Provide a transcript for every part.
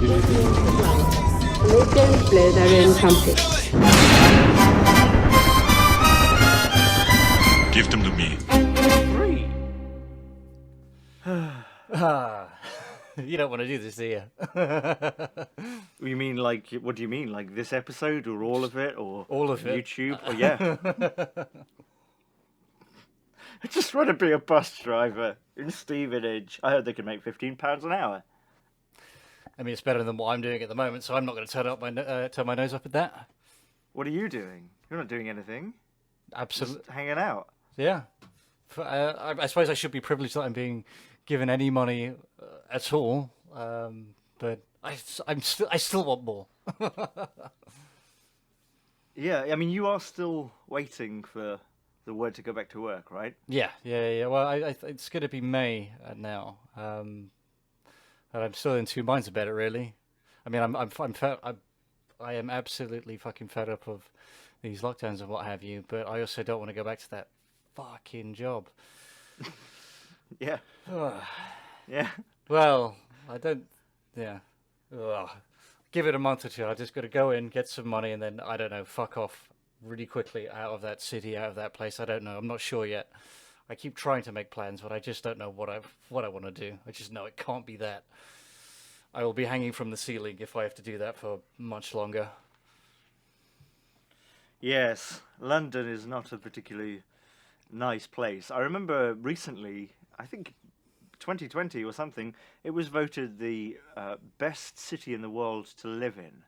Latent Blazarian conflict. Give them to me. 3. You don't want to do this, do you? You mean like? What do you mean? Like this episode, or all of it, or All of it. YouTube? Or yeah. I just want to be a bus driver in Stevenage. I heard they could make £15 an hour. I mean, it's better than what I'm doing at the moment, so I'm not going to turn my nose up at that. What are you doing? You're not doing anything. Absolutely. Just hanging out. Yeah. I suppose I should be privileged that I'm being given any money at all, but I still want more. Yeah, I mean, you are still waiting for the word to go back to work, right? Yeah. Well, it's going to be May now, and I'm still in two minds about it. Really, I mean, I am absolutely fucking fed up of these lockdowns and what have you. But I also don't want to go back to that fucking job. Yeah. Yeah. Well, I don't. Yeah. Ugh. Give it a month or two. I just got to go in, get some money, and then I don't know, fuck off really quickly out of that city, out of that place. I don't know. I'm not sure yet. I keep trying to make plans, but I just don't know what I want to do. I just know it can't be that. I will be hanging from the ceiling if I have to do that for much longer. Yes, London is not a particularly nice place. I remember recently, I think 2020 or something, it was voted the best city in the world to live in.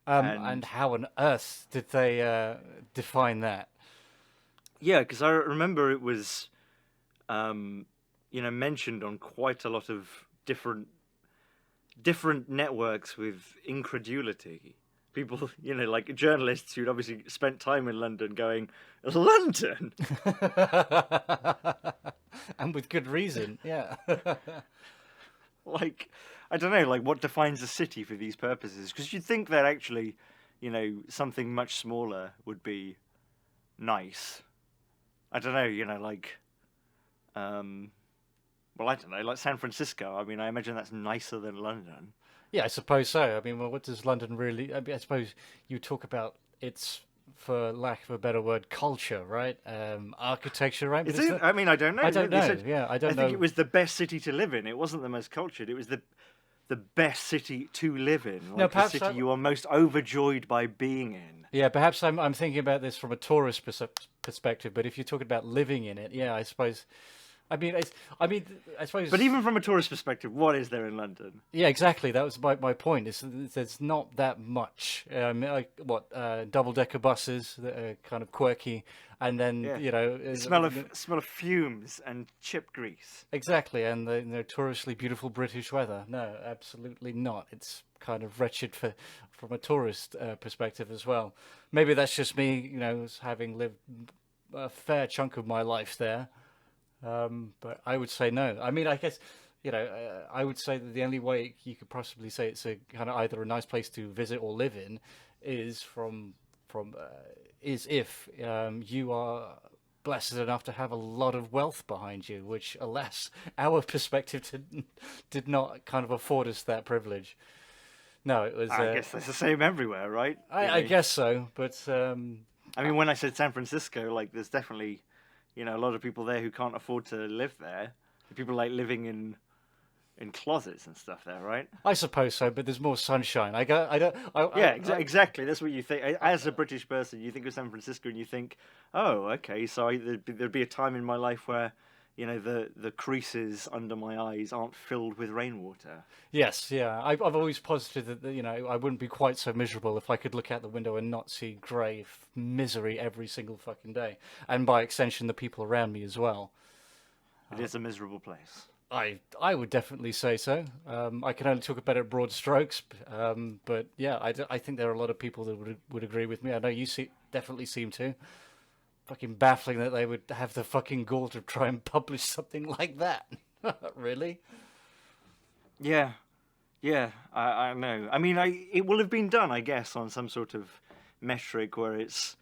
And how on earth did they define that? Yeah, because I remember it was, mentioned on quite a lot of different networks with incredulity. People, like journalists who'd obviously spent time in London going, London? And with good reason, yeah. Like, I don't know, like what defines a city for these purposes? Because you'd think that actually, something much smaller would be nice. I don't know, like, well, I don't know, like San Francisco. I mean, I imagine that's nicer than London. Yeah, I suppose so. I mean, well, what does London really... I suppose you talk about its, for lack of a better word, culture, right? Architecture, right? Is it? I mean, I don't know. I don't know. I don't know. think it was the best city to live in. It wasn't the most cultured. It was the best city to live in. Like the city you are most overjoyed by being in. Yeah, perhaps I'm thinking about this from a tourist perspective, but if you're talking about living in it, yeah, I suppose... I suppose. But even from a tourist perspective, what is there in London? Yeah, exactly. That was my point. There's not that much. Double-decker buses that are kind of quirky, and then smell of fumes and chip grease. Exactly, and the notoriously beautiful British weather. No, absolutely not. It's kind of wretched from a tourist perspective as well. Maybe that's just me, having lived a fair chunk of my life there. But I would say no. I mean, I guess, I would say that the only way you could possibly say it's a kind of either a nice place to visit or live in is if you are blessed enough to have a lot of wealth behind you, which, alas, our perspective did not kind of afford us that privilege. No, it was... I guess that's the same everywhere, right? I guess so, but... I mean, when I said San Francisco, like, there's definitely... a lot of people there who can't afford to live there. People like living in closets and stuff there, right? I suppose so, but there's more sunshine. Exactly. That's what you think. As a British person, you think of San Francisco and you think, oh, okay, so there'd be a time in my life where, the creases under my eyes aren't filled with rainwater. Yes, yeah. I've always posited that, I wouldn't be quite so miserable if I could look out the window and not see grey misery every single fucking day. And by extension, the people around me as well. It is a miserable place. I would definitely say so. I can only talk about it broad strokes, but yeah, I think there are a lot of people that would agree with me. I know you definitely seem to. Fucking baffling that they would have the fucking gall to try and publish something like that. Really? Yeah, I know. I mean, it will have been done, I guess, on some sort of metric where it's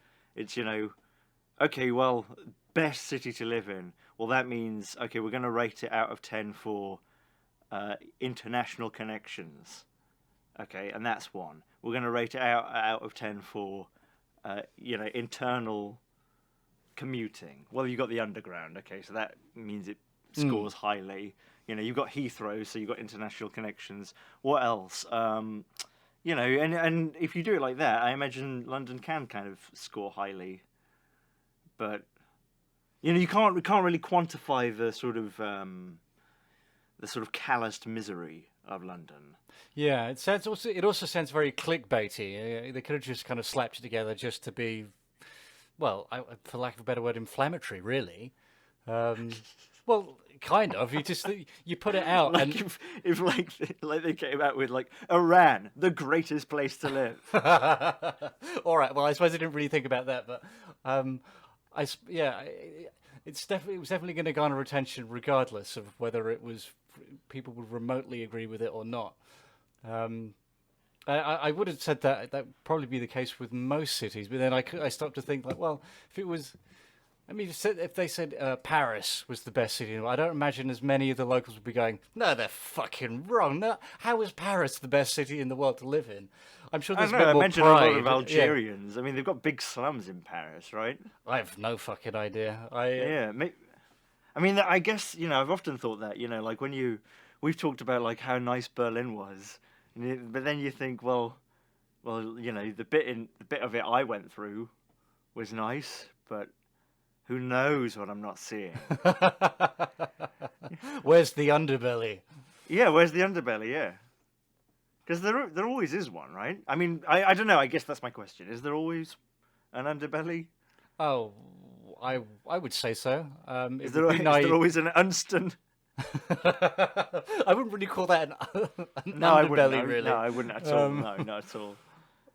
okay, well, best city to live in. Well, that means, okay, we're going to rate it out of 10 for international connections. Okay, and that's 1. We're going to rate it out of 10 for, internal commuting. Well, you've got the underground. Okay, so that means it scores highly. You've got Heathrow, so you've got international connections. What else? And if you do it like that, I imagine London can kind of score highly. But we can't really quantify the sort of calloused misery of London. Yeah, it also sounds very clickbaity. They could have just kind of slapped it together just to be, well, for lack of a better word, inflammatory, really. Well, kind of. You put it out, like and if they came out with like Iran, the greatest place to live. All right. Well, I suppose I didn't really think about that, but it was definitely going to garner attention, regardless of whether people would remotely agree with it or not. I would have said that would probably be the case with most cities, but then I stopped to think like, well, if it was. I mean, if they said Paris was the best city in the world, I don't imagine as many of the locals would be going, no, they're fucking wrong. No, how is Paris the best city in the world to live in? I'm sure there's a bit more imagine pride. a lot of Algerians. Yeah. I mean, they've got big slums in Paris, right? I have no fucking idea. I mean, I guess, I've often thought that, like when we've talked about like how nice Berlin was, but then you think, well, the bit of it I went through was nice, but who knows what I'm not seeing? Where's the underbelly? Yeah, where's the underbelly? Yeah, because there always is one, right? I mean, I don't know. I guess that's my question. Is there always an underbelly? Oh, I would say so. Is there always an Unston? I wouldn't really call that an underbelly, underbelly, really. No, I wouldn't at all. No, not at all.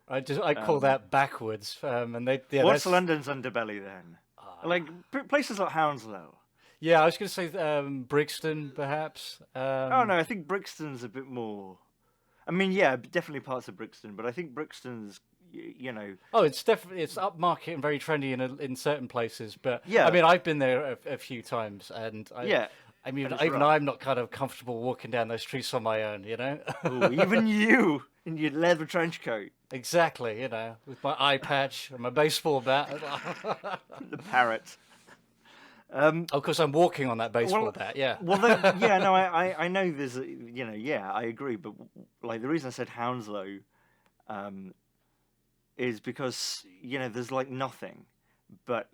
I call that backwards. And what's London's underbelly then? Like places like Hounslow. Yeah, I was going to say Brixton, perhaps. Oh no, I think Brixton's a bit more. I mean, yeah, definitely parts of Brixton, but I think Brixton's, Oh, it's definitely upmarket and very trendy in certain places. But yeah, I mean, I've been there a few times, and I mean, even I'm not kind of comfortable walking down those streets on my own. Ooh, even you in your leather trench coat. Exactly, with my eye patch and my baseball bat. The parrot. Of course, I'm walking on that baseball bat. Yeah. Well, no, I know there's, I agree, but like the reason I said Hounslow, is because there's like nothing, but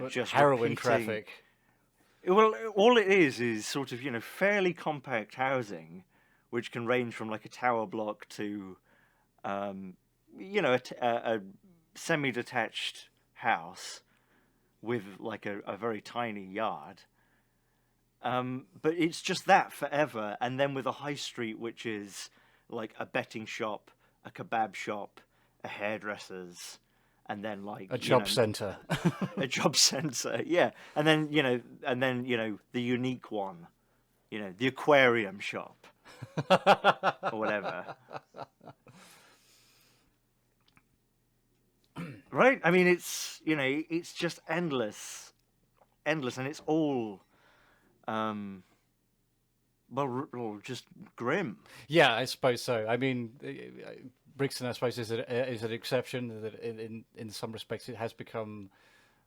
just heroin repeating... traffic. Well, all it is sort of fairly compact housing, which can range from like a tower block to a semi-detached house with like a very tiny yard. But it's just that forever, and then with a high street which is like a betting shop, a kebab shop, a hairdresser's, and then like a job centre. A job centre, yeah. And then the unique one, the aquarium shop. Or whatever. Right? I mean, it's just endless, and it's all, just grim. Yeah, I suppose so. I mean, Brixton, I suppose, is an exception. That in some respects it has become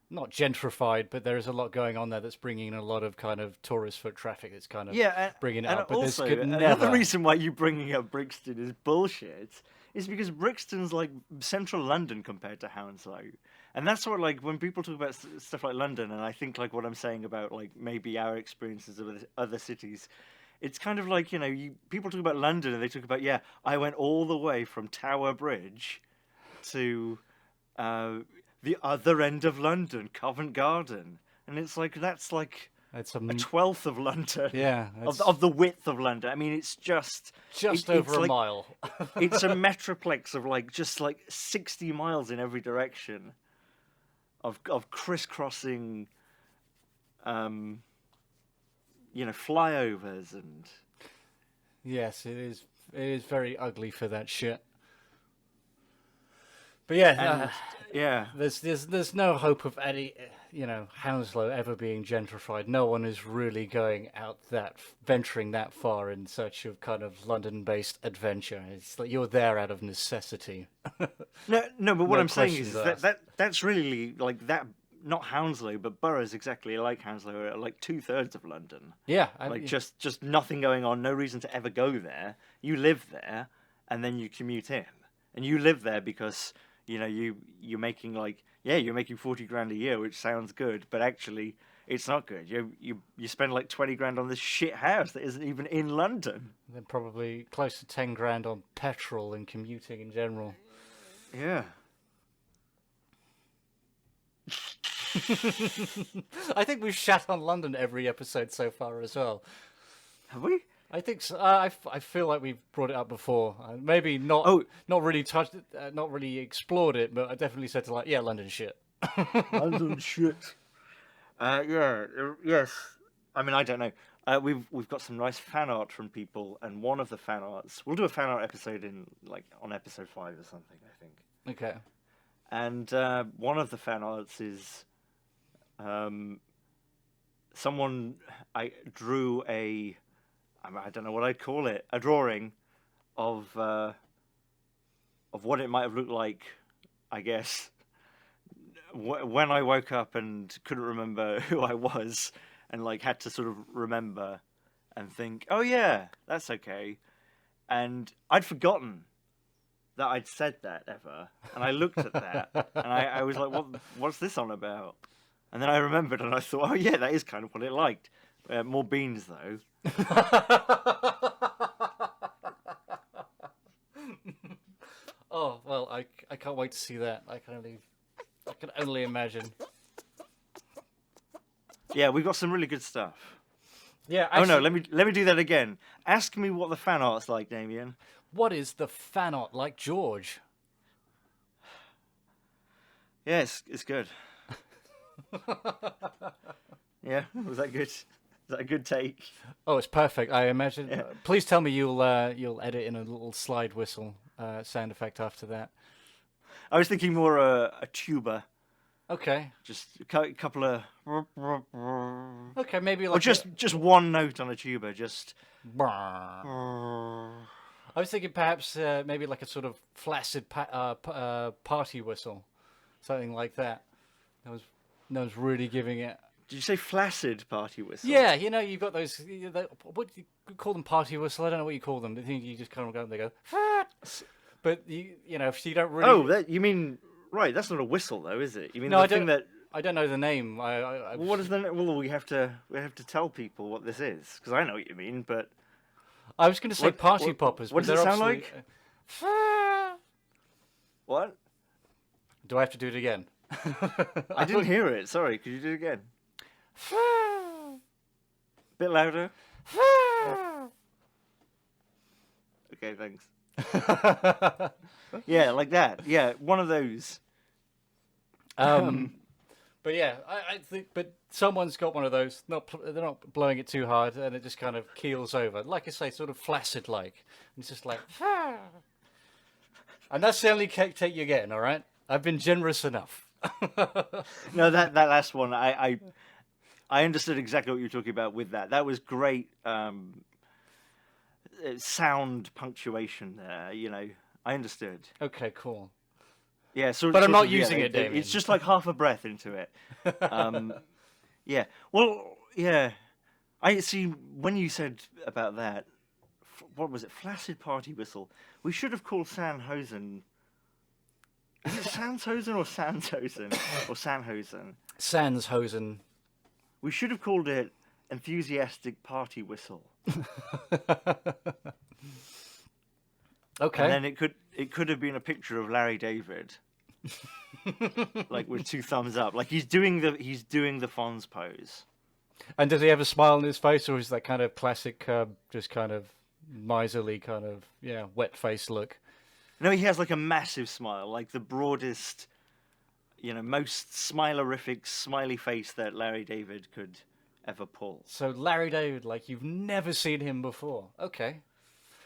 not gentrified, but there is a lot going on there that's bringing in a lot of kind of tourist foot traffic. That's kind of bringing it up. But also, another reason why you bringing up Brixton is bullshit is because Brixton's like central London compared to Hounslow, and that's what, like, when people talk about stuff like London, and I think like what I'm saying about like maybe our experiences of other cities. It's kind of like, people talk about London and they talk about, I went all the way from Tower Bridge to the other end of London, Covent Garden. And it's like, that's like a 12th of London. Yeah. Of the width of London. I mean, it's just over a mile. It's a metroplex of like, just like 60 miles in every direction of crisscrossing, flyovers and... Yes, it is very ugly for that shit. But yeah, And yeah, there's no hope of any, Hounslow ever being gentrified. No one is really venturing that far in search of kind of London-based adventure. It's like you're there out of necessity. no, but what No I'm saying is questions asked. that's really like that. Not Hounslow, but boroughs exactly like Hounslow are like 2/3 of London. Yeah, Like just nothing going on, no reason to ever go there. You live there, and then you commute in, and you live there because you're making you're making 40 grand a year, which sounds good, but actually it's not good. You spend like 20 grand on this shit house that isn't even in London. then probably close to 10 grand on petrol and commuting in general. Yeah. I think we've shat on London every episode so far as well. Have we? I think so. I feel like we've brought it up before. Maybe not really touched it, not really explored it, but I definitely said to London shit. London shit. Yes. I mean, I don't know. We've got some nice fan art from people, and one of the fan arts, we'll do a fan art episode on episode 5 or something, I think. Okay. And one of the fan arts is someone I drew I don't know what I'd call it, a drawing of what it might have looked like, I guess, when I woke up and couldn't remember who I was, and had to sort of remember and think, oh yeah, that's okay. And I'd forgotten that I'd said that ever, and I looked at that, and I was like, what's this on about? And then I remembered, and I thought, oh yeah, that is kind of what it liked. More beans, though. Oh, well, I can't wait to see that. I can only imagine. Yeah, we've got some really good stuff. Yeah. Actually, oh no, let me do that again. Ask me what the fan art's like, Damien. What is the fan art like, George? Yeah, it's good. Yeah, was that good? Is that a good take? Oh, it's perfect. I imagine. Yeah. Please tell me you'll edit in a little slide whistle sound effect after that. I was thinking more a tuba. Okay. Just a couple of. Okay, maybe like. Or just one note on a tuba, just. I was thinking perhaps maybe like a sort of flaccid party whistle, something like that. No one's really giving it. Did you say flaccid party whistle? Yeah, you've got those. What do you call them? Party whistle? I don't know what you call them. I think you just kind of go and they go. But if you don't really. Oh, you mean right? That's not a whistle, though, is it? You mean no, thing that? I don't know the name. Well, what is the? Well, we have to tell people what this is, because I know what you mean, but. I was going to say party poppers. What but does it they're sound like? What? Do I have to do it again? I didn't hear it. Sorry. Could you do it again? Bit louder. Okay, thanks. Yeah, like that. Yeah, one of those. But yeah, I think. But someone's got one of those. They're not blowing it too hard, and it just kind of keels over. Like I say, sort of flaccid-like. It's just like. And that's the only take you're getting. All right, I've been generous enough. No, that last one, I understood exactly what you were talking about with that. That was great sound punctuation there. I understood. Okay, cool. Yeah, but I'm not using it, Damien. It's just like half a breath into it. Yeah. Well, yeah. I see. When you said about that, what was it? Flaccid party whistle. We should have called Hosen. Is it Hosen or Hosen or Hosen? Hosen. We should have called it enthusiastic party whistle. Okay. And then it could have been a picture of Larry David, like with 2 thumbs up, like he's doing the Fonz pose. And does he have a smile on his face, or is that kind of classic, just kind of miserly, kind of wet face look? No, he has like a massive smile, like the broadest, most smilerific smiley face that Larry David could ever pull. So Larry David, like you've never seen him before. Okay.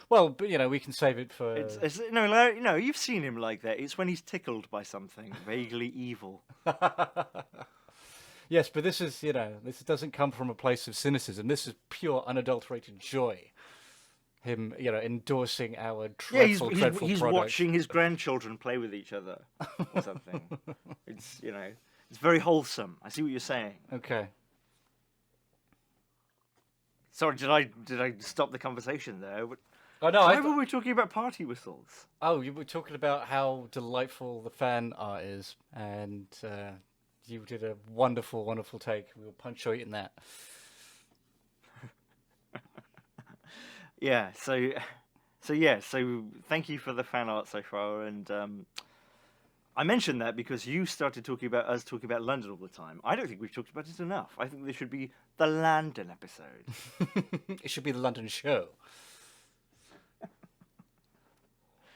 Well, but we can save it for. It's no, Larry, no. You've seen him like that. It's when he's tickled by something vaguely evil. Yes, but this is this doesn't come from a place of cynicism. This is pure unadulterated joy. Him, endorsing our dreadful, dreadful he's product. watching his grandchildren play with each other or something. It's it's very wholesome. I see what you're saying. Okay. Sorry, did I stop the conversation there? Oh no! Why were we talking about party whistles? Oh, you were talking about how delightful the fan art is, and you did a wonderful, wonderful take. We were punctuating that. Yeah. So thank you for the fan art so far, and I mentioned that because you started talking about London all the time. I don't think we've talked about it enough. I think there should be the London episode. It should be the London show.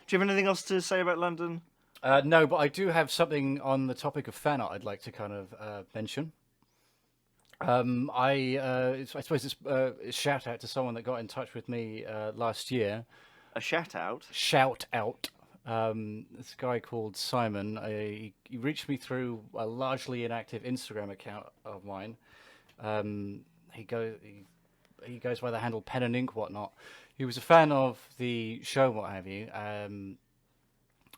Do you have anything else to say about London? No, but I do have something on the topic of fan art I'd like to kind of mention. I suppose it's a shout out to someone that got in touch with me last year. A shout out? Shout out. This guy called Simon. He reached me through a largely inactive Instagram account of mine. He goes by the handle Pen and Ink whatnot. He was a fan of the show and what have you.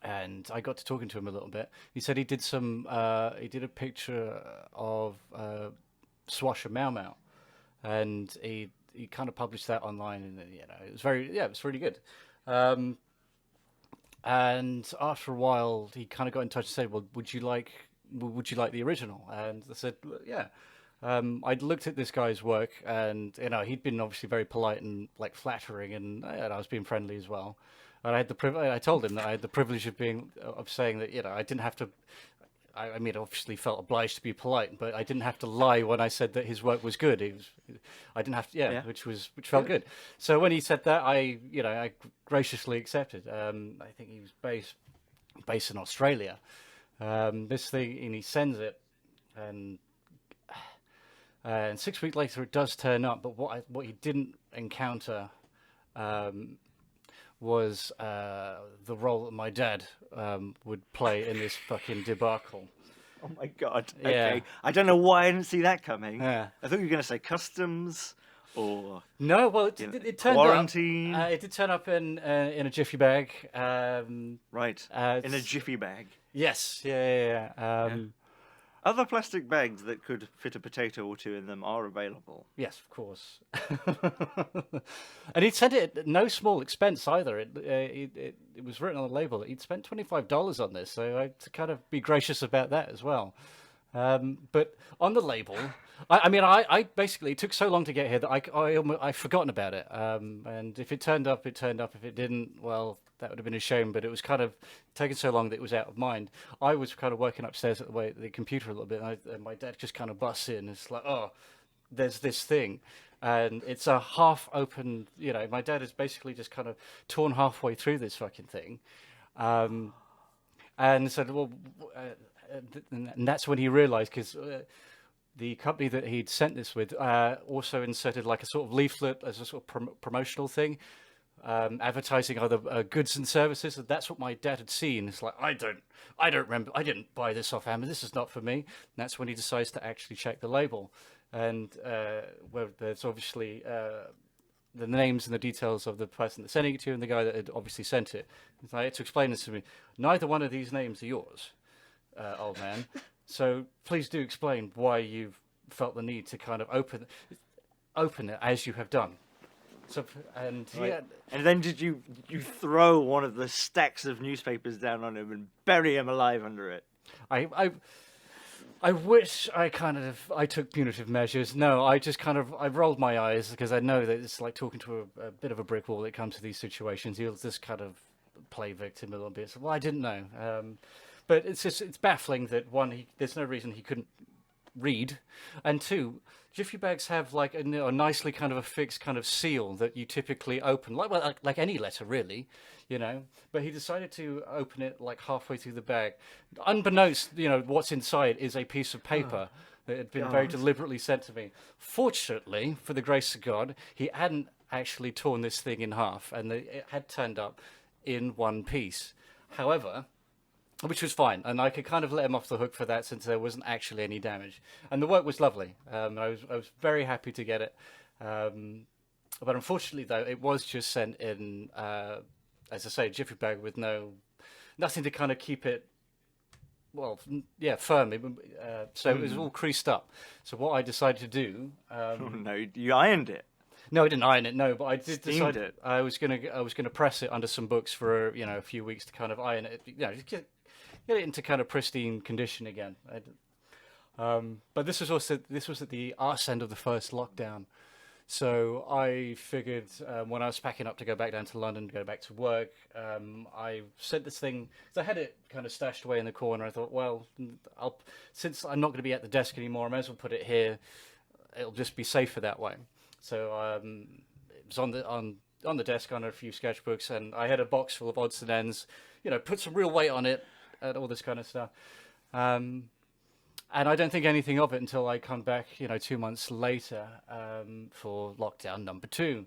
And I got to talking to him a little bit. He said he did a picture of Swash and Mau Mau, and he kind of published that online, and it was really good. And after a while, he kind of got in touch and said, "Well, would you like the original?" And I said, "Yeah." I'd looked at this guy's work, and he'd been obviously very polite and like flattering, and I was being friendly as well. And I told him that I had the privilege of saying that I didn't have to. I mean, obviously felt obliged to be polite, but I didn't have to lie when I said that his work was good. I didn't have to, which felt good. So when he said that, I graciously accepted. I think he was based in Australia. This thing, and he sends it, and 6 weeks later it does turn up. But what he didn't encounter was the role that my dad would play in this fucking debacle. Oh my god! Okay, I don't know why I didn't see that coming. Yeah. I thought you were going to say customs or no. Well, it turned quarantine. up. It did turn up in a jiffy bag. Right. In a jiffy bag. Yes. Yeah. Other plastic bags that could fit a potato or two in them are available. Yes, of course. And he'd sent it at no small expense either. It was written on the label that he'd spent $25 on this, so I had to kind of be gracious about that as well. But on the label, I basically, it took so long to get here that I'd forgotten about it. And if it turned up, it turned up. If it didn't, well, that would have been a shame, but it was kind of taken so long that it was out of mind. I was kind of working upstairs at the computer a little bit, and my dad just kind of busts in. It's like, oh, there's this thing. And it's a half-open, my dad has basically just kind of torn halfway through this fucking thing. And said, well, and that's when he realized, because the company that he'd sent this with also inserted like a sort of leaflet as a sort of promotional thing. Advertising other goods and services, and that's what my dad had seen. It's like, I don't remember, I didn't buy this off Amazon, this is not for me. And that's when he decides to actually check the label, and where there's obviously the names and the details of the person that's sending it to you and the guy that had obviously sent it. And I had to explain this to me. Neither one of these names are yours, old man. So please do explain why you've felt the need to kind of open it as you have done. So, and then did you throw one of the stacks of newspapers down on him and bury him alive under it? I wish I took punitive measures. No, I rolled my eyes because I know that it's like talking to a bit of a brick wall when it comes to these situations. He'll just kind of play victim a little bit. So, well, I didn't know. But it's baffling that there's no reason he couldn't read, and two, jiffy bags have like a nicely kind of a fixed kind of seal that you typically open, like any letter really, but he decided to open it like halfway through the bag, unbeknownst what's inside is a piece of paper that had been very deliberately sent to me. Fortunately, for the grace of God, he hadn't actually torn this thing in half, and it had turned up in one piece. However, which was fine, and I could kind of let him off the hook for that since there wasn't actually any damage, and the work was lovely. I was very happy to get it, but unfortunately, though, it was just sent in, as I say, a jiffy bag with nothing to kind of keep it. Well, yeah, firm. So it was all creased up. So what I decided to do. Oh, no, you ironed it. No, I didn't iron it. No, but I did Steamed decide it. I was gonna press it under some books for a few weeks to kind of iron it. Just get it into kind of pristine condition again. But this was at the arse end of the first lockdown. So I figured when I was packing up to go back down to London, to go back to work, I sent this thing, because I had it kind of stashed away in the corner. I thought, well, since I'm not going to be at the desk anymore, I may as well put it here. It'll just be safer that way. So it was on the desk under a few sketchbooks, and I had a box full of odds and ends, put some real weight on it, and all this kind of stuff. And I don't think anything of it until I come back, 2 months later for lockdown number 2.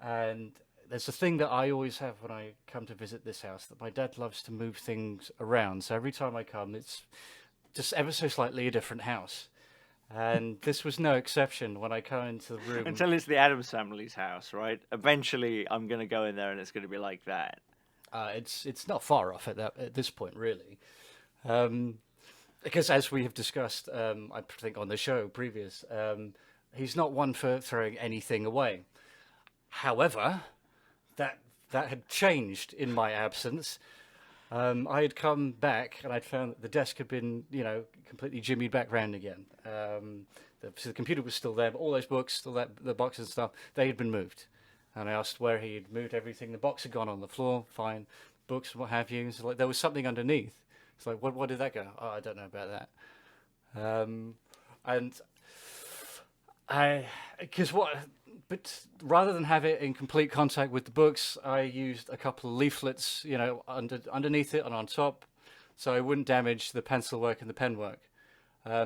And there's a thing that I always have when I come to visit this house, that my dad loves to move things around. So every time I come, it's just ever so slightly a different house. And this was no exception when I come into the room. Until it's the Addams family's house, right? Eventually, I'm going to go in there and it's going to be like that. It's not far off at this point, really. Because as we have discussed, I think on the show previous, he's not one for throwing anything away. However, that had changed in my absence. I had come back and I'd found that the desk had been, completely jimmied back round again. The computer was still there, but all those books, still the boxes and stuff, they had been moved. And I asked where he had moved everything. The box had gone on the floor, fine. Books, what have you. So there was something underneath. It's like, what did that go? Oh, I don't know about that. But rather than have it in complete contact with the books, I used a couple of leaflets, underneath it and on top, so I wouldn't damage the pencil work and the pen work.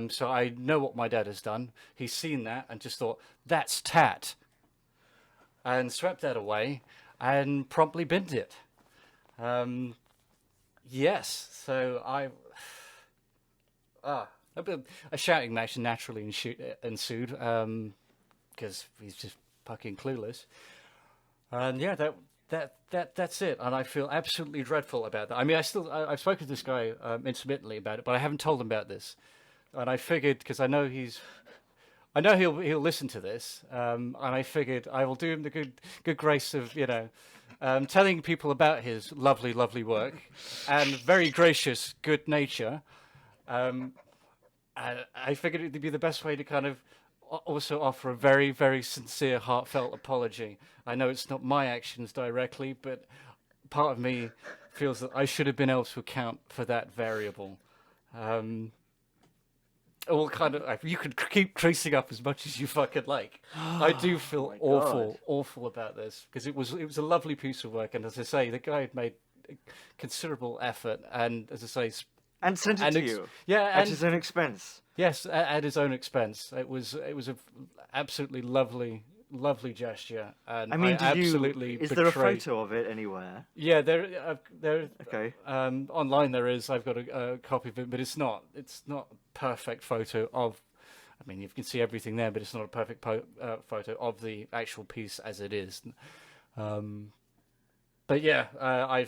So I know what my dad has done. He's seen that and just thought, that's tat. And swept that away and promptly binned it. Yes, so a shouting match naturally ensued, because he's just fucking clueless. And yeah, that's it. And I feel absolutely dreadful about that. I mean, I've spoken to this guy intermittently about it, but I haven't told him about this. And I figured, because I know he'll listen to this, and I figured I will do him the good grace of telling people about his lovely, lovely work and very gracious good nature. I figured it would be the best way to kind of also offer a very, very sincere, heartfelt apology. I know it's not my actions directly, but part of me feels that I should have been able to account for that variable. All kind of, you could keep creasing up as much as you fucking like. I do feel awful about this, because it was a lovely piece of work, and as I say, the guy had made considerable effort, and as I say, and sent it to you. Yeah, at his own expense. Yes, at his own expense. It was a absolutely lovely gesture, and I mean, is there a photo of it anywhere? Yeah, there. Okay. Online there is. I've got a copy of it, but it's not a perfect photo of. I mean, you can see everything there, but it's not a perfect photo of the actual piece as it is. But yeah, I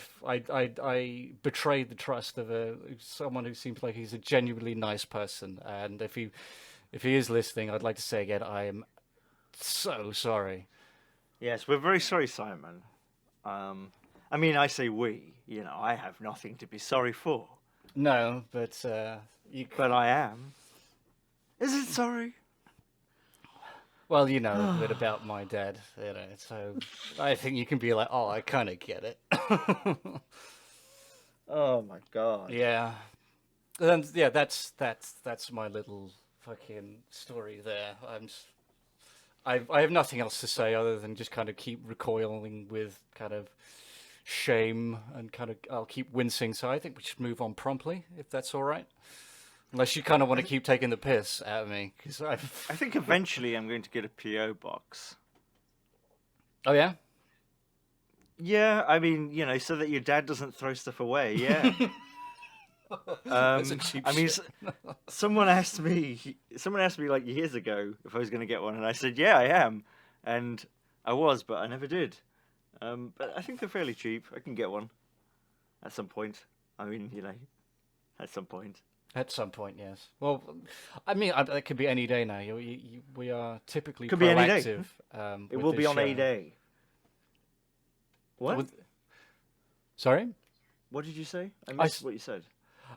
betrayed the trust of someone who seems like he's a genuinely nice person, and if he is listening, I'd like to say again, I am so sorry. Yes, we're very sorry, Simon. I mean, I say we. I have nothing to be sorry for. No, but But I am. Is it sorry? Well, you know a bit about my dad, so I think you can be like, oh, I kind of get it. Oh my god. Yeah. And yeah, that's my little fucking story there. I have nothing else to say other than just kind of keep recoiling with kind of shame, and I'll keep wincing. So I think we should move on promptly, if that's all right. Unless you kind of want to keep taking the piss out of me, because I think eventually I'm going to get a PO box. Oh yeah. Yeah, I mean, so that your dad doesn't throw stuff away. Yeah. That's a cheap I mean, shit. someone asked me like years ago if I was going to get one, and I said, yeah, I am, and I was, but I never did. But I think they're fairly cheap. I can get one at some point. I mean, at some point. At some point, yes. Well, I mean, it could be any day now. We are typically Could be any day. proactive. It will be on a day. What? Sorry? What did you say? I missed what you said.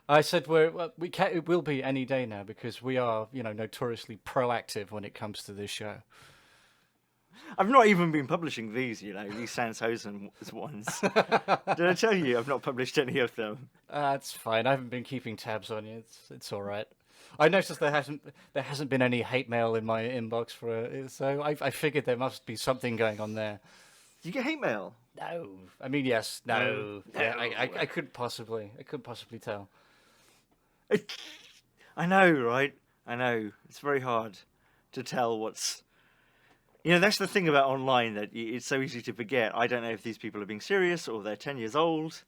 I said it will be any day now because we are, notoriously proactive when it comes to this show. I've not even been publishing these Sans Hosen ones. Did I tell you I've not published any of them? That's fine. I haven't been keeping tabs on you. It's all right. I noticed there hasn't been any hate mail in my inbox so I figured there must be something going on there. Do you get hate mail? No. I mean, yes. No. Yeah, I couldn't possibly tell. I know, right? I know. It's very hard to tell what's... that's the thing about online, that it's so easy to forget. I don't know if these people are being serious or they're 10 years old.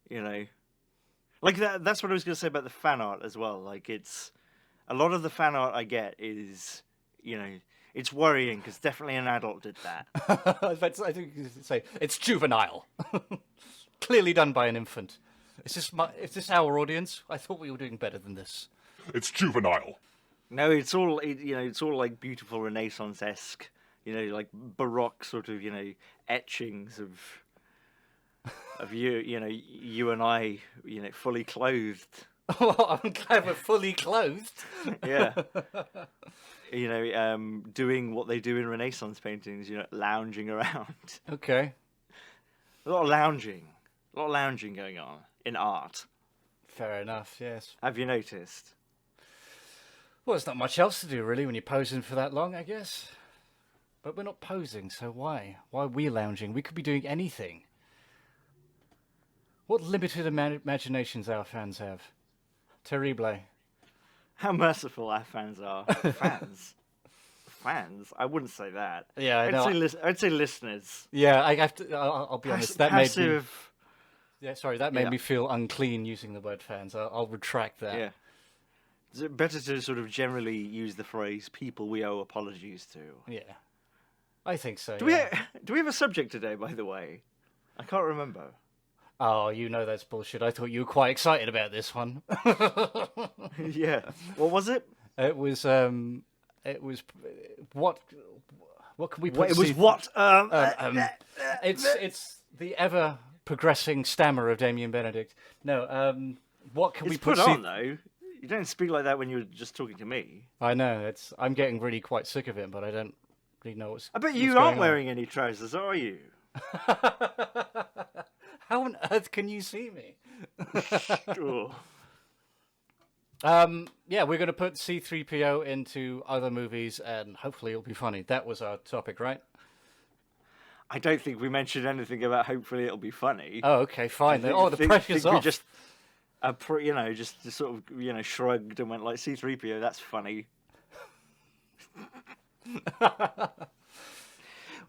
Like that's what I was going to say about the fan art as well. Like, it's... A lot of the fan art I get is, it's worrying because definitely an adult did that. I think you could say it's juvenile. Clearly done by an infant. Is this our audience? I thought we were doing better than this. It's juvenile. No, it's all it's all like beautiful Renaissance-esque, like Baroque sort of etchings of you and I, fully clothed. Oh, I'm glad we're fully clothed. Yeah. Doing what they do in Renaissance paintings, lounging around. Okay. A lot of lounging going on in art. Fair enough, yes. Have you noticed? Well, there's not much else to do, really, when you're posing for that long, I guess. But we're not posing, so why? Why are we lounging? We could be doing anything. What limited imaginations our fans have. Terrible. How merciful our fans are. Fans? Fans? I wouldn't say that. Yeah, I know. I'd say listeners. Yeah, I have to. I'll be honest. That passive... made me feel unclean using the word fans. I'll retract that. Yeah. Is it better to sort of generally use the phrase "people we owe apologies to"? Yeah, I think so. Do we have a subject today, by the way? I can't remember. Oh, that's bullshit. I thought you were quite excited about this one. Yeah. What was it? It was what can we put? It was what? It's the ever progressing stammer of Damien Benedict. No, what can we put on though? You don't speak like that when you're just talking to me. I know. I'm getting really quite sick of it, but I don't really know what's. I bet you aren't wearing any trousers, are you? How on earth can you see me? Sure. Yeah, we're going to put C-3PO into other movies, and hopefully it'll be funny. That was our topic, right? I don't think we mentioned anything about hopefully it'll be funny. Oh, okay, fine. The pressure's off. We just, just sort of, shrugged and went like, C-3PO, that's funny.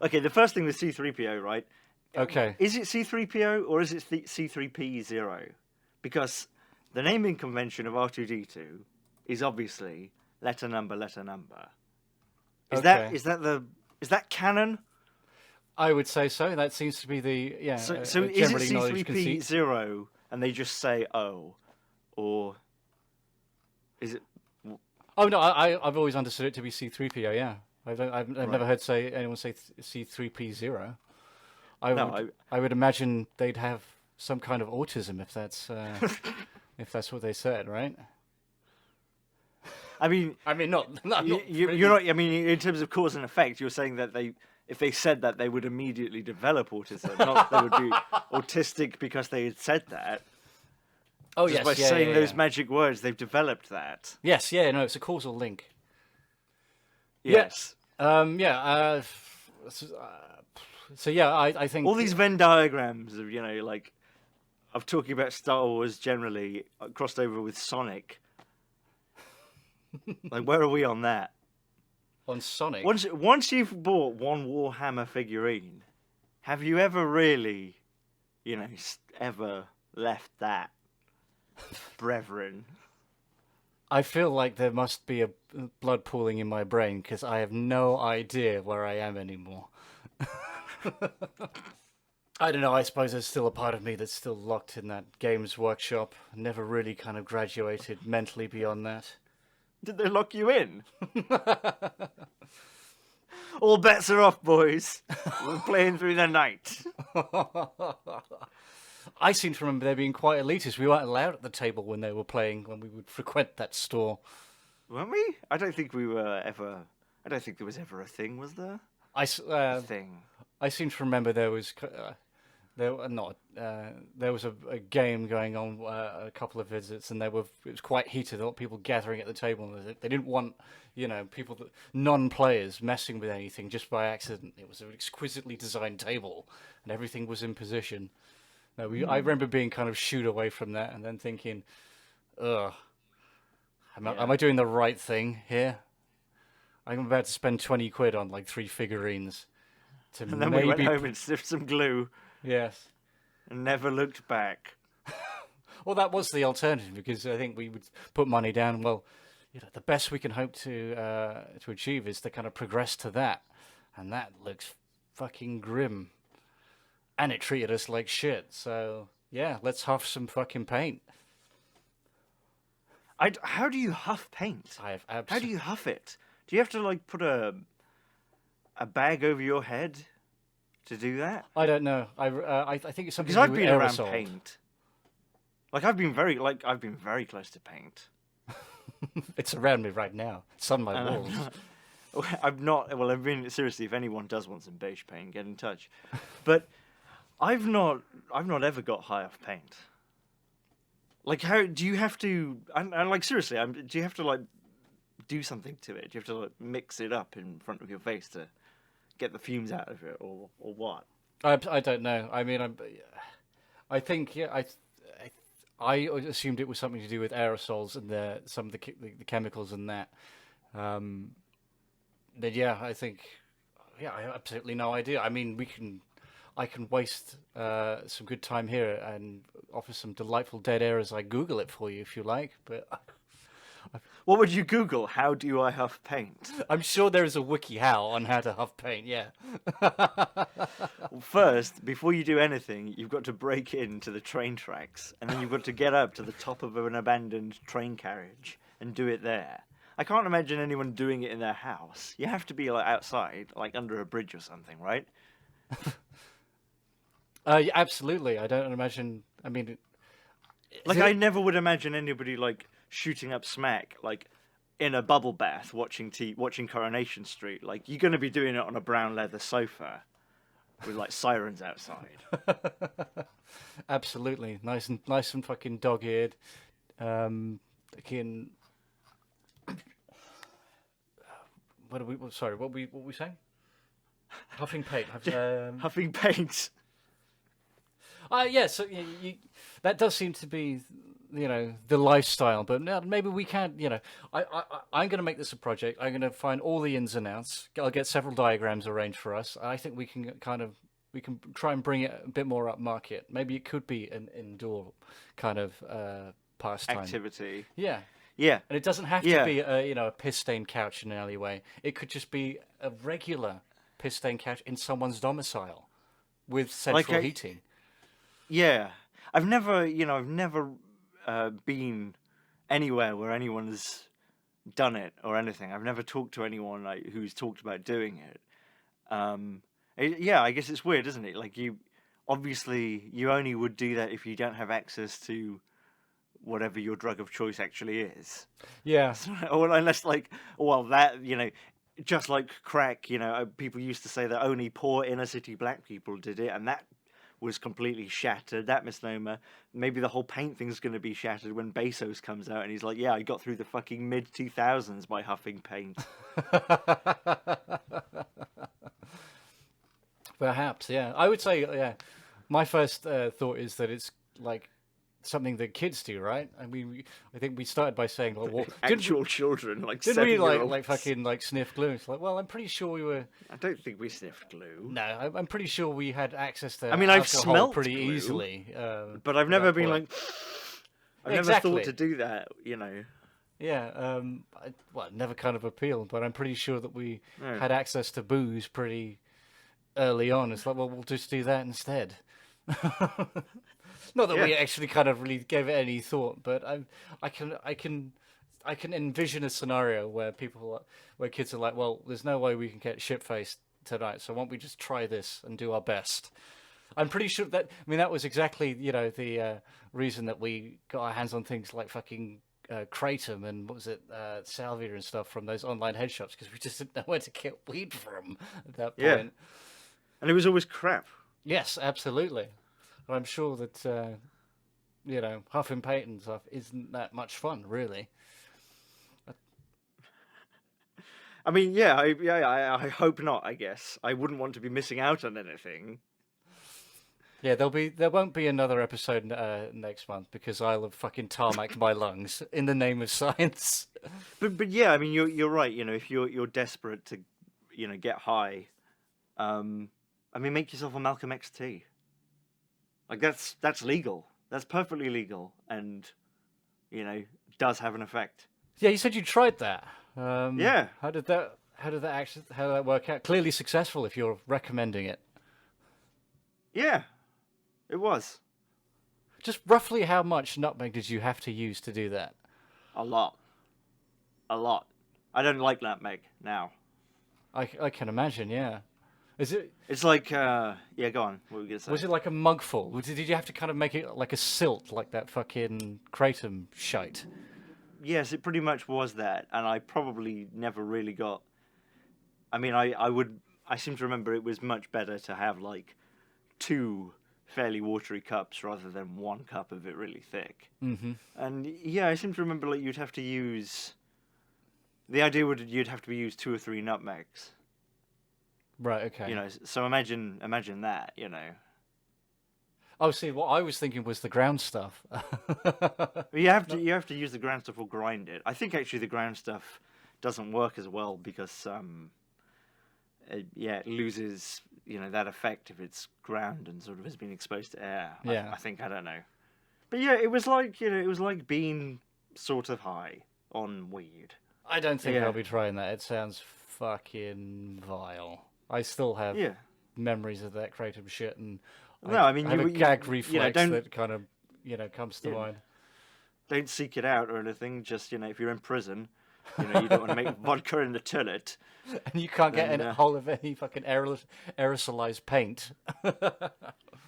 Okay, the first thing with C-3PO, right? Okay. Is it C-3PO or is it C-3P0? Because the naming convention of R2-D2 is obviously letter number. Is that canon? I would say so. That seems to be the So is it C-3P0 and they just say O, or is it? Oh no, I've always understood it to be C-3PO. Yeah, I've never heard anyone say C-3P0. I would imagine they'd have some kind of autism if that's what they said, right? I mean, not you're not. I mean, in terms of cause and effect, you're saying that if they said that, they would immediately develop autism, not they would be autistic because they had said that. Oh, just by saying those magic words, they've developed that. Yes, no, it's a causal link. Yes. So yeah, I think all these Venn diagrams of of talking about Star Wars generally crossed over with Sonic. Like, where are we on that? On Sonic? Once you've bought one Warhammer figurine, have you ever really, ever left that, brethren? I feel like there must be a blood pooling in my brain because I have no idea where I am anymore. I don't know, I suppose there's still a part of me that's still locked in that Games Workshop. Never really kind of graduated mentally beyond that. Did they lock you in? All bets are off, boys. We're playing through the night. I seem to remember there being quite elitist. We weren't allowed at the table when they were playing, when we would frequent that store. Weren't we? I don't think we were ever... I don't think there was ever a thing, was there? A thing. I seem to remember there was... there was a game going on a couple of visits, and it was quite heated. A lot of people gathering at the table. And they didn't want, people non-players messing with anything just by accident. It was an exquisitely designed table, and everything was in position. No, I remember being kind of shooed away from that, and then thinking, "Ugh, am I doing the right thing here? I'm about to spend 20 quid on like 3 figurines to and then we went home and sniffed some glue." Yes. And never looked back. Well, that was the alternative, because I think we would put money down. Well, the best we can hope to achieve is to kind of progress to that. And that looks fucking grim. And it treated us like shit. So, yeah, let's huff some fucking paint. How do you huff paint? How do you huff it? Do you have to, like, put a bag over your head to do that? I don't know. I think it's something because I've to do been with around aerosol. Paint. I've been very close to paint. It's around me right now. It's on my walls. I'm not. Well, I mean, seriously, if anyone does want some beige paint, get in touch. But I've not ever got high off paint. Like, how do you have to? And like, seriously, do you have to like do something to it? Do you have to like mix it up in front of your face to get the fumes out of it, or what? I don't know. I mean, I think I assumed it was something to do with aerosols and some of the chemicals and that. But yeah, I think I have absolutely no idea. I mean, I can waste some good time here and offer some delightful dead air as I Google it for you if you like. But what would you Google? How do I huff paint? I'm sure there is a wiki how on how to huff paint. Yeah. First, before you do anything, you've got to break into the train tracks, and then you've got to get up to the top of an abandoned train carriage and do it there. I can't imagine anyone doing it in their house. You have to be like outside, like under a bridge or something, right? Yeah, absolutely. I don't imagine. I mean, I never would imagine anybody like shooting up smack like in a bubble bath watching Coronation Street. Like, you're going to be doing it on a brown leather sofa with like sirens outside. Absolutely, nice and fucking dog-eared. Again, what were we saying? Huffing paint. Huffing paint. Yeah, so that does seem to be, the lifestyle. But now maybe we can't, I'm going to make this a project. I'm going to find all the ins and outs. I'll get several diagrams arranged for us. I think we can try and bring it a bit more up market. Maybe it could be an indoor kind of pastime. Activity. Yeah. Yeah. And it doesn't have to be a piss-stained couch in an alleyway. It could just be a regular piss-stained couch in someone's domicile with central heating. Yeah, I've never been anywhere where anyone has done it or anything. I've never talked to anyone who's talked about doing it. I guess it's weird, isn't it? Like, you only would do that if you don't have access to whatever your drug of choice actually is. Yeah. Or unless just like crack, people used to say that only poor inner city black people did it, and that was completely shattered, that misnomer. Maybe the whole paint thing's going to be shattered when Bezos comes out and he's like, yeah, I got through the fucking mid-2000s by huffing paint. Perhaps, yeah. I would say, yeah. My first thought is that it's like something that kids do, right? I mean, I think we started by saying, well, Actual children, like didn't we 7-year-olds. like fucking like sniff glue? It's like, well, I'm pretty sure we were. I don't think we sniffed glue. No, I'm pretty sure we had access to I mean, I've alcohol smelt pretty glue, easily. But I've at never that been point. like. I've Exactly. never thought to do that, you know. Yeah, well, it never kind of appealed, but I'm pretty sure that we No. had access to booze pretty early on. It's like, well, we'll just do that instead. Not that we Yeah. actually kind of really gave it any thought, but I can envision a scenario where where kids are like, well, there's no way we can get shit-faced tonight, so why don't we just try this and do our best? I'm pretty sure that, I mean, that was exactly, the reason that we got our hands on things like fucking Kratom and what was it, Salvia and stuff from those online head shops, because we just didn't know where to get weed from at that Yeah. point. And it was always crap. Yes, absolutely. And I'm sure that, huffing paint and stuff isn't that much fun, really. I mean, I hope not. I guess I wouldn't want to be missing out on anything. Yeah, there won't be another episode next month because I'll have fucking tarmacked my lungs in the name of science. But yeah, I mean, you're right. You know, if you're desperate to, get high, I mean, make yourself a Malcolm X tea. Like that's legal. That's perfectly legal, and does have an effect. Yeah, you said you tried that. Yeah. How did that work out? Clearly successful if you're recommending it. Yeah, it was Just roughly how much nutmeg did you have to use to do that? a lot. I don't like nutmeg now. I can imagine, yeah. Is it? It's like, go on. What were we gonna say? Was it like a mugful? Did you have to kind of make it like a silt, like that fucking Kratom shite? Yes, it pretty much was that, and I probably never really got. I mean, I seem to remember it was much better to have like 2 fairly watery cups rather than 1 cup of it really thick. Mm-hmm. And yeah, I seem to remember like you'd have to use. The idea would you'd have to use 2 or 3 nutmegs. Right. Okay. So imagine that. Oh, see, what I was thinking was the ground stuff. You have to use the ground stuff or grind it. I think actually the ground stuff doesn't work as well because it loses that effect if it's ground and sort of has been exposed to air. Yeah. I think I don't know, but yeah, it was like being sort of high on weed. I don't think Yeah. I'll be trying that. It sounds fucking vile. I still have Yeah. memories of that Kratom shit, and No, I mean, I have you- a you- gag you reflex don't- that kind of comes to Yeah. mind. Don't seek it out or anything. Just if you're in prison, you don't want to make vodka in the toilet. And you can't get Then, a hold of any fucking aerosolized paint.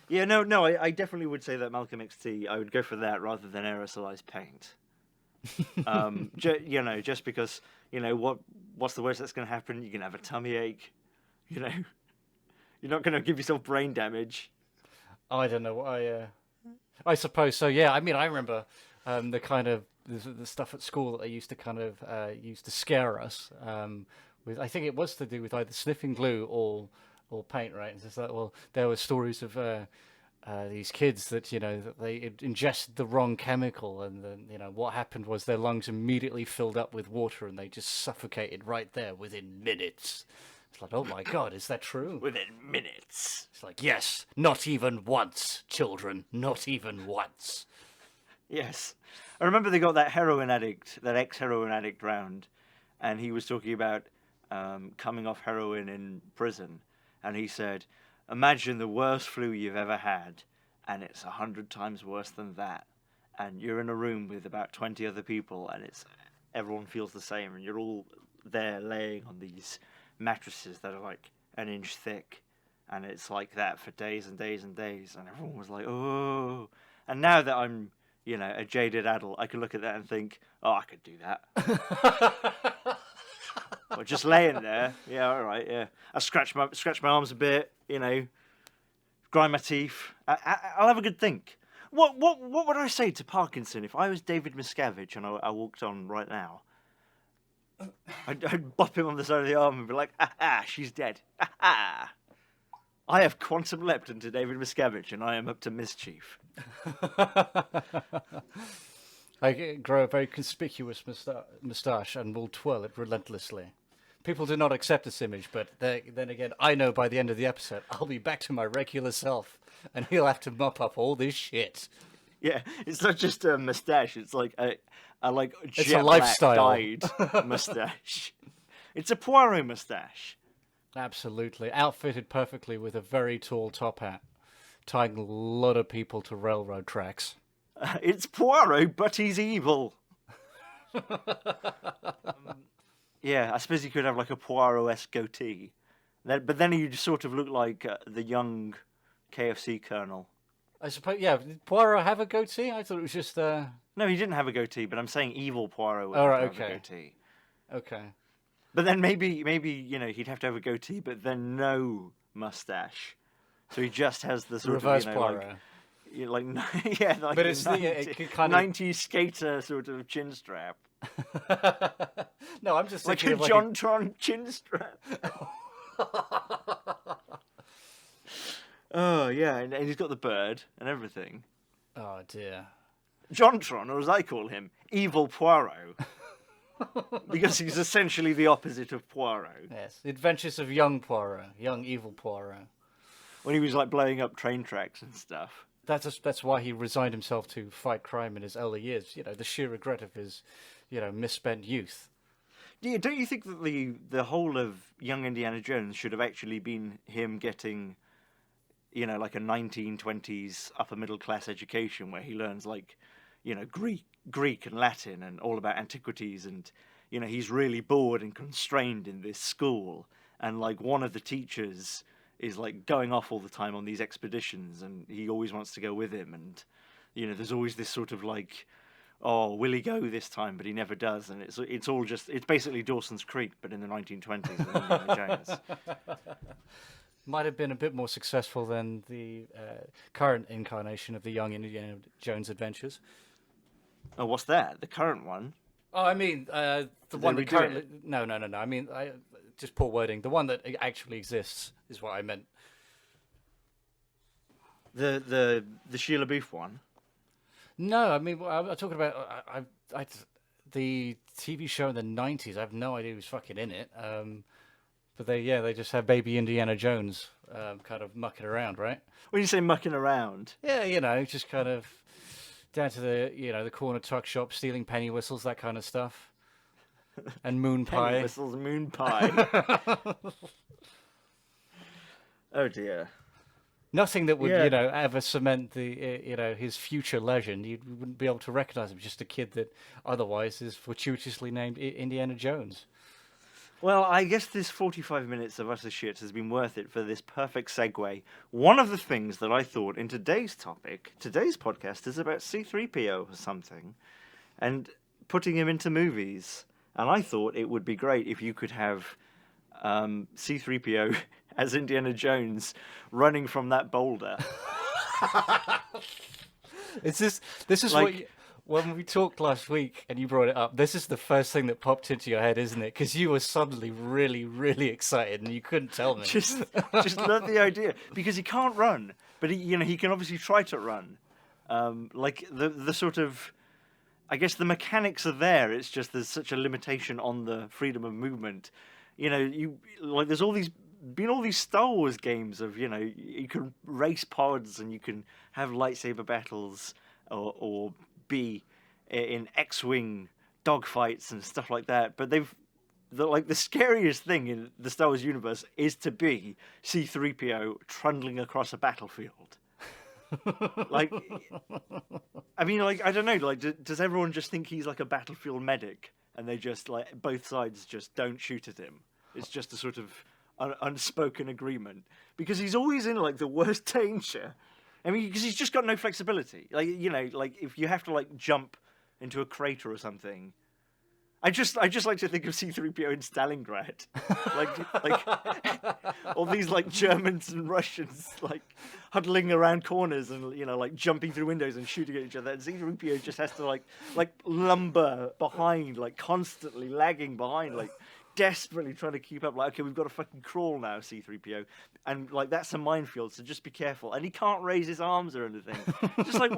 Yeah, no, I definitely would say that Malcolm X tea. I would go for that rather than aerosolized paint. Just because what's the worst that's going to happen? You're going to have a tummy ache. You're not going to give yourself brain damage. I don't know. I suppose so. Yeah. I mean, I remember the kind of the stuff at school that they used to kind of use to scare us. With I think it was to do with either sniffing glue or paint, right? It's just like, well, there were stories of these kids that that they had ingested the wrong chemical, and then what happened was their lungs immediately filled up with water, and they just suffocated right there within minutes. It's like, oh my God, is that true? Within minutes. It's like, yes, not even once, children, not even once. Yes. I remember they got that ex-heroin addict round, and he was talking about coming off heroin in prison, and he said, imagine the worst flu you've ever had, and it's 100 times worse than that, and you're in a room with about 20 other people, and everyone feels the same, and you're all there laying on these mattresses that are like an inch thick, and it's like that for days and days and days, and everyone was like, oh. And now that I'm a jaded adult, I can look at that and think, oh, I could do that. Or just laying there, yeah, all right, yeah. I scratch my arms a bit, grind my teeth. I'll have a good think. What would I say to Parkinson if I was David Miscavige and I walked on right now? I'd bop him on the side of the arm and be like, she's dead. I have quantum leapt into David Miscavige, and I am up to mischief. I grow a very conspicuous moustache and will twirl it relentlessly. People do not accept this image, but then again, I know by the end of the episode, I'll be back to my regular self, and he'll have to mop up all this shit. Yeah, it's not just a moustache. It's like a It's a lifestyle. dyed moustache. It's a Poirot moustache. Absolutely. Outfitted perfectly with a very tall top hat, tying a lot of people to railroad tracks. It's Poirot, but he's evil. Yeah, I suppose he could have like a Poirot-esque goatee. But then he'd sort of look like the young KFC colonel. I suppose, yeah. Did Poirot have a goatee? I thought it was just... No, he didn't have a goatee, but I'm saying evil Poirot would have a goatee. Okay. But then maybe you know, he'd have to have a goatee, but then no mustache. So he just has the sort Reverse of, Poirot. Like yeah, like But it's 90, it could kind of 90s skater sort of chin strap. No, I'm just Like thinking a of John Tron chin strap. Oh, yeah, and he's got the bird and everything. Oh, dear. Jontron, or as I call him, Evil Poirot. Because he's essentially the opposite of Poirot. Yes, the adventures of young Poirot, young evil Poirot. When he was like blowing up train tracks and stuff. That's why he resigned himself to fight crime in his early years. You know, the sheer regret of his, misspent youth. Yeah, don't you think that the whole of young Indiana Jones should have actually been him getting, like a 1920s upper middle class education where he learns like, Greek and Latin and all about antiquities, and he's really bored and constrained in this school, and like one of the teachers is like going off all the time on these expeditions, and he always wants to go with him, and there's always this sort of like, oh, will he go this time? But he never does, and it's basically Dawson's Creek, but in the 1920s with Indiana Jones. Might have been a bit more successful than the current incarnation of the young Indiana Jones adventures. Oh, what's that? The current one? Oh, I mean, the one that currently... it? No. I mean, just poor wording. The one that actually exists is what I meant. The Sheila Booth one? No, I mean, I'm talking about the TV show in the 90s. I have no idea who's fucking in it. But they just have baby Indiana Jones kind of mucking around, right? When you say mucking around? Yeah, just kind of down to the, the corner tuck shop, stealing penny whistles, that kind of stuff. And moon pie. Penny whistles, moon pie. Oh, dear. Nothing that would, ever cement the, his future legend. You wouldn't be able to recognize him. Just a kid that otherwise is fortuitously named Indiana Jones. Well, I guess this 45 minutes of utter shit has been worth it for this perfect segue. One of the things that I thought in today's podcast is about C-3PO or something, and putting him into movies. And I thought it would be great if you could have C-3PO as Indiana Jones running from that boulder. This is like, when we talked last week and you brought it up, this is the first thing that popped into your head, isn't it? Because you were suddenly really, really excited and you couldn't tell me. Just love the idea, because he can't run, but he can obviously try to run. Like the sort of, I guess the mechanics are there. It's just there's such a limitation on the freedom of movement. There's all these Star Wars games of you can race pods and you can have lightsaber battles or be in X-wing dogfights and stuff like that, but the scariest thing in the Star Wars universe is to be C-3PO trundling across a battlefield. I don't know, does everyone just think he's like a battlefield medic and they just both sides just don't shoot at him? It's just a sort of unspoken agreement, because he's always in the worst danger. I mean, because he's just got no flexibility. If you have to jump into a crater or something. I just like to think of C-3PO in Stalingrad, all these Germans and Russians huddling around corners and jumping through windows and shooting at each other. And C-3PO just has to lumber behind, constantly lagging behind, desperately trying to keep up. Like, okay, we've got to fucking crawl now, C-3PO, and like that's a minefield, so just be careful. And he can't raise his arms or anything. Just like,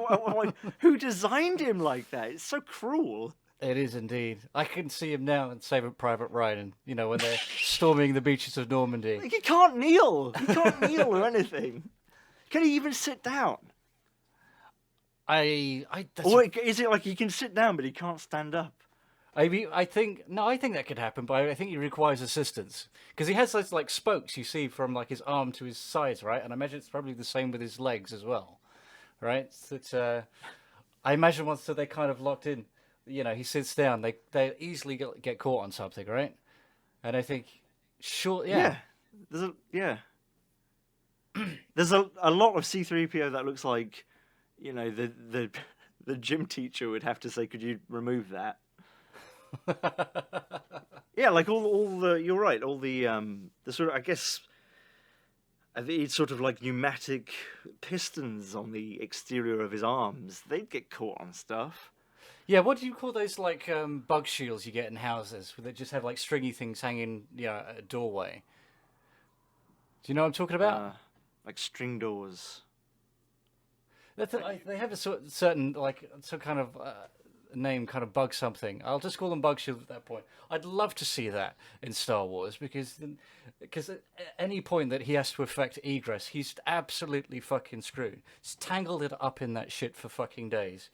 who designed him like that? It's so cruel. It is indeed. I can see him now in Saving Private Ryan, when they're storming the beaches of Normandy. Like, he can't kneel. He can't kneel or anything. Can he even sit down? Or is it like he can sit down but he can't stand up? I think that could happen, but I think he requires assistance because he has those like spokes you see from like his arm to his sides, right? And I imagine it's probably the same with his legs as well, right? So I imagine once they're kind of locked in, he sits down, they easily get caught on something, right? And I think, sure, yeah. There's a lot of C-3PO that looks like, the gym teacher would have to say, could you remove that? Yeah, like all the you're right, all the sort of, I guess, it's sort of like pneumatic pistons on the exterior of his arms. They'd get caught on stuff. Yeah, what do you call those like bug shields you get in houses that just have like stringy things hanging at a doorway? Do you know what I'm talking about? Like string doors. They have a certain like some kind of name, kind of bug something. I'll just call them bug shields at that point. I'd love to see that in Star Wars because at any point that he has to affect egress, he's absolutely fucking screwed. He's tangled it up in that shit for fucking days.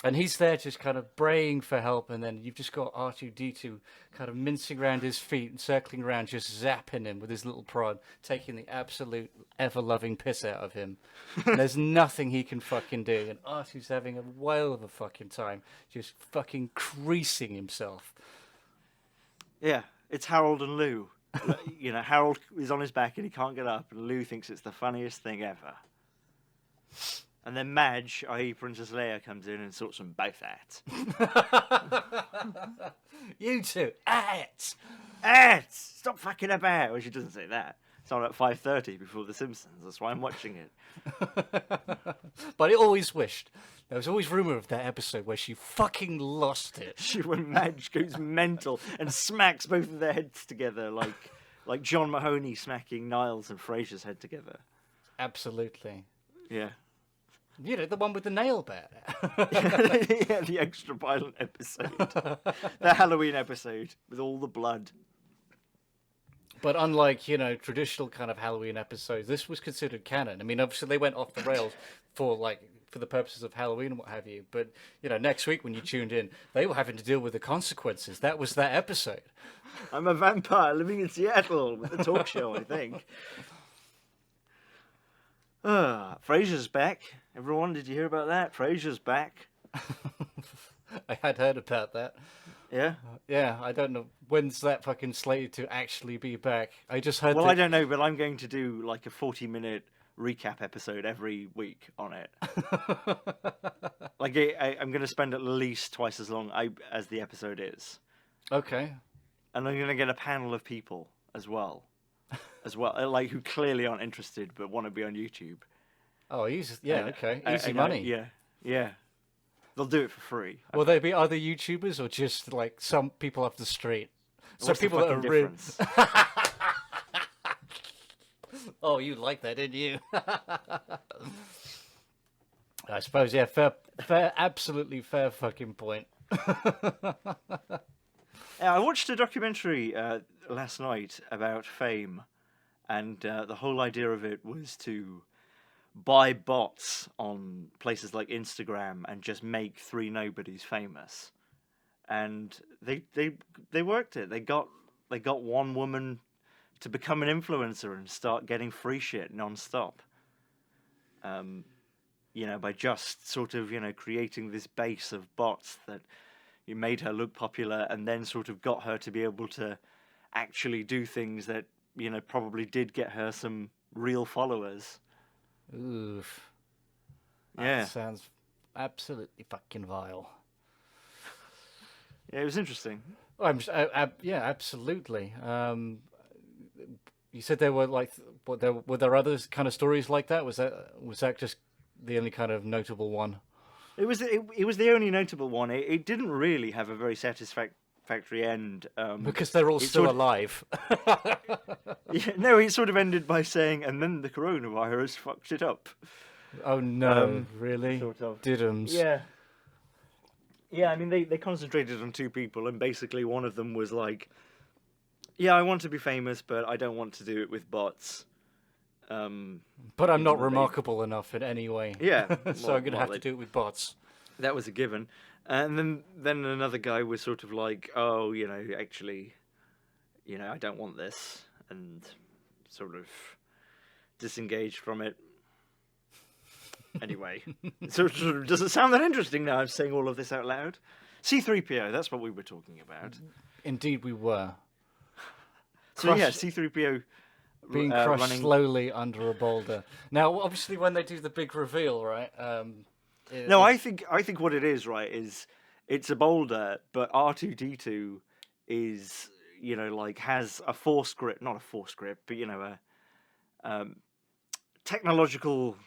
And he's there just kind of braying for help, and then you've just got R2-D2 kind of mincing around his feet and circling around, just zapping him with his little prod, taking the absolute ever-loving piss out of him. And there's nothing he can fucking do, and R2's having a whale of a fucking time, just fucking creasing himself. Yeah, it's Harold and Lou. Harold is on his back and he can't get up, and Lou thinks it's the funniest thing ever. And then Madge, i.e. Princess Leia, comes in and sorts them both out. You two, at! Stop fucking about! Well, she doesn't say that. It's on at 5:30 before The Simpsons. That's why I'm watching it. But I always wished. There was always rumour of that episode where she fucking lost it. When Madge goes mental and smacks both of their heads together like John Mahoney smacking Niles and Fraser's head together. Absolutely. Yeah. The one with the nail bat. Yeah, the extra violent episode. The Halloween episode with all the blood. But unlike, traditional kind of Halloween episodes, this was considered canon. I mean, obviously they went off the rails for the purposes of Halloween and what have you. But, next week when you tuned in, they were having to deal with the consequences. That was that episode. I'm a vampire living in Seattle with a talk show, I think. Fraser's back. Everyone, did you hear about that? Fraser's back. I had heard about that. Yeah? Yeah, I don't know. When's that fucking slated to actually be back? I just heard I don't know, but I'm going to do like a 40-minute recap episode every week on it. I'm going to spend at least twice as long as the episode is. Okay. And I'm going to get a panel of people as well, like who clearly aren't interested but want to be on YouTube. Oh, okay. Easy money. Yeah. They'll do it for free. Will they be other YouTubers or just like some people off the street? Some people that are real. Oh, you like that, didn't you? I suppose, yeah. Fair, absolutely fair fucking point. I watched a documentary last night about fame, and the whole idea of it was to buy bots on places like Instagram and just make three nobodies famous. And they worked it. They got one woman to become an influencer and start getting free shit non-stop. By just sort of, creating this base of bots that you made her look popular and then sort of got her to be able to actually do things that, probably did get her some real followers. Oof. Yeah. That sounds absolutely fucking vile. Yeah, it was interesting. Yeah, absolutely. You said there were were there other kind of stories like that? Was that just the only kind of notable one? It was the only notable one. It didn't really have a very factory end. Because they're all it still sort of- alive. Yeah, no, it sort of ended by saying, and then the coronavirus fucked it up. Oh no, really? Sort of. Diddums. Yeah. Yeah, I mean, they concentrated on 2 people, and basically one of them was like, yeah, I want to be famous, but I don't want to do it with bots. But I'm even not though remarkable enough in any way. Yeah. So I'm going to have to do it with bots. That was a given. And then another guy was sort of like, oh, actually, I don't want this, and sort of disengaged from it. Anyway, so does it sound that interesting now I'm saying all of this out loud? C-3PO, that's what we were talking about. Indeed we were. So yeah, C-3PO being crushed running... slowly under a boulder. Now, obviously, when they do the big reveal, right? No, I think what it is, right, is it's a boulder, but R2-D2 is, has a force grip, not a force grip, but a technological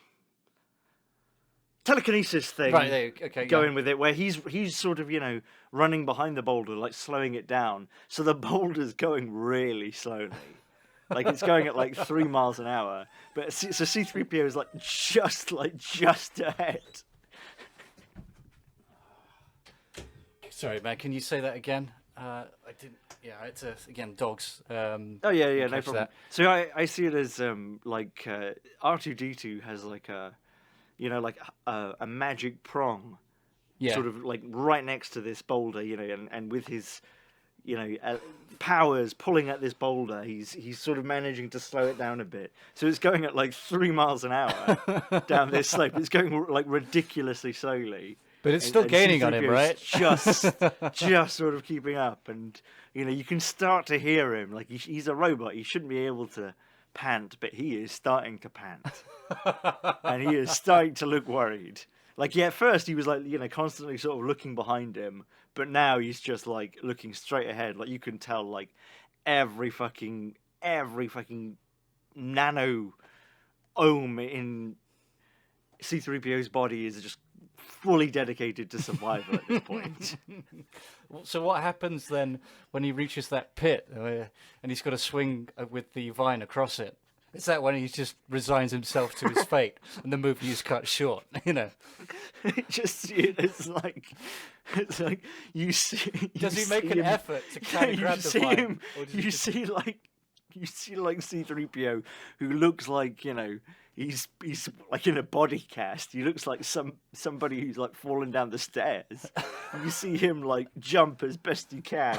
telekinesis thing, right, there, okay, going with it, where he's sort of running behind the boulder, like slowing it down, so the boulder's going really slowly, like it's going at like 3 miles an hour, but so C-3PO is just ahead. Sorry, man. Can you say that again? I didn't. Yeah, it's again dogs. Oh yeah, no catch problem. that. So I see it as R2-D2 has like a a magic prong, Yeah. sort of like right next to this boulder, and with his powers pulling at this boulder, he's sort of managing to slow it down a bit. So it's going at like 3 miles an hour down this slope. It's going like ridiculously slowly. But it's still gaining on him, C-3PO is right? just sort of keeping up, and you can start to hear him. Like he's a robot; he shouldn't be able to pant, but he is starting to pant, and he is starting to look worried. Like at first he was like constantly sort of looking behind him, but now he's just like looking straight ahead. Like you can tell, like every fucking nano ohm in C-3PO's body is just fully dedicated to survival at this point. So what happens then when he reaches that pit and he's got to swing with the vine across it? Is that when he just resigns himself to his fate and the movie is cut short? It's like you see. Does he make an effort to kind of grab the vine? You see like C-3PO, who looks like he's like in a body cast. He looks like somebody who's like fallen down the stairs. You see him like jump as best he can,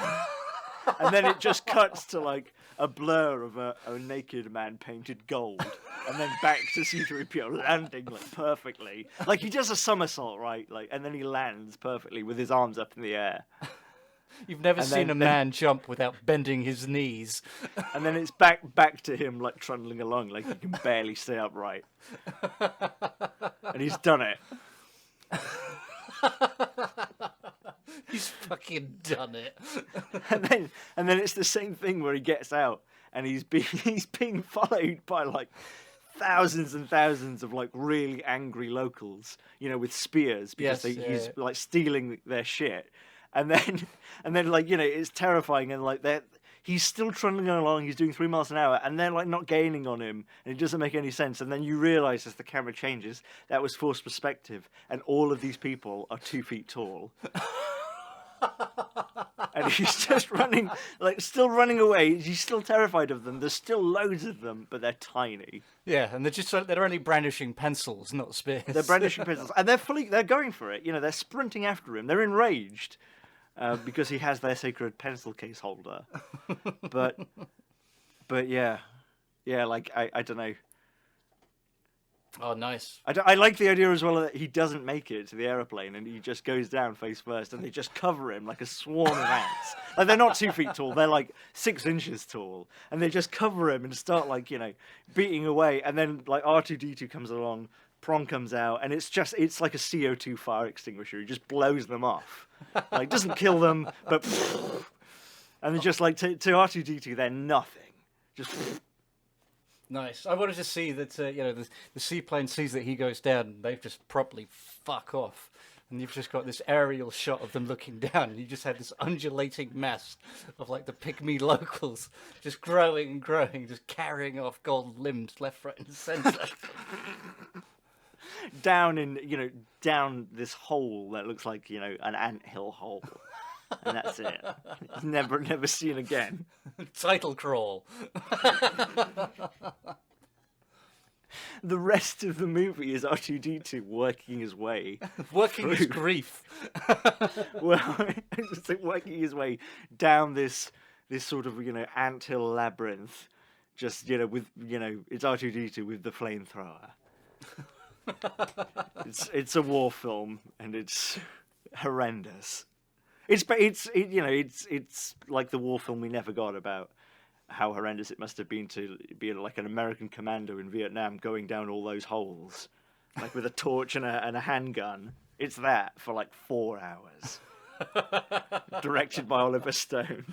and then it just cuts to like a blur of a naked man painted gold, and then back to C-3PO landing like perfectly. Like he does a somersault, right? Like, and then he lands perfectly with his arms up in the air. You've never seen a man jump without bending his knees. And then it's back to him like trundling along, like he can barely stay upright. And he's done it. He's fucking done it. and then it's the same thing where he gets out and he's being followed by like thousands and thousands of like really angry locals, with spears because he's like stealing their shit. And then like it's terrifying, and like he's still trundling along. He's doing 3 miles an hour, and they're like not gaining on him, and it doesn't make any sense. And then you realise as the camera changes that was forced perspective, and all of these people are 2 feet tall. And he's just running, like still running away. He's still terrified of them. There's still loads of them, but they're tiny. Yeah, and they're only brandishing pencils, not spears. They're brandishing pencils, and they're going for it. They're sprinting after him. They're enraged. Because he has their sacred pencil case holder, but yeah, like I don't know. Oh, nice. I like the idea as well that he doesn't make it to the aeroplane and he just goes down face first, and they just cover him like a swarm of ants. Like they're not 2 feet tall; they're like 6 inches tall, and they just cover him and start like beating away. And then like R2-D2 comes along. Prong comes out, and it's like a CO2 fire extinguisher. He just blows them off. Like, doesn't kill them, but... And then just like, to R2-D2, they're nothing. Just... Nice. I wanted to see that, the seaplane sees that he goes down, and they just properly fuck off. And you've just got this aerial shot of them looking down, and you just had this undulating mass of like the pygmy locals just growing and growing, just carrying off gold limbs left, right, and centre. down this hole that looks like, an anthill hole. And that's it. It's never seen again. Title crawl. The rest of the movie is R2-D2 working his way. Working his grief. Well, it's like working his way down this sort of, anthill labyrinth. Just, with, it's R2-D2 with the flamethrower. It's a war film, and it's horrendous. It's like the war film we never got about how horrendous it must have been to be like an American commando in Vietnam going down all those holes, like with a torch and a handgun. It's that for like 4 hours. Directed by Oliver Stone.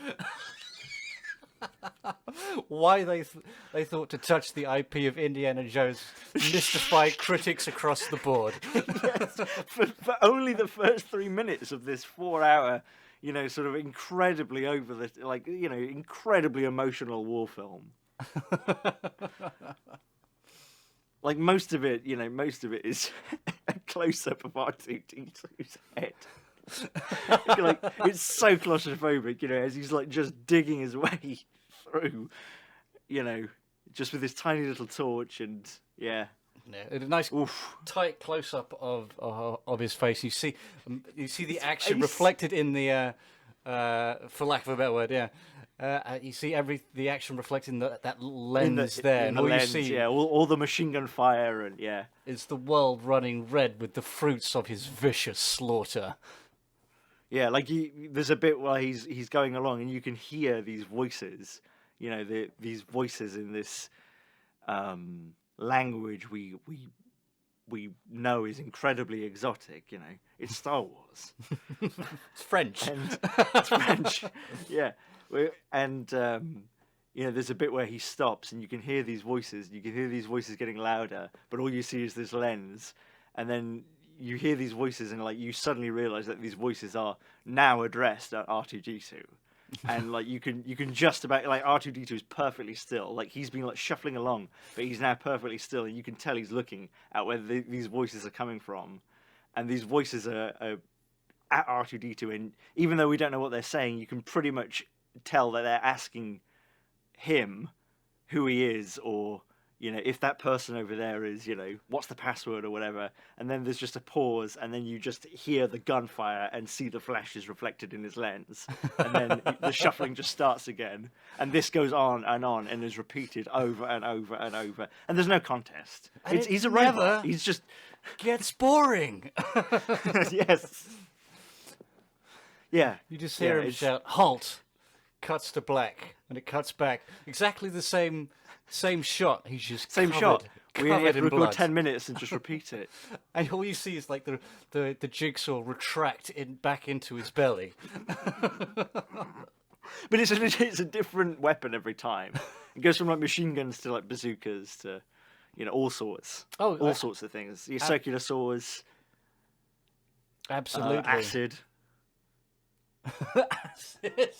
Why they thought to touch the IP of Indiana Jones mystified critics across the board. Yes, for only the first 3 minutes of this 4-hour, sort of incredibly incredibly emotional war film. Like most of it is a close up of R2-D2's head. Like, it's so claustrophobic, as he's like just digging his way through, just with this tiny little torch, and yeah, a nice tight close up of his face. You see the action face reflected in the for lack of a better word, you see the action reflected in that lens there, and all lens, you see, all the machine gun fire, and is the world running red with the fruits of his vicious slaughter. Yeah, like there's a bit where he's going along, and you can hear these voices, these voices in this language we know is incredibly exotic. It's Star Wars. It's French. It's French. Yeah, and there's a bit where he stops, and you can hear these voices. You can hear these voices getting louder, but all you see is this lens, and then you hear these voices, and like you suddenly realize that these voices are now addressed at R2-D2, and like you can just about, like, R2-D2 is perfectly still, like he's been like shuffling along, but he's now perfectly still, and you can tell he's looking at where these voices are coming from, and these voices are at R2-D2, and even though we don't know what they're saying, you can pretty much tell that they're asking him who he is, or if that person over there is, what's the password or whatever. And then there's just a pause, and then you just hear the gunfire and see the flashes reflected in his lens. And then the shuffling just starts again. And this goes on and is repeated over and over and over. And there's no contest. He's a robot. He's just... gets boring. Yes. Yeah. You just hear him shout, "Halt!" Cuts to black, and it cuts back. Exactly the same shot. He's just same covered, shot. We covered have to in record blood. 10 minutes and just repeat it. And all you see is like the jigsaw retract back into his belly. But it's a different weapon every time. It goes from like machine guns to like bazookas to, all sorts. All sorts of things. Your circular saws. Absolutely. Acid. Acid.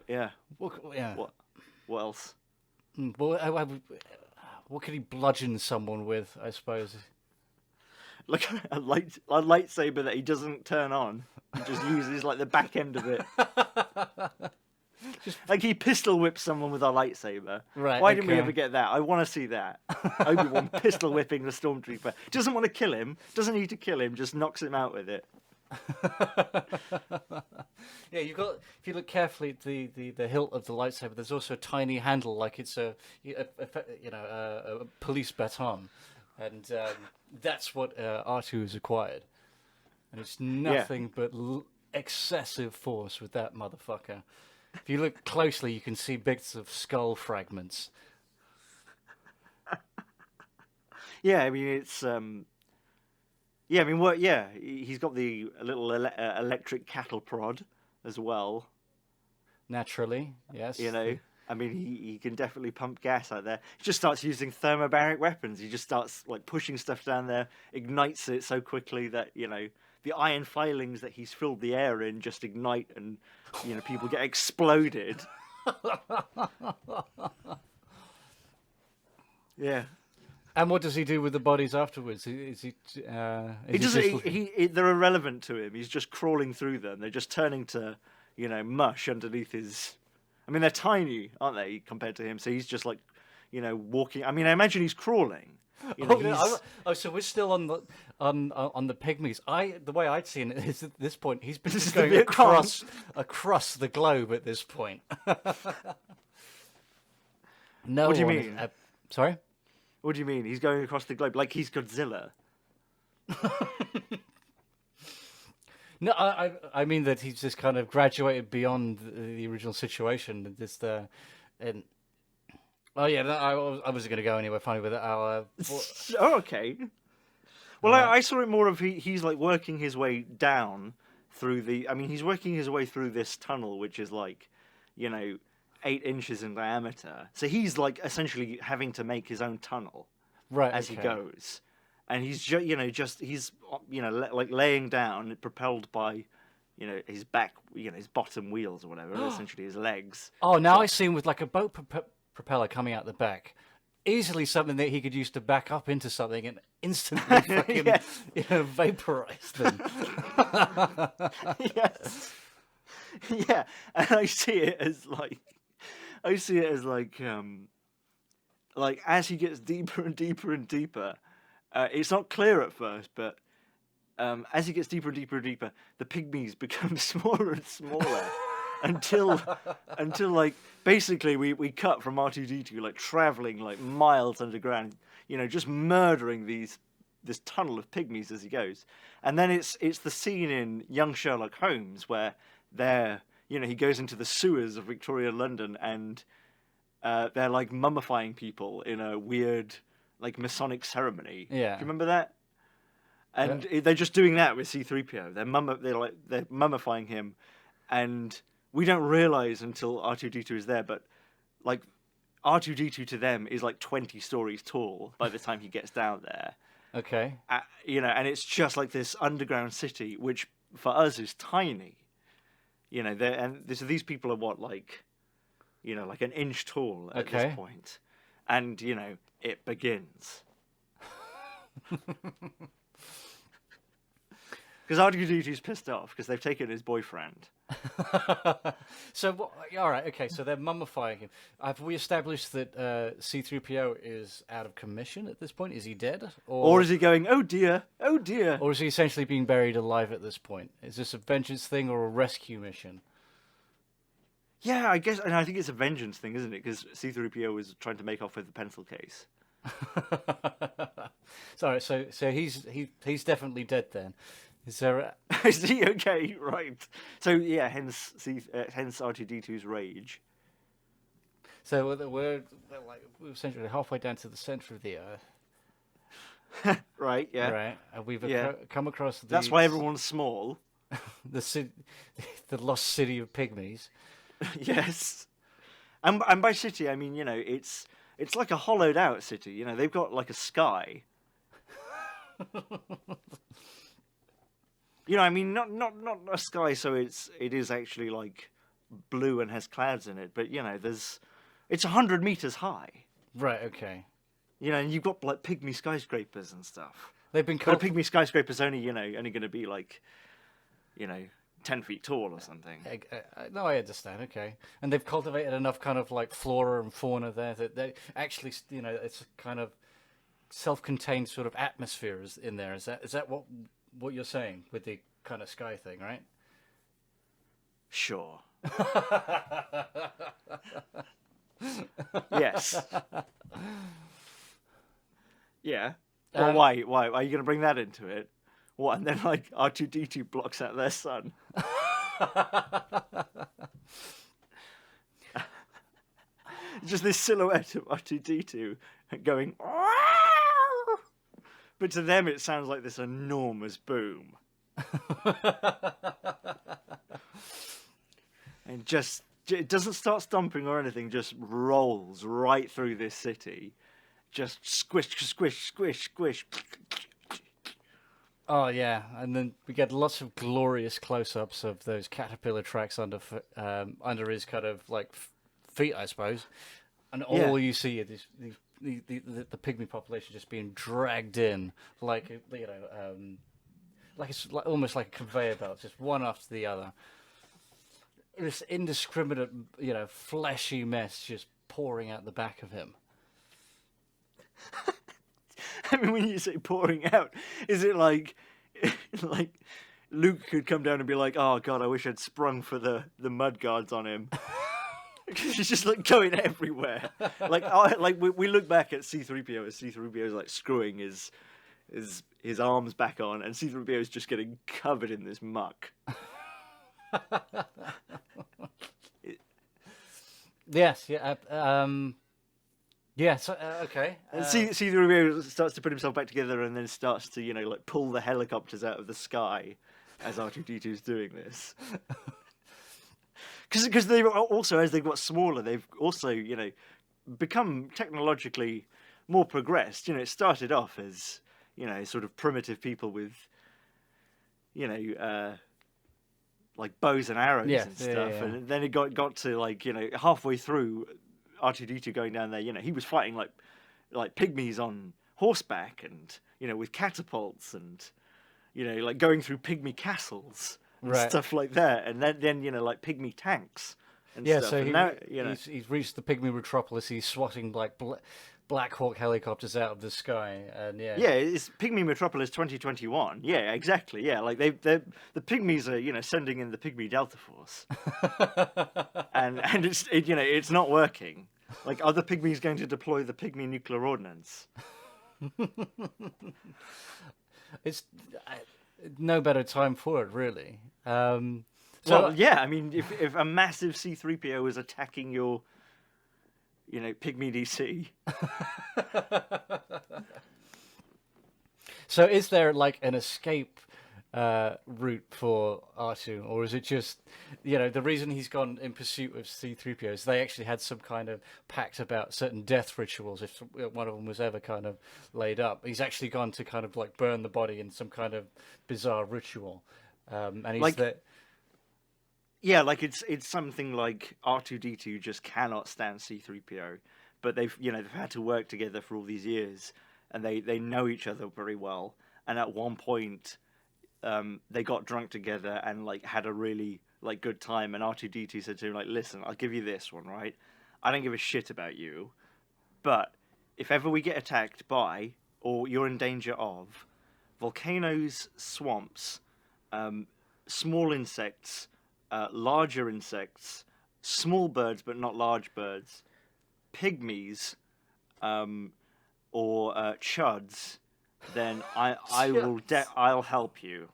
Yeah. Yeah. What else? Well, what could he bludgeon someone with, I suppose? Like a lightsaber that he doesn't turn on. He just uses like the back end of it. Like he pistol whips someone with a lightsaber. Right. Why didn't we ever get that? I want to see that. Obi-Wan pistol whipping the stormtrooper. Doesn't want to kill him. Doesn't need to kill him. Just knocks him out with it. Yeah, you've got. If you look carefully at the hilt of the lightsaber, there's also a tiny handle, like it's a police baton, and that's what R2 has acquired, and it's nothing but excessive force with that motherfucker. If you look closely, you can see bits of skull fragments. Yeah, I mean it's. Yeah, I mean, he's got the little electric cattle prod as well. Naturally, yes. I mean, he can definitely pump gas out there. He just starts using thermobaric weapons. He just starts like pushing stuff down there, ignites it so quickly that the iron filings that he's filled the air in just ignite, and people get exploded. Yeah. And what does he do with the bodies afterwards? Is he? They're irrelevant to him. He's just crawling through them. They're just turning to, mush underneath his. I mean, they're tiny, aren't they, compared to him? So he's just like, walking. I mean, I imagine he's crawling. So we're still on the pygmies. The way I'd seen it is at this point he's been This going across the globe at this point. No. What do you mean? Sorry. What do you mean? He's going across the globe like he's Godzilla. No, I mean that he's just kind of graduated beyond the original situation. And oh yeah, no, I wasn't going to go anywhere funny with it. Oh, okay. Well, I saw it more of he's like working his way down through he's working his way through this tunnel, which is like, 8 inches in diameter. So he's like essentially having to make his own tunnel, right, as he goes, and he's like laying down, propelled by, his back, his bottom wheels or whatever, essentially his legs. Oh, now I see him with like a boat propeller coming out the back. Easily something that he could use to back up into something and instantly fucking vaporize them. Yes. Yeah, and I see it as as he gets deeper and deeper and deeper, it's not clear at first, but as he gets deeper and deeper and deeper, the pygmies become smaller and smaller until like basically we cut from R2-D2 like traveling like miles underground, just murdering this tunnel of pygmies as he goes, and then it's the scene in Young Sherlock Holmes where he goes into the sewers of Victorian London, and they're like mummifying people in a weird like Masonic ceremony. Yeah. Do you remember that? And they're just doing that with C-3PO. They're mummifying him, and we don't realize until R2-D2 is there, but like R2-D2 to them is like 20 stories tall by the time he gets down there. Okay. And it's just like this underground city, which for us is tiny. So these people are what, like, like an inch tall at this point. And, it begins. Because R2-D2's pissed off because they've taken his boyfriend. So, all right, okay, so they're mummifying him. Have we established that C-3PO is out of commission at this point? Is he dead? Or is he going, oh dear, oh dear? Or is he essentially being buried alive at this point? Is this a vengeance thing or a rescue mission? Yeah, I guess, and I think it's a vengeance thing, isn't it? Because C-3PO was trying to make off with the pencil case. Sorry, so he's definitely dead then. Is there? Is he okay? Right. So yeah, hence R2-D2's rage. So we're essentially halfway down to the center of the Earth. Right. Yeah. Right. And we've come across. That's why everyone's small. the lost city of pygmies. Yes. And by city I mean it's like a hollowed out city. They've got like a sky. I mean, not a sky, so it is actually like blue and has clouds in it. But it's 100 meters high. Right. Okay. And you've got like pygmy skyscrapers and stuff. They've been but a pygmy skyscraper's only only going to be like 10 feet tall or something. No, I understand. Okay, and they've cultivated enough kind of like flora and fauna there that they actually it's a kind of self-contained sort of atmosphere in there. Is that what you're saying with the kind of sky thing, right? Sure. Yes. Yeah. Well, why? Are you going to bring that into it? What? And then like R2-D2 blocks out their sun. Just this silhouette of R2-D2 going. But to them, it sounds like this enormous boom. And just it doesn't start stomping or anything, just rolls right through this city. Just squish, squish, squish, squish. Oh yeah, and then we get lots of glorious close-ups of those caterpillar tracks under his kind of like feet, I suppose, and all you see are the pygmy population just being dragged in like like it's almost like a conveyor belt, just one after the other. This indiscriminate, fleshy mess just pouring out the back of him. I mean, when you say pouring out, is it like Luke could come down and be like, "Oh God, I wish I'd sprung for the mud guards on him." Because he's just like going everywhere. We look back at C-3PO as C-3PO is like screwing his arms back on, and C-3PO is just getting covered in this muck. Yes, yeah. Yeah, so, okay. And C-3PO starts to put himself back together and then starts to, pull the helicopters out of the sky as R2-D2 is doing this. Because they've also, as they've got smaller, they've also, become technologically more progressed. It started off as, sort of primitive people with, like bows and arrows and stuff. Yeah. And then it got to, halfway through R2-D2 going down there, he was fighting like pygmies on horseback and, with catapults and, like going through pygmy castles and stuff like that. And then like pygmy tanks and stuff. So and now, he's reached the pygmy metropolis. He's swatting like Black Hawk helicopters out of the sky. And yeah, it's Pygmy Metropolis 2021. Yeah, exactly. Yeah, like the pygmies are, sending in the Pygmy Delta Force. and it's not working. Like, are the pygmies going to deploy the pygmy nuclear ordnance? It's no better time for it, really. Well, yeah. I mean, if a massive C-3PO is attacking your, pygmy DC. So, is there like an escape route for R2, or is it just, the reason he's gone in pursuit of C-3PO is they actually had some kind of pact about certain death rituals if one of them was ever kind of laid up. He's actually gone to kind of like burn the body in some kind of bizarre ritual, and he's like, there. Yeah, like it's something like R2-D2 just cannot stand C-3PO, but they've had to work together for all these years, and they know each other very well, and at one point they got drunk together and like had a really like good time, and R2-D2 said to him like, "Listen, I'll give you this one, right? I don't give a shit about you, but if ever we get attacked by or you're in danger of volcanoes, swamps, small insects, larger insects, small birds but not large birds, pygmies, or chuds, then I'll help you."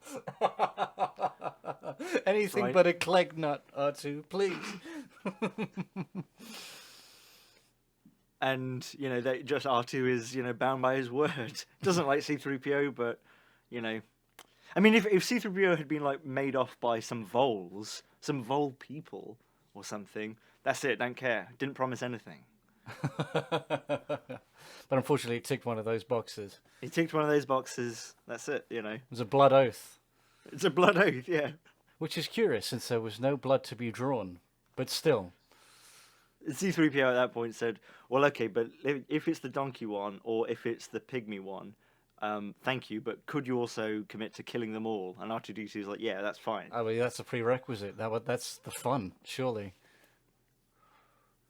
Anything but a clegg nut, R2, please. And they just R2 is bound by his word. Doesn't like C-3PO, but I mean, if C-3PO had been like made off by some voles, some vole people or something, that's it. Don't care. Didn't promise anything. But unfortunately, it ticked one of those boxes. He ticked one of those boxes. That's it. It was a blood oath. It's a blood oath, yeah. Which is curious, since there was no blood to be drawn. But still. C-3PO at that point said, "Well, okay, but if it's the donkey one or if it's the pygmy one, thank you, but could you also commit to killing them all?" And R2-D2 is like, "Yeah, that's fine." Oh, well, that's a prerequisite. That's the fun, surely.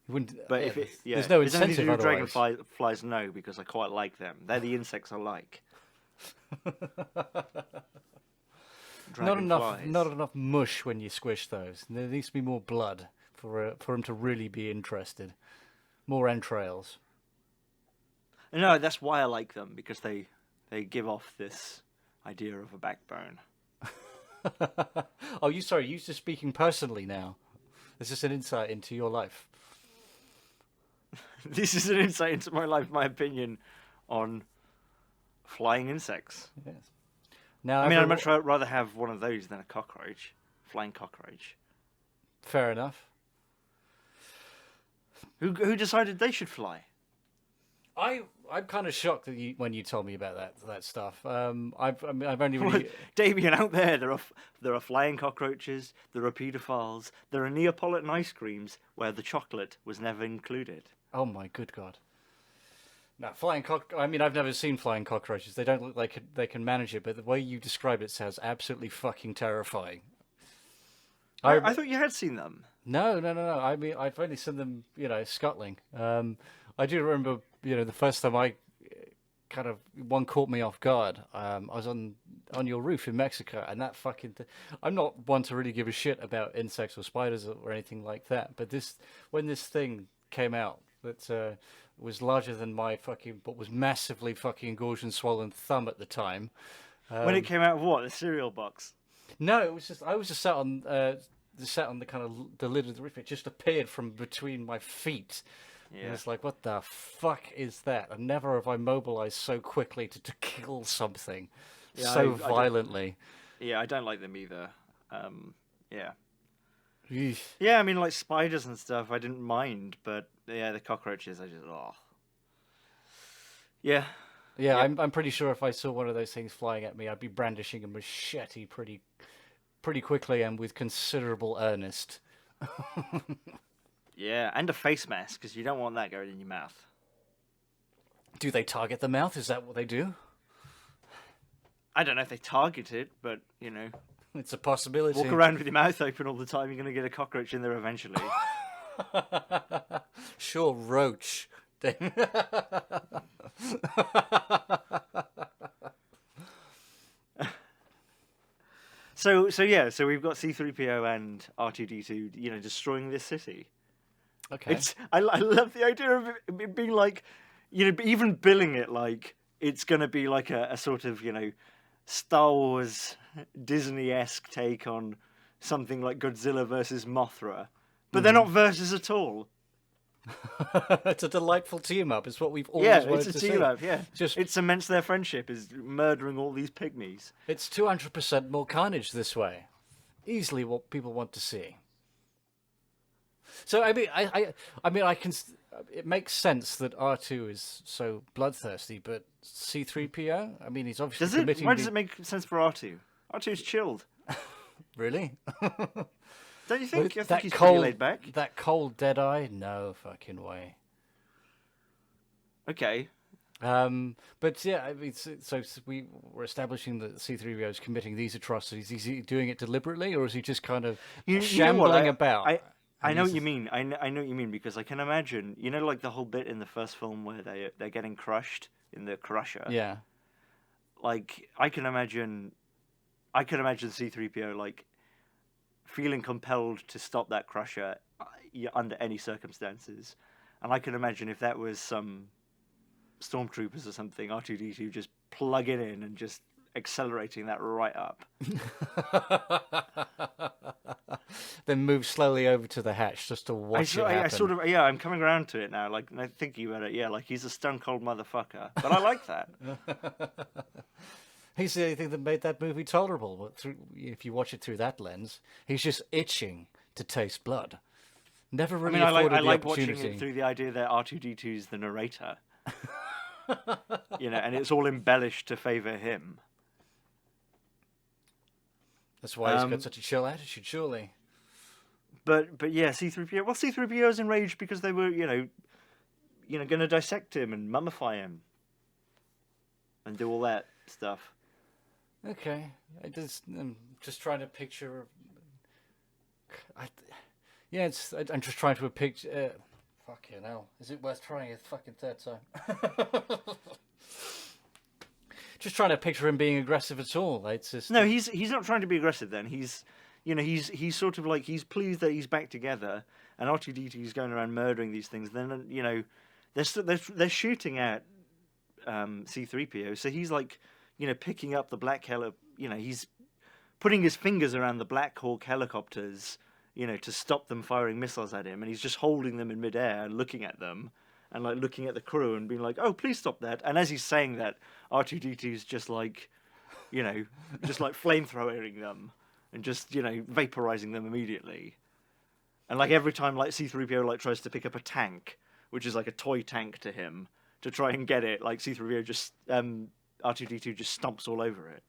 But if there's no incentive otherwise. Dragonflies, no, because I quite like them. They're the insects I like. Not enough mush when you squish those. There needs to be more blood for him to really be interested. More entrails. No, that's why I like them, because they give off this idea of a backbone. Oh, you're just speaking personally now. Is this an insight into your life? This is an insight into my life, my opinion on flying insects. Yes. Now, I mean, I'd much rather have one of those than a cockroach, flying cockroach. Fair enough. Who decided they should fly? I'm kind of shocked that when you told me about that stuff. I've only really Damien, out there are flying cockroaches, there are paedophiles, there are Neapolitan ice creams where the chocolate was never included. Oh my good God. Now, I mean, I've never seen flying cockroaches. They don't look like they can manage it, but the way you described it sounds absolutely fucking terrifying. I thought you had seen them. No. I mean, I've only seen them, scuttling. I do remember, the first time one caught me off guard. I was on your roof in Mexico, and that fucking I'm not one to really give a shit about insects or spiders or anything like that, but when this thing came out that was larger than but was massively fucking engorged and swollen thumb at the time. When it came out of what? The cereal box? No, it was just I was just sat on the kind of the lid of the roof. It just appeared from between my feet. Yeah. And it's like, what the fuck is that? And never have I mobilized so quickly to kill something so violently. I don't like them either. Yeah. Eesh. Yeah, I mean, like spiders and stuff, I didn't mind, but yeah, the cockroaches, I just Yeah. Yeah, I'm pretty sure if I saw one of those things flying at me, I'd be brandishing a machete pretty quickly and with considerable earnest. Yeah, and a face mask, because you don't want that going in your mouth. Do they target the mouth? Is that what they do? I don't know if they target it, but, It's a possibility. Walk around with your mouth open all the time, you're going to get a cockroach in there eventually. Sure, roach. So we've got C-3PO and R2-D2, destroying this city. Okay. I love the idea of it being like, even billing it like it's going to be like a sort of, Star Wars Disney-esque take on something like Godzilla versus Mothra. But they're not versus at all. It's a delightful team-up. It's what we've always wanted to see. Yeah, it's a team-up, yeah. It cements their friendship, is murdering all these pygmies. It's 200% more carnage this way. Easily what people want to see. So, I mean, I can... It makes sense that R2 is so bloodthirsty, but C-3PO? I mean, he's obviously committing... Why does it make sense for R2? R2's chilled. Really? Don't you think? I think he's pretty laid back. That cold dead eye? No fucking way. Okay. But yeah, I mean, so we're establishing that C-3PO is committing these atrocities. Is he doing it deliberately, or is he just kind of shambling about? I know what you mean. I know what you mean, because I can imagine, like the whole bit in the first film where they're getting crushed in the crusher. Yeah. Like I can imagine C-3PO like feeling compelled to stop that crusher under any circumstances, and I can imagine if that was some stormtroopers or something, R2-D2 just plugging in and just accelerating that right up. Then move slowly over to the hatch just to watch it happen. I'm coming around to it now. Like, thinking about it, yeah, like he's a stone cold motherfucker. But I like that. He's the only thing that made that movie tolerable. If you watch it through that lens, he's just itching to taste blood. Never really afforded the like opportunity. watching it through the idea that R2-D2 is the narrator. And it's all embellished to favour him. That's why he's got such a chill attitude, surely. But yeah, C-3PO. Well, C-3PO's enraged because they were, going to dissect him and mummify him and do all that stuff. Okay, I'm just trying to picture. I'm just trying to picture. Fucking hell! Is it worth trying a fucking third time? Just trying to picture him being aggressive at all. It's just... No, he's not trying to be aggressive. Then he's sort of like he's pleased that he's back together, and R2-D2 is going around murdering these things. Then they're shooting at C-3PO, so he's like picking up the Black he's putting his fingers around the Black Hawk helicopters, to stop them firing missiles at him, and he's just holding them in midair and looking at them. And like looking at the crew and being like, "Oh, please stop that!" And as he's saying that, R2-D2 is just like, just like flamethrowing them and just vaporizing them immediately. And like every time like C-3PO like tries to pick up a tank, which is like a toy tank to him, to try and get it, like C-3PO just R2-D2 just stomps all over it.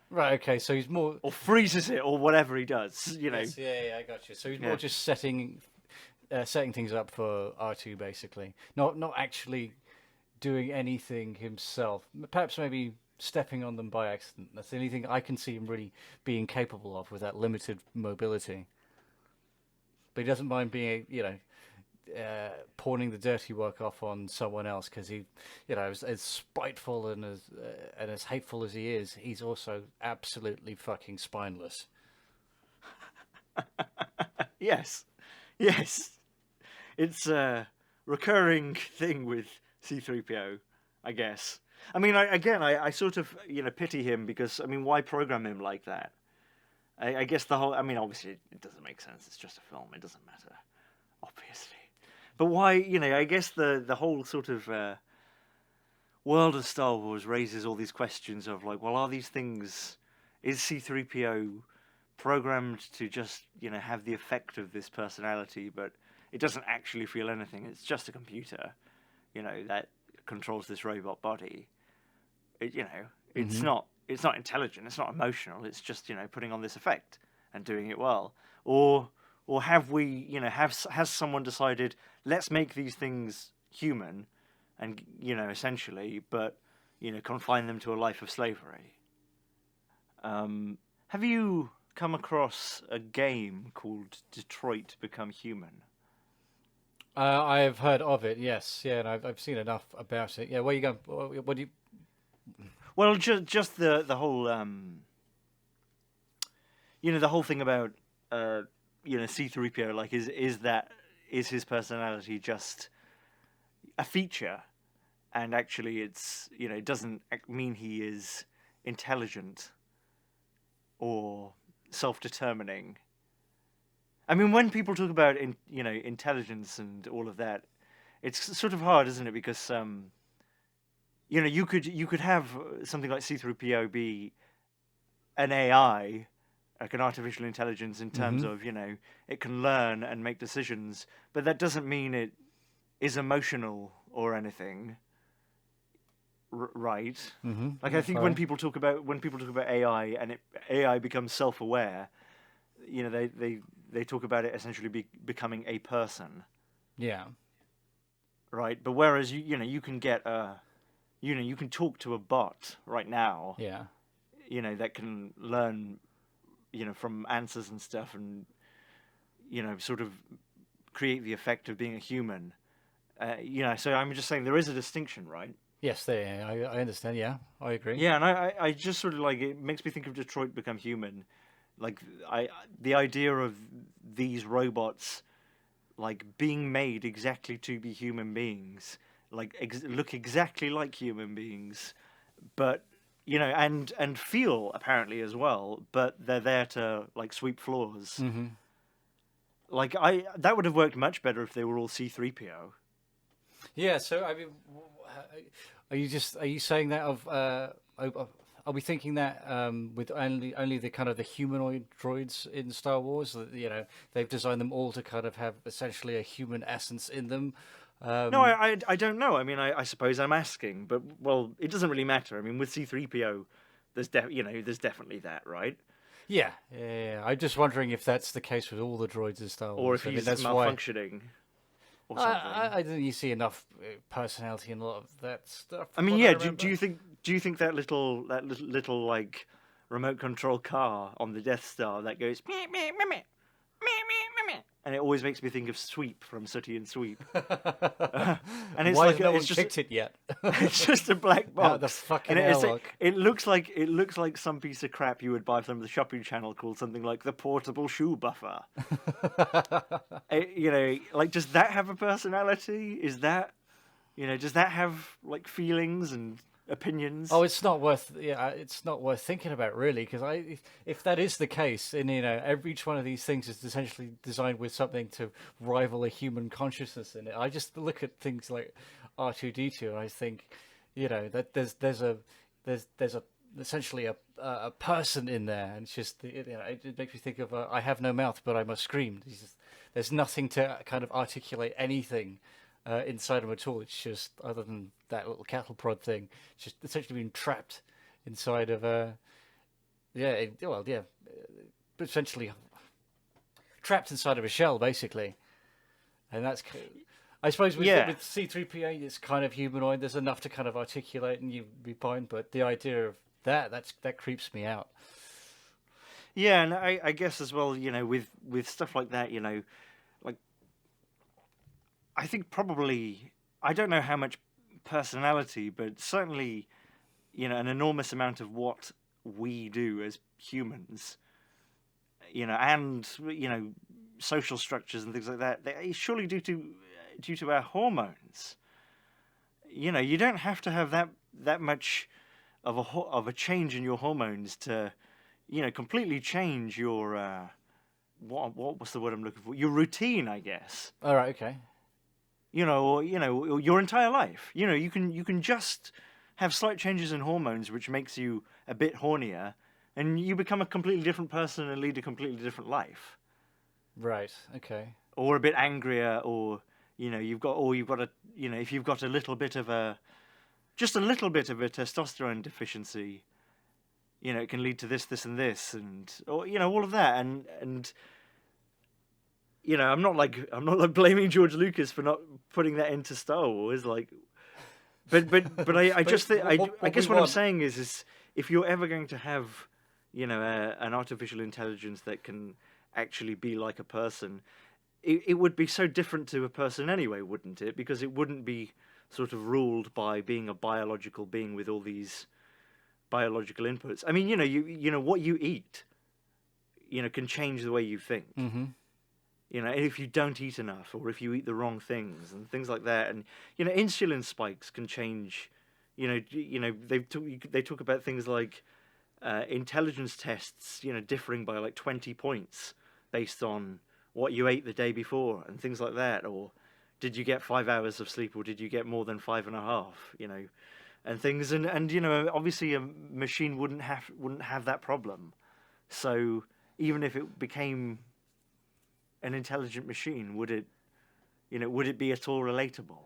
Right. Okay. So he's more Or freezes it, or whatever he does, you know. Yes, yeah, I got you. So he's more just setting things up for R2, basically. Not actually doing anything himself. Perhaps maybe stepping on them by accident. That's the only thing I can see him really being capable of with that limited mobility. But he doesn't mind being, pawning the dirty work off on someone else because he, as spiteful and as hateful as he is, he's also absolutely fucking spineless. Yes. It's a recurring thing with C-3PO, I guess. I mean, I sort of, pity him because, I mean, why program him like that? I guess obviously it doesn't make sense. It's just a film. It doesn't matter, obviously. But why, I guess the whole sort of world of Star Wars raises all these questions of like, well, are these things, is C-3PO programmed to just, have the effect of this personality, but it doesn't actually feel anything. It's just a computer, that controls this robot body. It's not intelligent. It's not emotional. It's just, putting on this effect and doing it well. Or have we, has someone decided, let's make these things human and, essentially, but, confine them to a life of slavery. Have you come across a game called Detroit Become Human? I have heard of it, yes, yeah, and I've seen enough about it. Yeah, where you going? What do you? Well, just the whole the whole thing about C-3PO, like is his personality just a feature, and actually it's it doesn't mean he is intelligent or self-determining. I mean, when people talk about intelligence and all of that, it's sort of hard, isn't it? Because you could have something like C-3PO be an AI, like an artificial intelligence, in terms of it can learn and make decisions, but that doesn't mean it is emotional or anything, right? Like I think when people talk about AI and AI becomes self-aware, they talk about it essentially becoming a person. Yeah. Right, but whereas you can get you can talk to a bot right now. Yeah. That can learn, from answers and stuff, and sort of create the effect of being a human. So I'm just saying there is a distinction, right? Yes, I understand. Yeah, I agree. Yeah, and I just sort of like, it makes me think of Detroit Become Human. Like the idea of these robots like being made exactly to be human beings, like look exactly like human beings, but and feel apparently as well, but they're there to like sweep floors. Like that would have worked much better if they were all C-3PO. Yeah. So I mean, are you saying that are we thinking that with only the kind of the humanoid droids in Star Wars, that they've designed them all to kind of have essentially a human essence in them? No, I don't know. I mean, I suppose I'm asking, but well, it doesn't really matter. I mean, with C-3PO, there's definitely that, right? Yeah. I'm just wondering if that's the case with all the droids in Star Wars, or if he's malfunctioning. Or something. I think you see enough personality in a lot of that stuff. I mean, yeah. Do you think that little like remote control car on the Death Star that goes meh, meh, meh, meh, meh, meh, and it always makes me think of Sweep from Sooty and Sweep. And it's why like has no one kicked it yet? It's just a black box. The fucking and it looks like some piece of crap you would buy from the shopping channel called something like the portable shoe buffer. Like, does that have a personality? Is that, does that have like feelings and opinions? Oh, it's not worth thinking about, really, because if that is the case, and each one of these things is essentially designed with something to rival a human consciousness in it. I just look at things like R2-D2 and I think, that there's a essentially a person in there, and it's just it makes me think of I have no mouth but I must scream. There's nothing to kind of articulate anything inside him at all. It's just, other than that little cattle prod thing, it's just essentially being trapped inside of essentially trapped inside of a shell, basically. And that's, I suppose, with C-3PO, it's kind of humanoid. There's enough to kind of articulate, and you'd be fine. But the idea of that creeps me out. Yeah, and I guess as well, with stuff like that, like, I think probably, I don't know how much personality, but certainly, an enormous amount of what we do as humans, and social structures and things like that, they surely due to our hormones. You don't have to have that much of a change in your hormones to, completely change your what's the word I'm looking for? Your routine, I guess. All right, okay. Or your entire life. You can just have slight changes in hormones, which makes you a bit hornier, and you become a completely different person and lead a completely different life. Right. Okay. Or a bit angrier, or you've got a if you've got just a little bit of a testosterone deficiency, it can lead to this, and this, and all of that, and I'm not like blaming George Lucas for not putting that into Star Wars, like, but I just think I guess what I'm saying is if you're ever going to have an artificial intelligence that can actually be like a person, it would be so different to a person anyway, wouldn't it? Because it wouldn't be sort of ruled by being a biological being with all these biological inputs. I mean, what you eat, can change the way you think. Mm-hmm. If you don't eat enough, or if you eat the wrong things and things like that, and insulin spikes can change. They talk about things like intelligence tests, differing by like 20 points based on what you ate the day before and things like that, or did you get 5 hours of sleep, or did you get more than 5.5? And things, and obviously a machine wouldn't have that problem. So even if it became an intelligent machine, would it be at all relatable?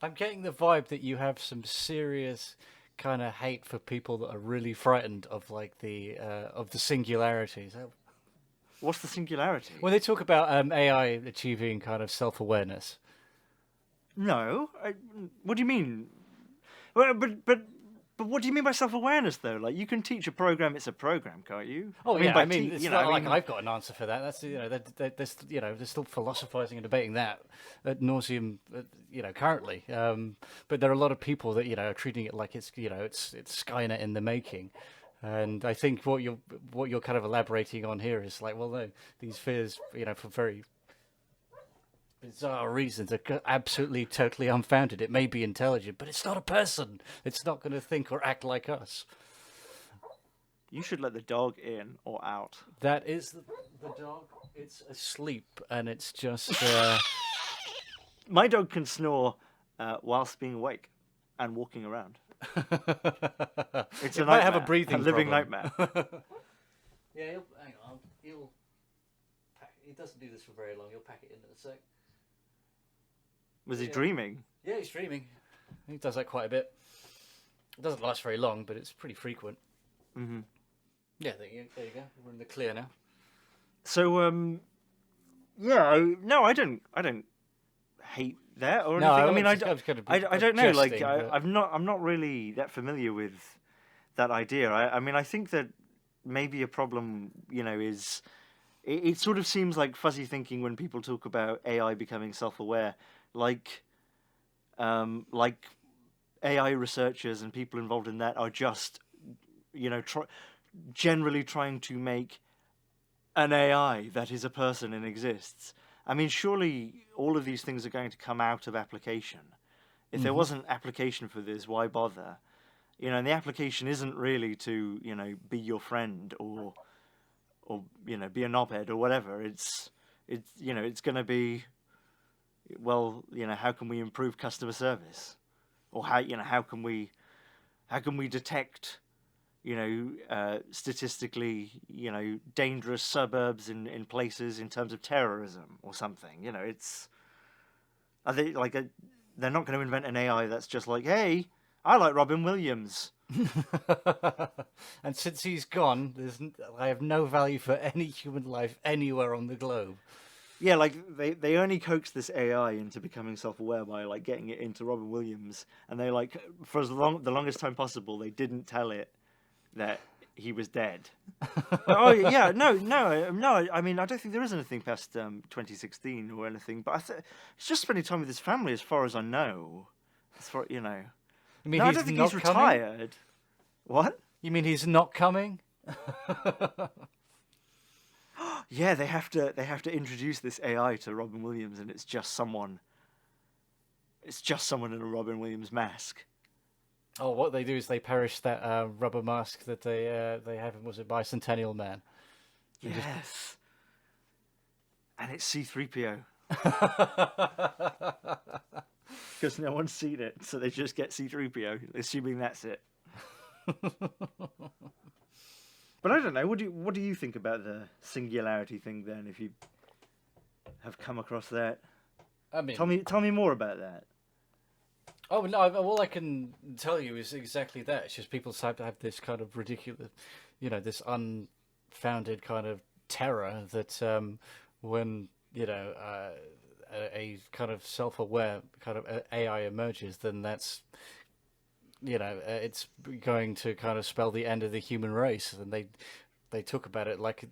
I'm getting the vibe that you have some serious kind of hate for people that are really frightened of like the singularities. What's the singularity? When they talk about AI achieving kind of self-awareness. No, what do you mean? Well, but what do you mean by self-awareness, though? Like, you can teach a program; it's a program, can't you? Oh, it's not like I've got an answer for that. That's they're still philosophizing and debating that ad nauseum, currently. But there are a lot of people that are treating it like it's Skynet in the making. And I think what you're kind of elaborating on here is like, well, no, these fears, for very bizarre reasons, are absolutely, totally unfounded. It may be intelligent, but it's not a person. It's not going to think or act like us. You should let the dog in or out. That is the dog. It's asleep, and it's just... My dog can snore whilst being awake and walking around. It might have a breathing a living problem. nightmare. Yeah, hang on. He doesn't do this for very long. He'll pack it in a sec. Was he dreaming? Yeah, he's dreaming. He does that quite a bit. It doesn't last very long, but it's pretty frequent. Mm-hmm. Yeah, there you go. We're in the clear now. So, no, I don't hate that or anything. I mean, I don't know. Like, I'm not really that familiar with that idea. I mean, I think that maybe a problem, is it sort of seems like fuzzy thinking when people talk about AI becoming self-aware, like AI researchers and people involved in that are just, generally trying to make an AI that is a person and exists. I mean, surely all of these things are going to come out of application. If there wasn't application for this, why bother? And the application isn't really to, be your friend or be a knobhead or whatever. It's going to be, well, how can we improve customer service? Or how can we detect statistically, dangerous suburbs in places in terms of terrorism or something. Are they they're not going to invent an AI that's just like, hey, I like Robin Williams. And since he's gone, I have no value for any human life anywhere on the globe. Yeah, like they only coaxed this AI into becoming self-aware by like getting it into Robin Williams, and they for the longest time possible they didn't tell it that he was dead. Oh yeah, no. I mean, I don't think there is anything past 2016 or anything, but it's just spending time with his family, as far as I know. As far I mean, no, I don't think he's retired. What? You mean he's not coming? Yeah, they have to introduce this AI to Robin Williams, and it's just someone. It's just someone in a Robin Williams mask. Oh, what they do is they perish that rubber mask that they have. Was it Bicentennial Man? Yes. And it's C-3PO. Because no one's seen it, so they just get C-3PO, assuming that's it. But I don't know. What do you think about the singularity thing then? If you have come across that, I mean, tell me more about that. Oh no! All I can tell you is exactly that. It's just people have this kind of ridiculous, this unfounded kind of terror that when a kind of self-aware kind of AI emerges, then that's it's going to kind of spell the end of the human race. And they talk about it like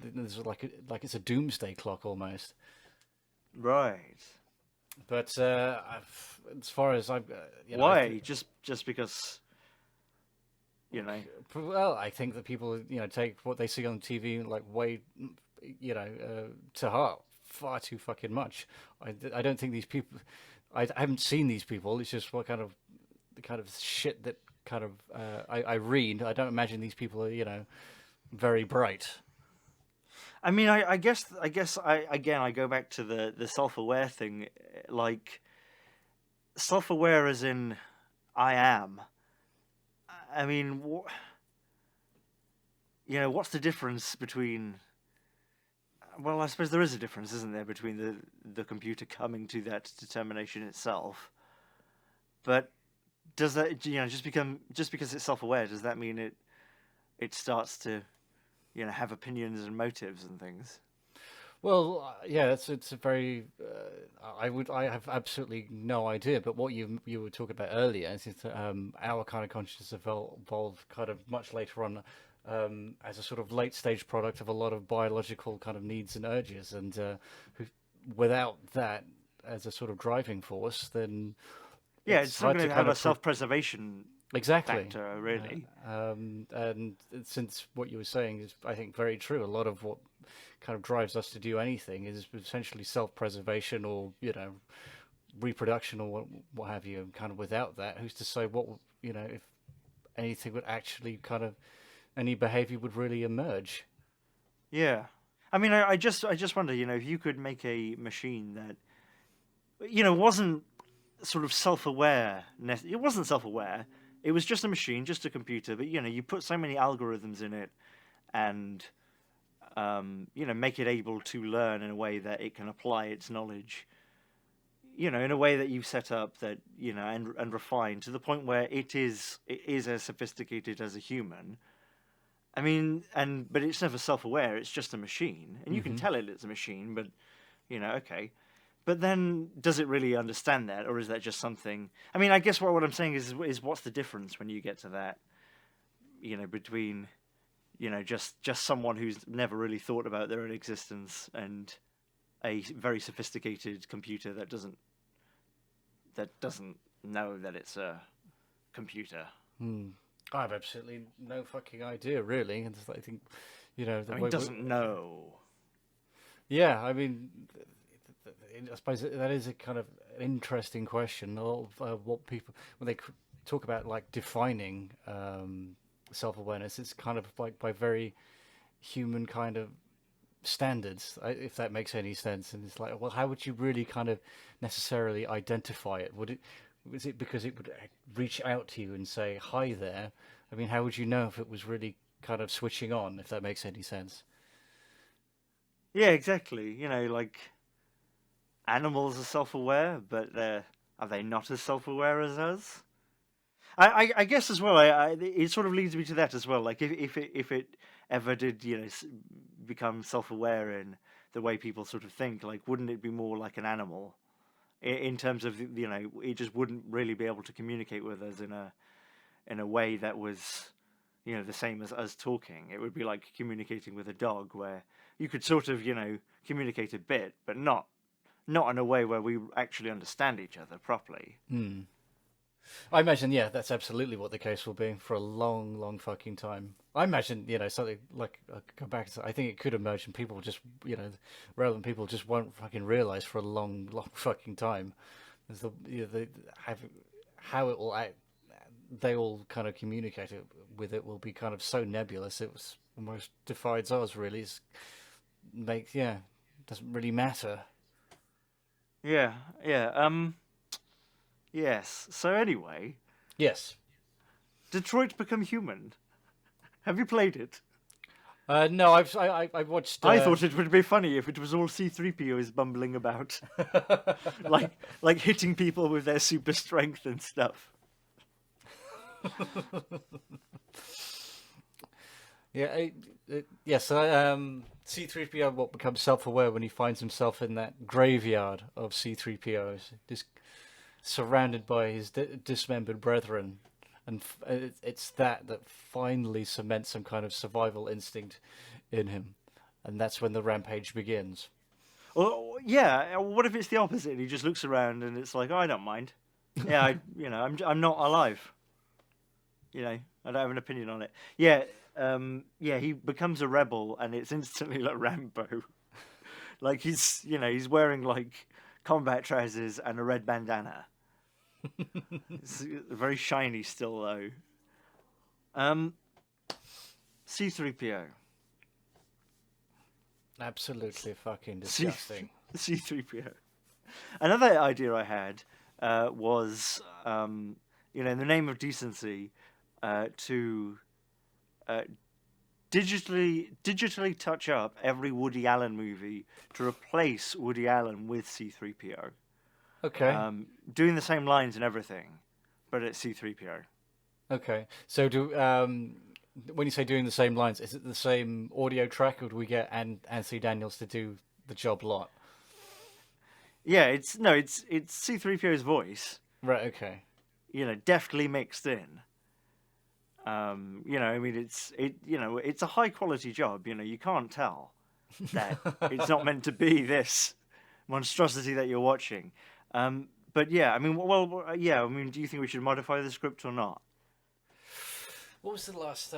it's a doomsday clock almost. Right. But as far as I'm, why? Just because, Well, I think that people, take what they see on TV like way, to heart far too fucking much. I don't think these people. I haven't seen these people. It's just what the kind of shit that kind of I read. I don't imagine these people are, very bright. I mean, I guess I go back to the self-aware thing, like self-aware as in I am. I mean, what's the difference between? Well, I suppose there is a difference, isn't there, between the computer coming to that determination itself. But does that just because it's self-aware, does that mean it starts to have opinions and motives and things? Well, yeah, it's a very. I have absolutely no idea. But what you were talking about earlier is that our kind of consciousness evolved kind of much later on, as a sort of late stage product of a lot of biological kind of needs and urges, and without that as a sort of driving force, then it's not going to have a self-preservation. Exactly. Factor, really. And since what you were saying is, I think, very true, a lot of what kind of drives us to do anything is essentially self-preservation or, reproduction or what have you. And kind of without that, who's to say what, if anything would actually any behavior would really emerge? Yeah. I mean, I just wonder, if you could make a machine that, wasn't sort of self-aware. It wasn't self-aware. It was just a machine, just a computer, but you put so many algorithms in it, and make it able to learn in a way that it can apply its knowledge, in a way that you've set up that and refined to the point where it is as sophisticated as a human. I mean, but it's never self-aware. It's just a machine, and you can tell it it's a machine, but okay. But then, does it really understand that, or is that just something? I mean, I guess what I'm saying is what's the difference when you get to that? Between, just someone who's never really thought about their own existence and a very sophisticated computer that doesn't know that it's a computer. I have absolutely no fucking idea, really. And I think, doesn't know. Yeah, I mean. I suppose that is a kind of interesting question. Of what people, when they talk about like defining self-awareness, it's kind of like by very human kind of standards, if that makes any sense. And it's like, well, how would you really kind of necessarily identify it? Was it because it would reach out to you and say hi there? I mean, how would you know if it was really kind of switching on, if that makes any sense? Yeah, exactly. Like animals are self-aware, but are they not as self-aware as us? I guess as well. It sort of leads me to that as well. Like if it ever did, become self-aware in the way people sort of think, like wouldn't it be more like an animal in terms of it just wouldn't really be able to communicate with us in a way that was the same as us talking. It would be like communicating with a dog, where you could sort of communicate a bit, but not in a way where we actually understand each other properly. I imagine, yeah, that's absolutely what the case will be for a long, long fucking time. I imagine, something like, go back to, I think it could emerge and people just, relevant people just won't fucking realize for a long, long fucking time. There's how it will act, they all kind of communicate it with it will be kind of so nebulous. It was almost defies ours, really. Doesn't really matter. Yeah. Yes. So anyway, Yes. Detroit Become Human. Have you played it? No, I watched. I thought it would be funny if it was all C-3POs bumbling about, like hitting people with their super strength and stuff. Yeah, So C-3PO becomes self-aware when he finds himself in that graveyard of C-3POs, just surrounded by his dismembered brethren, and it's that finally cements some kind of survival instinct in him, and that's when the rampage begins. Well, yeah. What if it's the opposite? He just looks around and it's like, oh, I don't mind. Yeah, I'm not alive. I don't have an opinion on it. Yeah, he becomes a rebel, and it's instantly like Rambo. Like he's wearing like combat trousers and a red bandana. It's very shiny still though. C-3PO. Absolutely fucking disgusting. C-3PO. Another idea I had was, in the name of decency, to digitally touch up every Woody Allen movie to replace Woody Allen with C-3PO. Okay. Doing the same lines and everything, but it's C-3PO. Okay. So when you say doing the same lines, is it the same audio track, or do we get Anthony Daniels to do the job lot? Yeah, it's C-3PO's voice. Right. Okay. Deftly mixed in. It's a high quality job. You can't tell that it's not meant to be this monstrosity that you're watching. But yeah, I mean, do you think we should modify the script or not? What was the last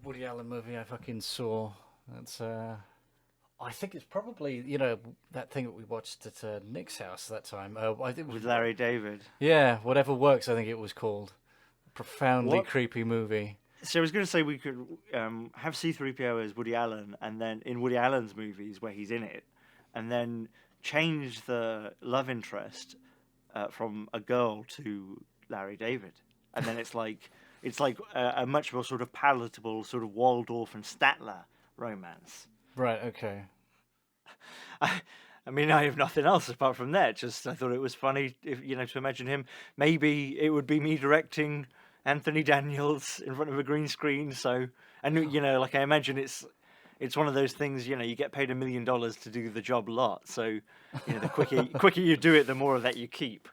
Woody Allen movie I fucking saw? That's I think it's probably that thing that we watched at Nick's house that time. I think it was With Larry David. Yeah, Whatever Works. I think it was called. Profoundly What? Creepy movie. So I was going to say we could have C-3PO as Woody Allen, and then in Woody Allen's movies where he's in it, and then change the love interest from a girl to Larry David, and then it's like a much more sort of palatable sort of Waldorf and Statler romance. Right. Okay. I mean, I have nothing else apart from that. Just I thought it was funny, if to imagine him. Maybe it would be me directing Anthony Daniels in front of a green screen. So, and like I imagine it's one of those things. You get paid $1 million to do the job lot. So, the quicker you do it, the more of that you keep.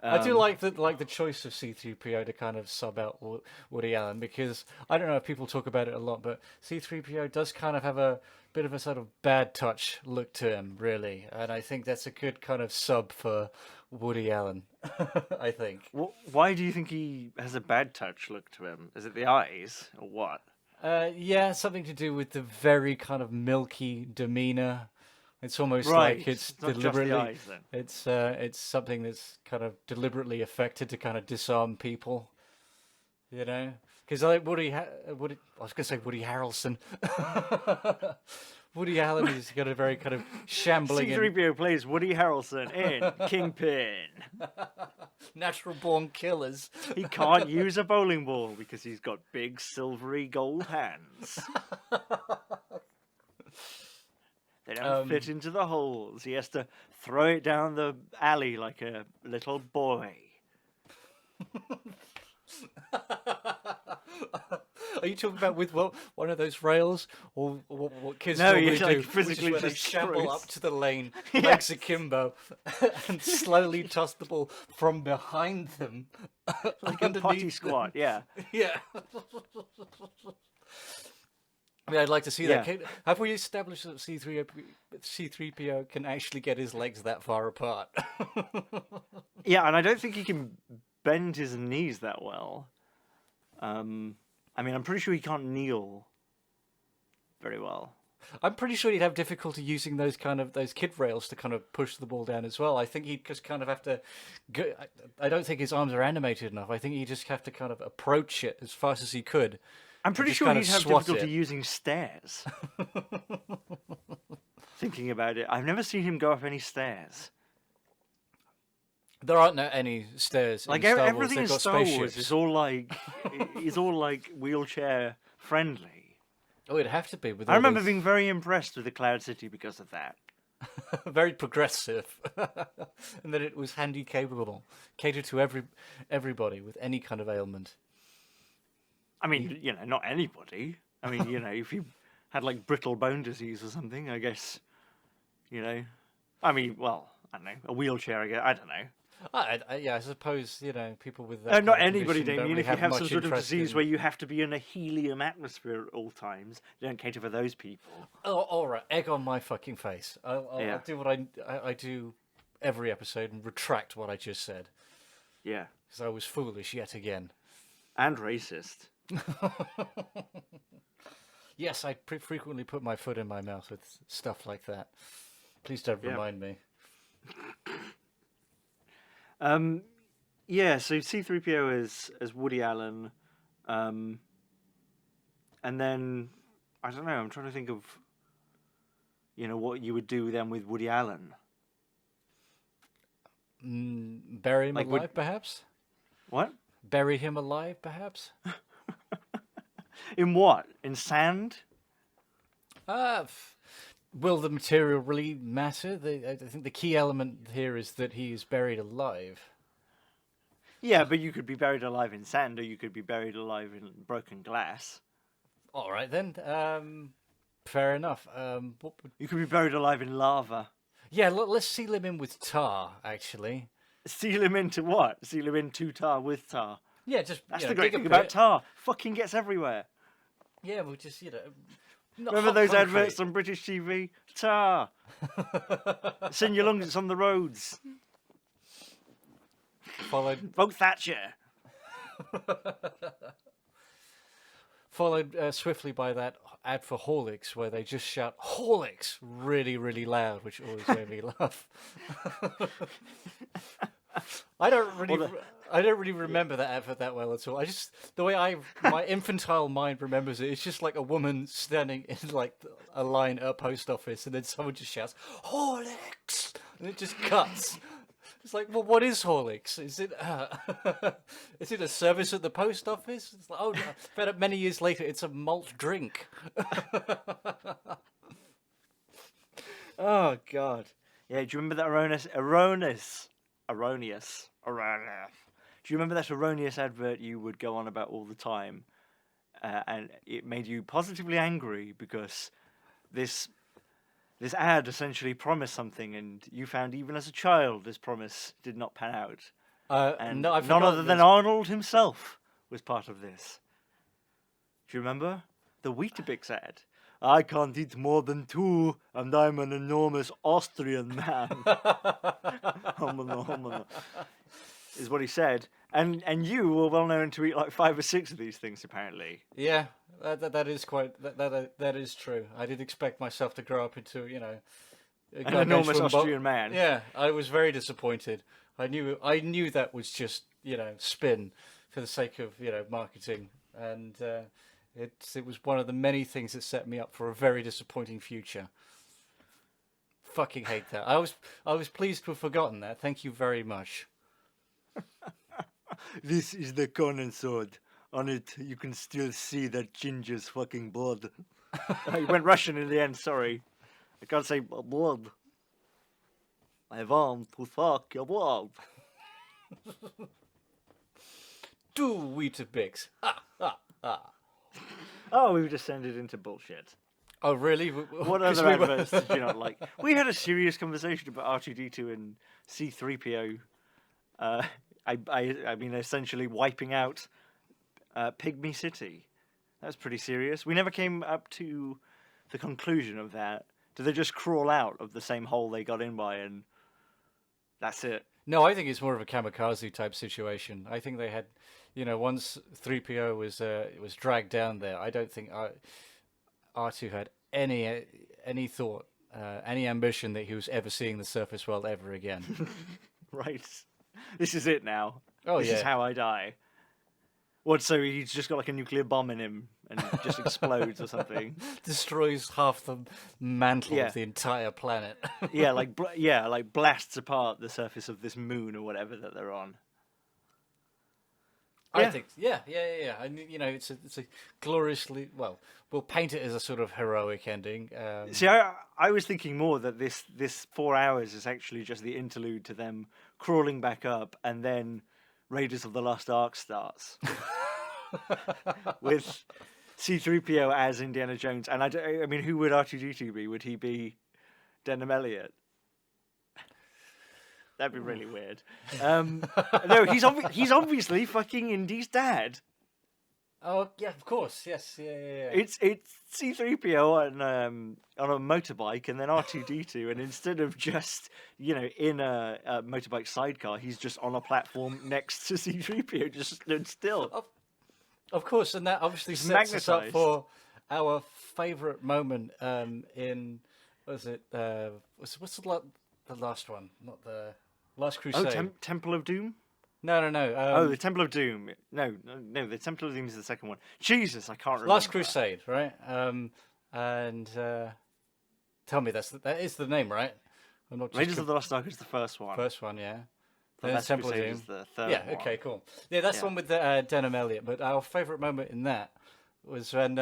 I do like the choice of C-3PO to kind of sub out Woody Allen, because I don't know if people talk about it a lot, but C-3PO does kind of have a bit of a sort of bad touch look to him, really, and I think that's a good kind of sub for Woody Allen. I think. Why do you think he has a bad touch look to him? Is it the eyes or what? Yeah, something to do with the very kind of milky demeanor. It's almost Right. like it's Not just the deliberately. eyes, then. It's something that's kind of deliberately affected to kind of disarm people. You know, because like I was going to say Woody Harrelson. Woody Allen is got a very kind of shambling and C-3PO plays Woody Harrelson in Kingpin. natural born killers. He can't use a bowling ball because he's got big silvery gold hands. They don't fit into the holes. He has to throw it down the alley like a little boy. Are you talking about with one of those rails, or what kids No, normally you like do, physically which is where they just shamble cruise. up to the lane, Yes. legs akimbo, and slowly toss the ball from behind them, Like a potty squat, yeah. Yeah. I mean, I'd like to see that. Yeah. Have we established that C-3PO can actually get his legs that far apart? Yeah, and I don't think he can bend his knees that well. I mean, I'm pretty sure he can't kneel very well. I'm pretty sure he'd have difficulty using those kid rails to kind of push the ball down as well. I think he'd just kind of have to go. I don't think his arms are animated enough. I think he'd just have to kind of approach it as fast as he could. I'm pretty just sure kind he'd of have swat difficulty it. using stairs. Thinking about it, I've never seen him go up any stairs. There aren't any stairs Like in Star Wars. everything They've in got Star Wars spaceships. is all like wheelchair friendly. Oh, it'd have to be. With I all remember those- being very impressed with the Cloud City because of that. very progressive, and that it was handy capable, catered to everybody with any kind of ailment. I mean, not anybody. I mean, if you had like brittle bone disease or something, I guess, I mean, well, I don't know, a wheelchair, I guess, I don't know. I suppose people with that. Not kind of anybody, condition don't Damien. really If you have much some sort of interest disease in- where you have to be in a helium atmosphere at all times, you don't cater for those people. Oh, all right, egg on my fucking face. I'll Yeah. do what I do every episode and retract what I just said Yeah. because I was foolish yet again. And racist. Yes, I frequently put my foot in my mouth with stuff like that. Please don't Yeah. remind me. Yeah, so C-3PO as Woody Allen, and then I don't know. I'm trying to think of, what you would do then with Woody Allen. Bury him Like, alive, perhaps. What? Bury him alive, perhaps. In what? In sand? Will the material really matter? I think the key element here is that he is buried alive. Yeah, but you could be buried alive in sand, or you could be buried alive in broken glass. All right then. Fair enough. You could be buried alive in lava. Yeah, let's seal him in with tar. Actually. Seal him into what? Seal him into tar with tar. Yeah, just That's you the know, great dig a thing about pit. tar. Fucking gets everywhere. Yeah, we'll just not Remember hot those concrete. adverts on British TV? Tar. It's in your lungs, it's on the roads. Followed Vote Thatcher. swiftly by that ad for Horlicks, where they just shout "Horlicks" really, really loud, which always made me laugh. I don't really remember that advert that well at all. I just the way my infantile mind remembers it, it's just like a woman standing in like a line at a post office, and then someone just shouts "Horlicks," and it just cuts. It's like, well, what is Horlicks? Is it is it a service at the post office? It's like, oh, no. Found out many years later, it's a malt drink. Oh, God. Yeah, do you remember that erroneous? Do you remember that erroneous advert you would go on about all the time? And it made you positively angry because this ad essentially promised something, and you found even as a child this promise did not pan out. And no, I've none forgotten other than this. Arnold himself was part of this. Do you remember? The Weetabix ad. I can't eat more than 2, and I'm an enormous Austrian man. Is what he said. And you were well known to eat like 5 or 6 of these things, apparently. Yeah, that is quite that is true. I did expect myself to grow up into An enormous Austrian man. Yeah, I was very disappointed. I knew that was just spin, for the sake of marketing, and it was one of the many things that set me up for a very disappointing future. Fucking hate that. I was pleased to have forgotten that. Thank you very much. This is the Conan sword. On it, you can still see that ginger's fucking blood. He went Russian in the end, sorry. I can't say blood. I want to fuck your blood. Do Weetabix. Oh, we've descended into bullshit. Oh, really? What other adverts did you not like? We had a serious conversation about R2-D2 and C-3PO. I mean, essentially wiping out Pygmy City. That was pretty serious. We never came up to the conclusion of that. Do they just crawl out of the same hole they got in by and that's it? No, I think it's more of a kamikaze type situation. I think they had, once 3PO was dragged down there, I don't think R2 had any thought, any ambition that he was ever seeing the surface world ever again. Right. This is it now. Oh, this yeah. is how I die. What, so he's just got like a nuclear bomb in him and just explodes or something? Destroys half the mantle Yeah. of the entire planet. Yeah, like blasts apart the surface of this moon or whatever that they're on. I Yeah. think, yeah. And it's a gloriously, well, we'll paint it as a sort of heroic ending. See, I was thinking more that this 4 hours is actually just the interlude to them crawling back up, and then Raiders of the Lost Ark starts with C-3PO as Indiana Jones. And I mean, who would R2-D2 be? Would he be Denham Elliott? That'd be really weird. No, he's obviously fucking Indy's dad. Oh, yeah, of course. Yes, yeah. It's C-3PO on a motorbike, and then R2-D2, and instead of just in a motorbike sidecar, he's just on a platform next to C-3PO, just stood still. Of course, and that obviously sets us up for our favourite moment in what's the last one? Not the Last Crusade. Oh, Temple of Doom? No. The Temple of Doom. No, the Temple of Doom is the second one. Jesus, I can't remember. Last Crusade, right? And tell me that is the name, right? I'm not just Raiders of the Lost Ark is the first one. First one, yeah. The Then Last Temple of Crusade Doom. is the third Yeah, one. okay, cool. Yeah, that's the one with the Denham Elliott. But our favourite moment in that was when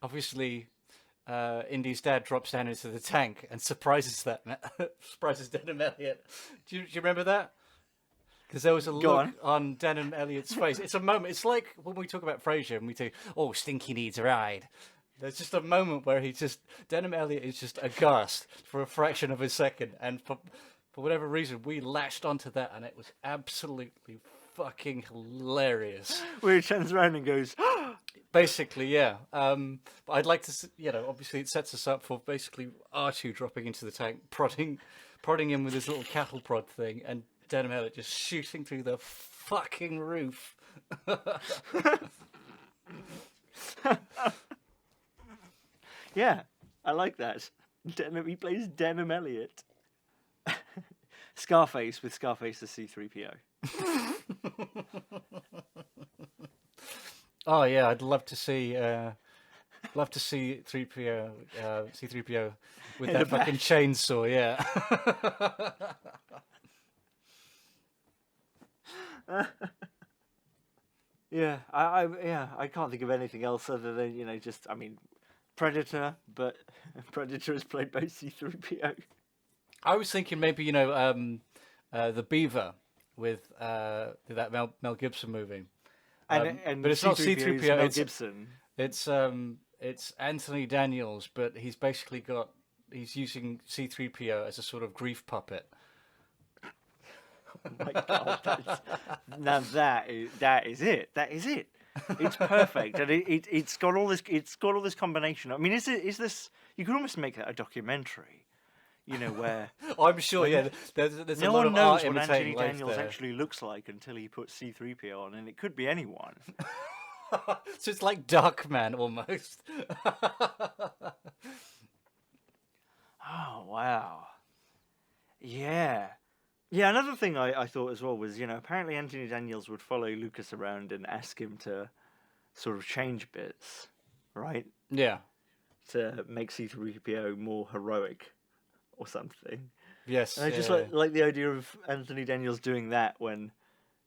obviously Indy's dad drops down into the tank and surprises Denham Elliott. Do you remember that? Because there was a look on Denham Elliott's face. It's a moment. It's like when we talk about Frasier and we think, "Oh, Stinky needs a ride." There's just a moment where Denham Elliott is just aghast for a fraction of a second, and for whatever reason we latched onto that, and it was absolutely fucking hilarious. Where he turns around and goes, Basically, yeah. But I'd like to, obviously it sets us up for basically R2 dropping into the tank, prodding him with his little cattle prod thing, and Denham Elliott just shooting through the fucking roof. yeah, I like that. He plays Denham Elliott. Scarface with Scarface as C-3PO. Oh yeah, I'd love to see 3PO, C-3PO with that fucking chainsaw. Yeah. Yeah, I can't think of anything else other than Predator, but Predator is played by C-3PO. I was thinking maybe the Beaver with that Mel Gibson movie, and but it's not C-3PO. Mel Gibson. It's Anthony Daniels, but he's using C-3PO as a sort of grief puppet. Oh my God! Now that is it. That is it. It's perfect, and it's got all this. It's got all this combination. I mean, is this? You could almost make that a documentary. Where I'm sure. Yeah, there's no a lot one of knows art what Anthony imitating life Daniels there. actually looks like until he puts C-3PO on, and it could be anyone. So it's like Darkman almost. Oh wow! Yeah. Yeah, another thing I thought as well was, apparently Anthony Daniels would follow Lucas around and ask him to sort of change bits, right? Yeah. To make C-3PO more heroic or something. Yes. And I just like the idea of Anthony Daniels doing that when,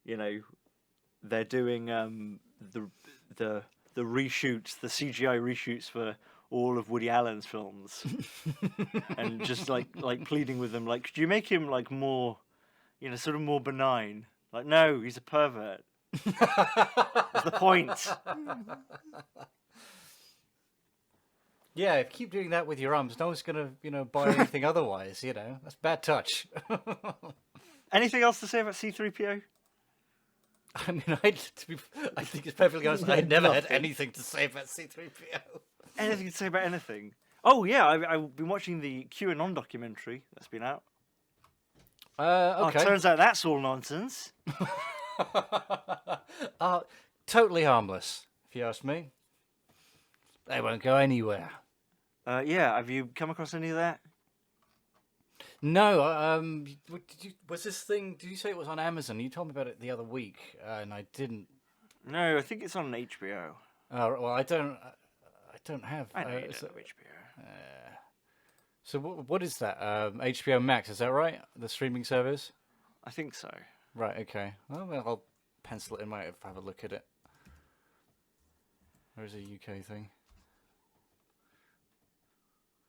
they're doing the reshoots, the CGI reshoots for all of Woody Allen's films, and just like pleading with them, like, could you make him like more, sort of more benign? Like, no, he's a pervert. That's the point. Yeah, if you keep doing that with your arms, no one's gonna, buy anything otherwise. That's bad touch. Anything else to say about C-3PO? I mean, I think it's perfectly honest. I never had anything to say about C-3PO. Anything to say about anything? Oh yeah, I've been watching the QAnon documentary that's been out. Okay. Oh, turns out that's all nonsense. Totally harmless, if you ask me. They won't go anywhere. Yeah, have you come across any of that? No, was this thing, did you say it was on Amazon? You told me about it the other week, and I didn't. No, I think it's on HBO. Well, I don't have. I know you don't have HBO. So what is that? HBO Max, is that right? The streaming service? I think so. Right, okay. Well, I'll pencil it in, might have a look at it. Or is it a UK thing?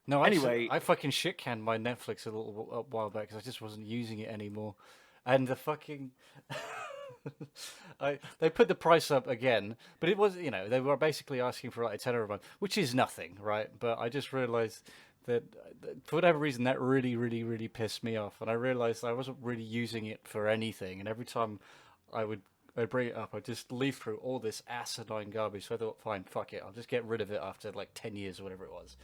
No, anyway, I fucking shit canned my Netflix a while back because I just wasn't using it anymore, and the fucking they put the price up again, but it was they were basically asking for like a tenner a month, which is nothing, right? But I just realised that for whatever reason that really, really, really pissed me off, and I realised I wasn't really using it for anything, and every time I'd bring it up, I'd just leaf through all this asinine garbage. So I thought, fine, fuck it, I'll just get rid of it after like 10 years or whatever it was.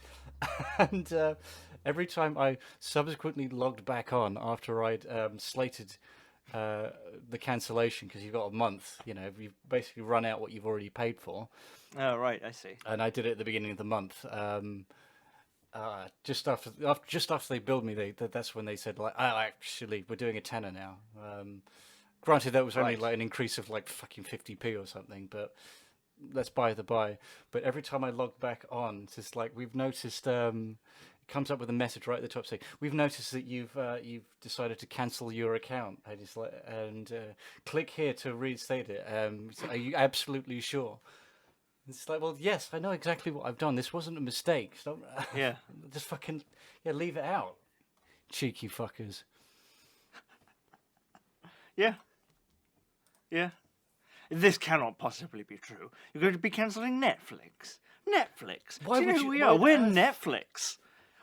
And every time I subsequently logged back on after I'd slated the cancellation, because you've got a month, you've basically run out what you've already paid for. Oh, right, I see. And I did it at the beginning of the month. Just after they billed me, that's when they said, like, oh, actually, we're doing a tenner now. Granted, that was only like an increase of like fucking 50p or something, but that's by the by. But every time I log back on, it's just like, we've noticed, it comes up with a message right at the top saying, we've noticed that you've decided to cancel your account. And click here to reinstate it. Are you absolutely sure? It's like, well, yes, I know exactly what I've done. This wasn't a mistake. So yeah. Just fucking, leave it out. Cheeky fuckers. Yeah. Yeah. This cannot possibly be true. You're going to be cancelling Netflix. Netflix. Why Do you would know who you- we why are? would We're Earth- Netflix.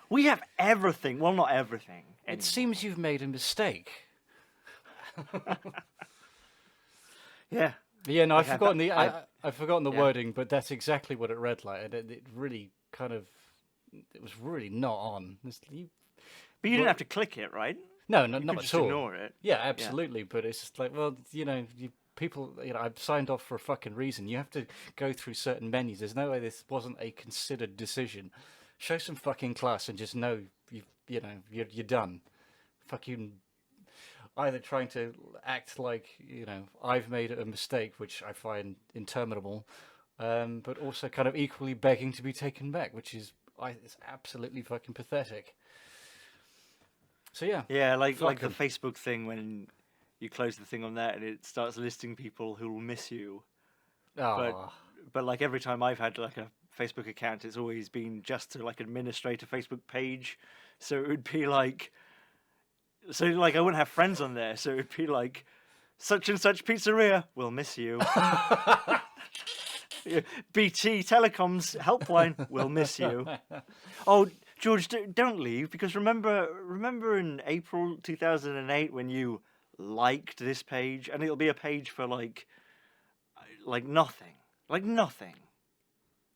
We have everything. Well, not everything. It seems you've made a mistake. Yeah. Yeah, no, I've Yeah, forgotten the I've forgotten the yeah. wording, but that's exactly what it read like, and it really it was really not on. But you didn't have to click it, right? No, You not could at just all. ignore it. Yeah, absolutely. But it's just like, well, people, I've signed off for a fucking reason. You have to go through certain menus. There's no way this wasn't a considered decision. Show some fucking class and just know you're done. Fucking either trying to act like I've made a mistake, which I find interminable, but also kind of equally begging to be taken back, which is it's absolutely fucking pathetic. So yeah. Yeah, like Fuck the them. Facebook thing when you close the thing on that and it starts listing people who will miss you. Oh. But like every time I've had like a Facebook account, it's always been just to like administrate a Facebook page. So it would be like, I wouldn't have friends on there. So it would be like, such and such pizzeria will miss you. Yeah, BT Telecom's helpline will miss you. Oh, George, don't leave, because remember in April 2008 when you liked this page, and it'll be a page for like nothing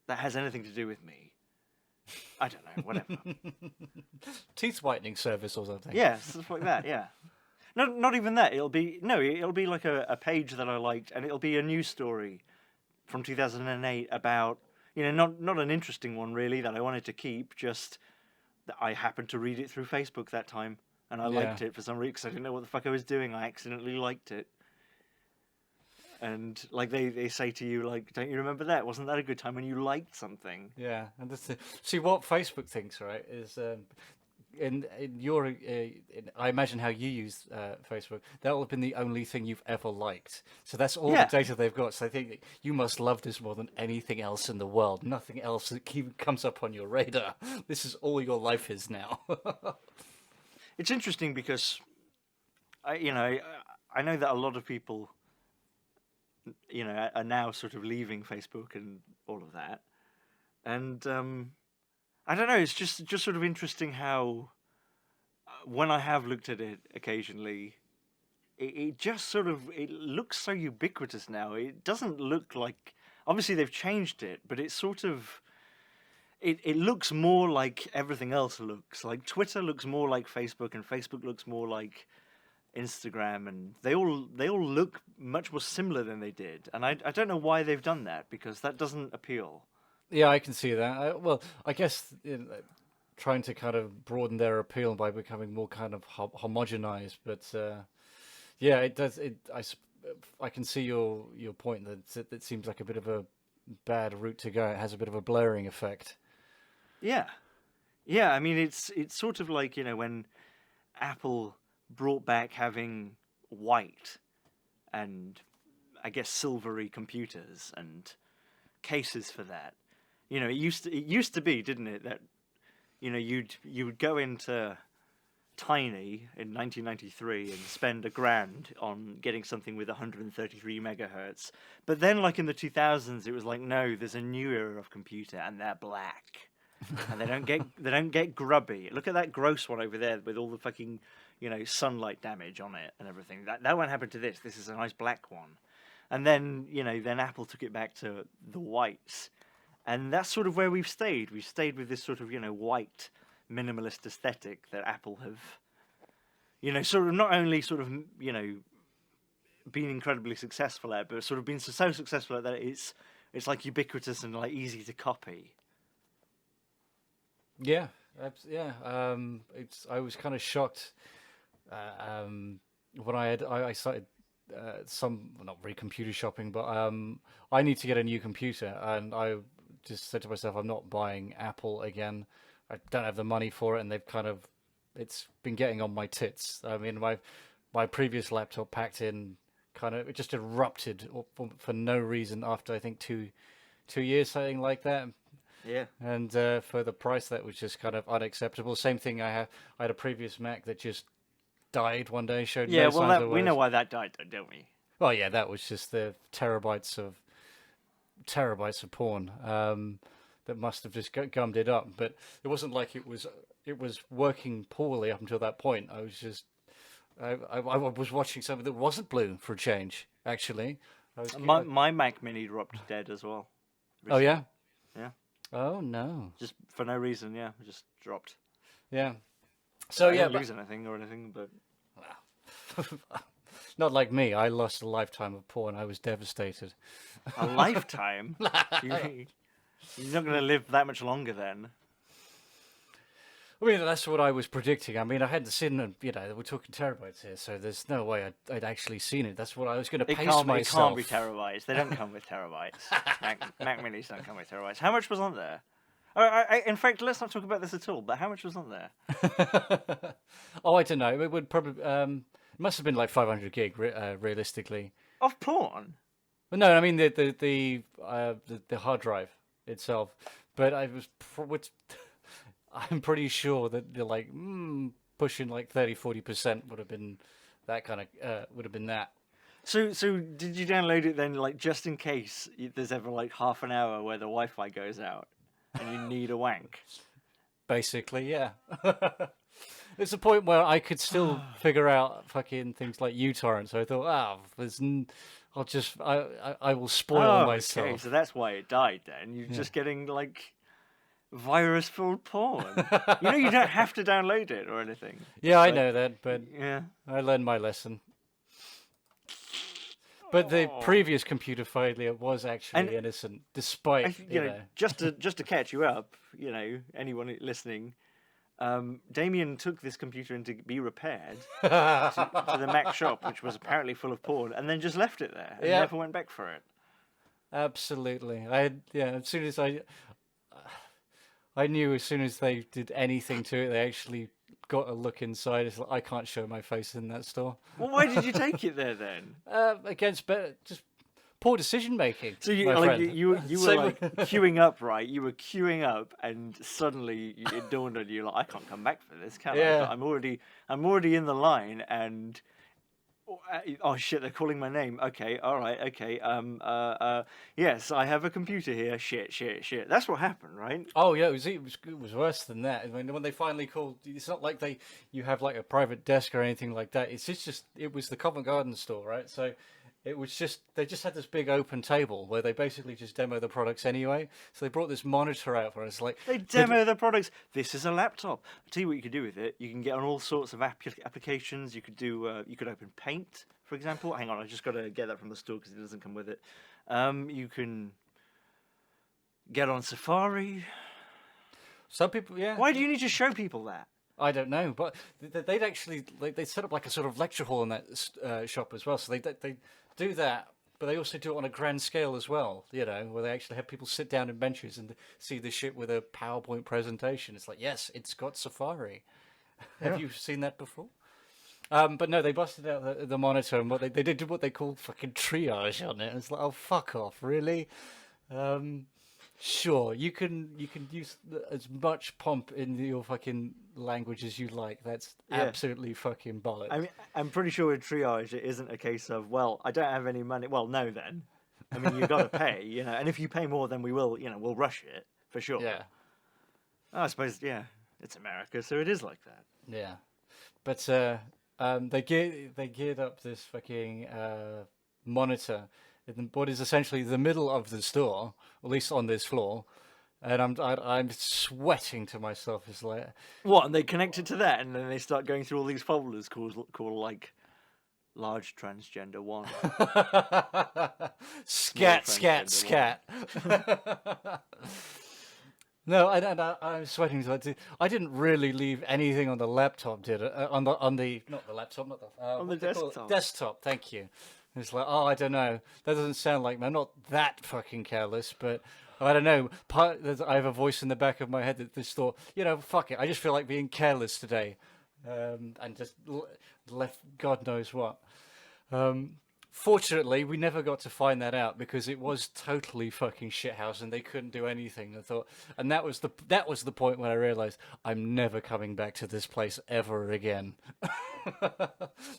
that has anything to do with me. I don't know, whatever. Teeth whitening service or something. Yeah, stuff like that. Yeah, not even that. It'll be like a page that I liked, and it'll be a news story from 2008 about not an interesting one really that I wanted to keep, just that I happened to read it through Facebook that time, and I liked it for some reason because I didn't know what the fuck I was doing. I accidentally liked it. And like they say to you, like, don't you remember that? Wasn't that a good time when you liked something? Yeah, and see what Facebook thinks, right? Is in your I imagine how you use Facebook. That will have been the only thing you've ever liked. So that's all the data they've got. So I think you must love this more than anything else in the world. Nothing else that comes up on your radar. This is all your life is now. It's interesting because I know that a lot of people, are now sort of leaving Facebook and all of that, and I don't know. It's just sort of interesting how when I have looked at it occasionally, it just sort of it looks so ubiquitous now. It doesn't look like, obviously they've changed it, but it's sort of it looks more like everything else looks. Like Twitter looks more like Facebook, and Facebook looks more like Instagram, and they all look much more similar than they did, and I don't know why they've done that, because that doesn't appeal. Yeah, I can see that. Well, I guess trying to kind of broaden their appeal by becoming more kind of homogenized, but yeah, it does. I can see your point that it seems like a bit of a bad route to go. It has a bit of a blurring effect. Yeah. I mean, it's sort of like when Apple brought back having white and I guess silvery computers and cases for that. It used to be, didn't it, that you would go into Tiny in 1993 and spend $1,000 on getting something with 133 megahertz. But then, like in the 2000s, it was like, no, there's a new era of computer, and they're black, and they don't get grubby. Look at that gross one over there with all the fucking sunlight damage on it and everything. That won't happen to this. This is a nice black one. And then then Apple took it back to the whites, and that's sort of where we've stayed. We've stayed with this sort of white minimalist aesthetic that Apple have, sort of not only sort of been incredibly successful at, but sort of been so successful at that it's like ubiquitous and like easy to copy. Yeah, yeah. I was kind of shocked when I started not really computer shopping, but I need to get a new computer, and I just said to myself, I'm not buying Apple again. I don't have the money for it, and it's been getting on my tits. I mean, my previous laptop packed in it just erupted for no reason after I think two years, something like that. Yeah. And for the price, that was just kind of unacceptable. Same thing. I had a previous Mac that just died one day. Showed no signs of we know why that died, though, don't we? Well, yeah, that was just the terabytes of porn that must have just gummed it up. But it wasn't like it was working poorly up until that point. I was just I was watching something that wasn't blue for a change. Actually, my Mac Mini dropped dead as well. Oh yeah. Yeah. Oh no. Just for no reason, yeah, it just dropped. Yeah. So I yeah, didn't lose anything, but not like me. I lost a lifetime of porn. I was devastated. A lifetime? You're not going to live that much longer then. I mean, that's what I was predicting. I mean, I hadn't seen it. We're talking terabytes here, so there's no way I'd actually seen it. That's what I was going to pace myself. It can't be terabytes. They don't come with terabytes. Mac Minis don't come with terabytes. How much was on there? In fact, let's not talk about this at all, but how much was on there? Oh, I don't know. It would probably... it must have been like 500 gig, realistically. Of porn? No, I mean the hard drive itself. But I'm pretty sure that they're like pushing like 30-40% would have been that kind of would have been that. So did you download it then, like just in case there's ever like half an hour where the Wi-Fi goes out and you need a wank? Basically, yeah. It's a point where I could still figure out fucking things like uTorrent. So I thought, I will spoil myself. Okay, so that's why it died then. You're just getting like virus-filled porn. You don't have to download it or anything. Yeah, I know that, but yeah, I learned my lesson. But the previous computer failure was actually innocent, despite just to catch you up. Anyone listening, Damien took this computer in to be repaired to the Mac shop, which was apparently full of porn, and then just left it there and never went back for it. Absolutely. As soon as I knew as soon as they did anything to it, they actually got a look inside. It's like, I can't show my face in that store. Well, why did you take it there then? Against just poor decision making. So you were like queuing up, right? You were queuing up, and suddenly it dawned on you, like, I can't come back for this, can I? I'm already in the line, and oh shit, they're calling my name. Okay, all right, okay. Yes, I have a computer here. Shit. That's what happened, right? Oh yeah, it was worse than that. I mean, when they finally called, it's not like you have like a private desk or anything like that. It's just it was the Covent Garden store, right? So it was just they just had this big open table where they basically just demo the products anyway. So they brought this monitor out for us, like they demo the products. This is a laptop. I'll tell you what you could do with it. You can get on all sorts of applications. You could do. You could open Paint, for example. Hang on, I just got to get that from the store because it doesn't come with it. You can get on Safari. Some people, yeah. Why do you need to show people that? I don't know, but they'd actually they set up like a sort of lecture hall in that shop as well. So they do that, but they also do it on a grand scale as well. You know, where they actually have people sit down in benches and see the shit with a PowerPoint presentation. It's like, yes, it's got Safari. Yeah. Have you seen that before? But no, they busted out the monitor and they did what they called fucking triage on it. And it's like, oh, fuck off, really? Sure, you can use as much pomp in your fucking language as you like. That's absolutely fucking bollocks. I mean, I'm pretty sure with triage it isn't a case of, well, I don't have any money. Well, no, then. I mean, you've got to pay, you know. And if you pay more, then we will, you know, we'll rush it for sure. Yeah. I suppose, yeah, it's America, so it is like that. Yeah, but they geared up this fucking monitor in what is essentially the middle of the store, at least on this floor, and I'm sweating to myself. It's like, what? And they connect it to that, and then they start going through all these folders called like large transgender one, scat. No, I'm sweating. I didn't really leave anything on the laptop, did it? On the not the laptop, not the on the desktop. Desktop, thank you. It's like, oh, I don't know. That doesn't sound like me. I'm not that fucking careless, but I don't know. I have a voice in the back of my head that just thought, you know, fuck it. I just feel like being careless today, and just left God knows what. Fortunately, we never got to find that out because it was totally fucking shithouse and they couldn't do anything. I thought, and that was the point when I realized I'm never coming back to this place ever again.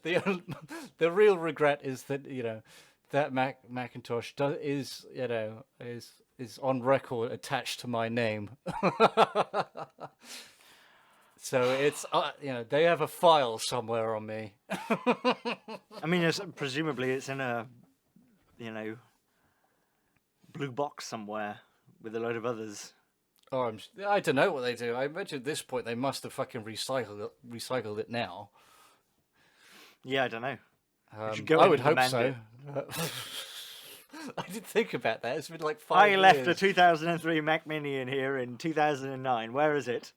The real regret is that, you know, that Macintosh is on record attached to my name. So it's, you know, they have a file somewhere on me. I mean, presumably it's in a, you know, blue box somewhere with a load of others. Oh, I don't know what they do. I imagine at this point they must have fucking recycled it now. Yeah, I don't know. I would hope so. I didn't think about that. It's been like 5 years. I left a 2003 Mac Mini in here in 2009. Where is it?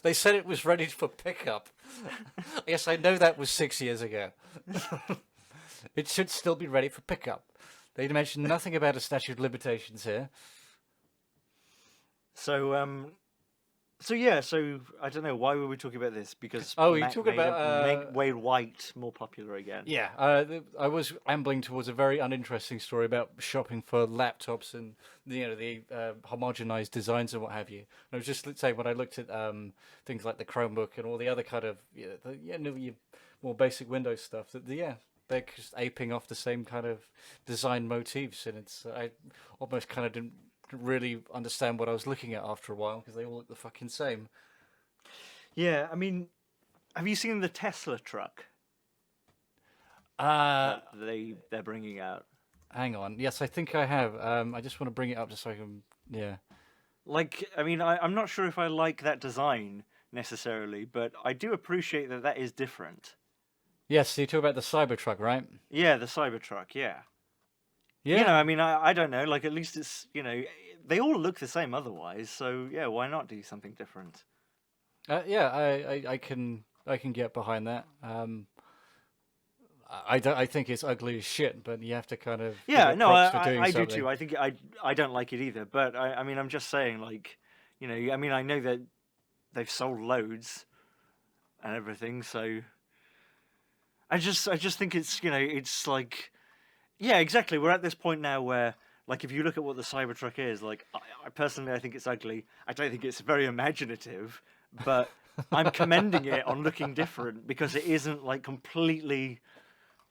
They said it was ready for pickup. Yes, I know that was 6 years ago. It should still be ready for pickup. They mentioned nothing about a statute of limitations here. So yeah, so I don't know, why were we talking about this? Because you talk about Wade White more popular again. Yeah, I was ambling towards a very uninteresting story about shopping for laptops and the homogenized designs and what have you. And I was just saying when I looked at things like the Chromebook and all the other kind of more basic Windows stuff, that they're just aping off the same kind of design motifs, and I almost kind of didn't really understand what I was looking at after a while because they all look the fucking same. Yeah, I mean, have you seen the Tesla truck? They're bringing out. Hang on. Yes, I think I have. I just want to bring it up just so I can. Yeah. Like, I mean, I'm not sure if I like that design necessarily, but I do appreciate that is different. Yes, you talk about the Cybertruck, right? Yeah, the Cybertruck. Yeah. Yeah. You know, I mean, I don't know. Like, at least it's, you know, they all look the same otherwise. So yeah, why not do something different? I can get behind that. I think it's ugly as shit, but you have to kind of give Yeah, it no, props for doing I do something. too. I think I don't like it either. But I mean, I'm just saying, like, you know, I mean, I know that they've sold loads and everything, so I just think it's, you know, it's like, yeah, exactly. We're at this point now where, like, if you look at what the Cybertruck is, like, I personally, I think it's ugly. I don't think it's very imaginative, but I'm commending it on looking different because it isn't like completely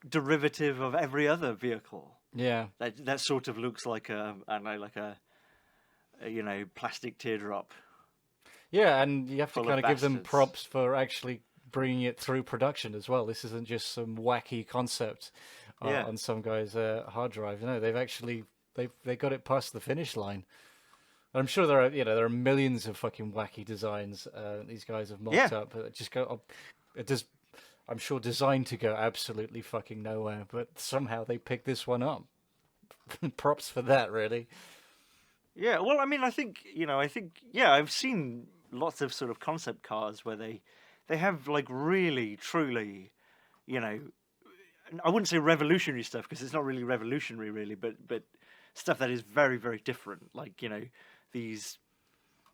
derivative of every other vehicle. Yeah. That sort of looks like I don't know, like a you know, plastic teardrop. Yeah, and you have to Full of kind of give them bastards. props for actually bringing it through production as well. This isn't just some wacky concept Yeah. on some guy's hard drive. No, they've actually they got it past the finish line. And I'm sure there are millions of fucking wacky designs these guys have mocked Yeah. up. But just go, it does. I'm sure designed to go absolutely fucking nowhere, but somehow they picked this one up. Props for that, really. Yeah, well, I mean, I think, you know, yeah, I've seen lots of sort of concept cars where they have like really, truly, you know, I wouldn't say revolutionary stuff because it's not really revolutionary, really, but stuff that is very, very different. Like, you know, these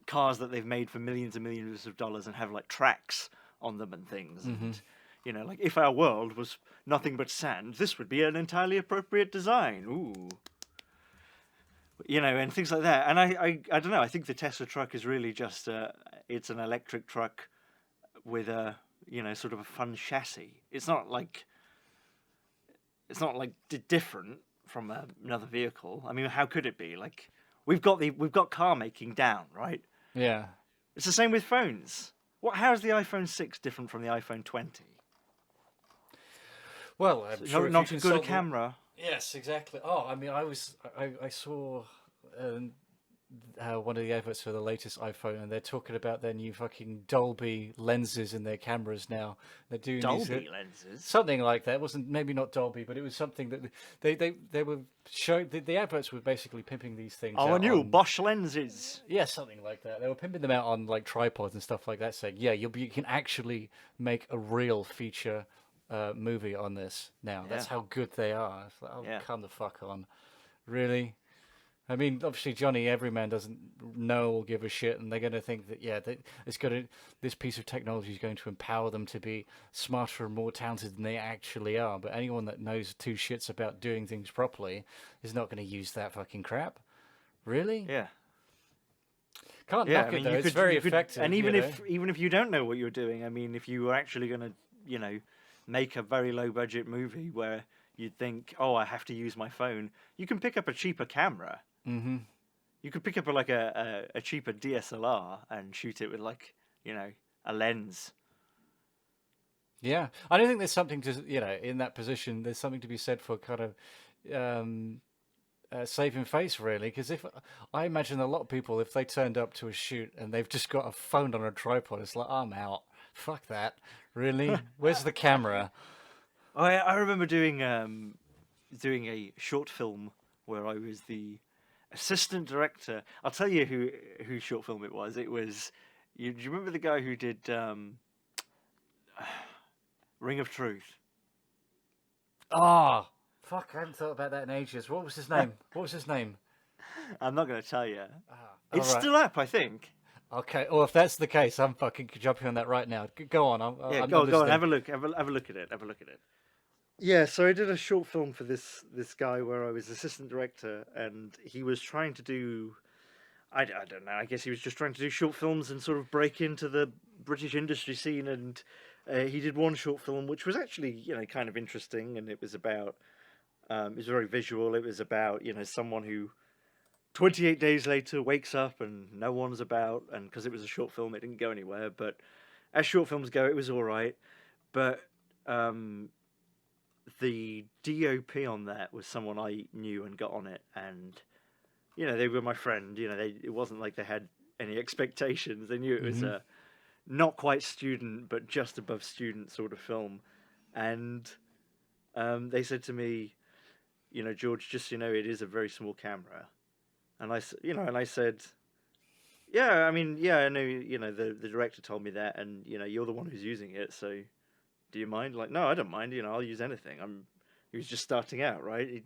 cars that they've made for millions and millions of dollars and have like tracks on them and things. And, you know, like if our world was nothing but sand, this would be an entirely appropriate design. Ooh. You know, and things like that. And I don't know. I think the Tesla truck is really just it's an electric truck with a, you know, sort of a fun chassis. It's not like different from another vehicle. I mean, how could it be? Like we've got car making down, right? Yeah. It's the same with phones. How is the iPhone 6 different from the iPhone 20? Well, I'm sure if Not you a good consult camera. Yes, exactly. Oh, I mean, I saw one of the adverts for the latest iPhone, and they're talking about their new fucking Dolby lenses in their cameras now. They're doing Dolby lenses? something like that. It wasn't maybe not Dolby, but it was something that they were showing. The adverts were basically pimping these things. Our out new on, Bosch lenses. Yeah, something like that. They were pimping them out on like tripods and stuff like that, saying, "Yeah, you can actually make a real feature movie on this now. That's Yeah. how good they are." It's like, oh, Yeah. come the fuck on, really? I mean, obviously Johnny Everyman doesn't know or give a shit, and they're going to think that this piece of technology is going to empower them to be smarter and more talented than they actually are. But anyone that knows two shits about doing things properly is not going to use that fucking crap. Really? Yeah. Can't Yeah, knock it though. It's very effective. And even you know? even if you don't know what you're doing, I mean, if you were actually going to, you know, make a very low budget movie where you'd think, oh, I have to use my phone, you can pick up a cheaper camera. Mm-hmm. You could pick up a cheaper DSLR and shoot it with like, you know, a lens. Yeah, I don't think there's something to in that position. There's something to be said for kind of saving face, really. Because if I imagine a lot of people, if they turned up to a shoot and they've just got a phone on a tripod, it's like I'm out. Fuck that. Really? Where's the camera? I remember doing a short film where I was the assistant director. I'll tell you whose short film it was. It was do you remember the guy who did Ring of Truth? Ah, fuck! I haven't thought about that in ages. What was his name? What was his name? I'm not going to tell you. It's alright. still up, I think. Okay. Well, if that's the case, I'm fucking jumping on that right now. Go on. I'm Go on. listening. Have a look. Have a look at it. Have a look at it. Yeah, so I did a short film for this guy where I was assistant director, and he was trying to do, I don't know, I guess he was just trying to do short films and sort of break into the British industry scene, and he did one short film which was actually, you know, kind of interesting, and it was about, it was very visual. It was about, you know, someone who 28 days later wakes up and no one's about, and because it was a short film, it didn't go anywhere, but as short films go, it was all right, but the DOP on that was someone I knew and got on it, and you know, they were my friend. You know, it wasn't like they had any expectations. They knew it was a not quite student but just above student sort of film, and they said to me, you know, George, just so you know, it is a very small camera, And I said, yeah, I mean, yeah, I know, the director told me that, and you're the one who's using it, so do you mind? Like, no, I don't mind. I'll use anything. He was just starting out, right? He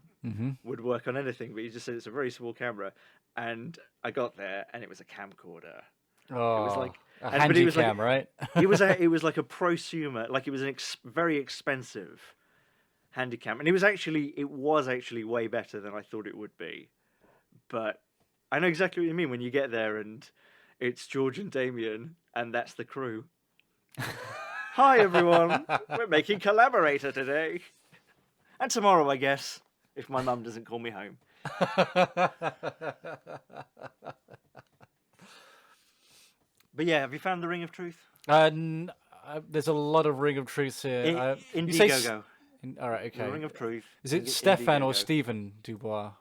would work on anything, but he just said it's a very small camera, and I got there, and it was a camcorder. Oh, It was like a but it was like Handycam, right? it was like a prosumer, like it was an very expensive Handycam, and it was actually way better than I thought it would be. But I know exactly what you mean when you get there and it's George and Damien, and that's the crew. Hi everyone, we're making Collaborator today, and tomorrow, I guess, if my mum doesn't call me home. But yeah, have you found the Ring of Truth? There's a lot of Ring of Truth here. Indiegogo. All right, okay. The Ring of Truth. Is it Stefan or Indiegogo. Stephen Dubois?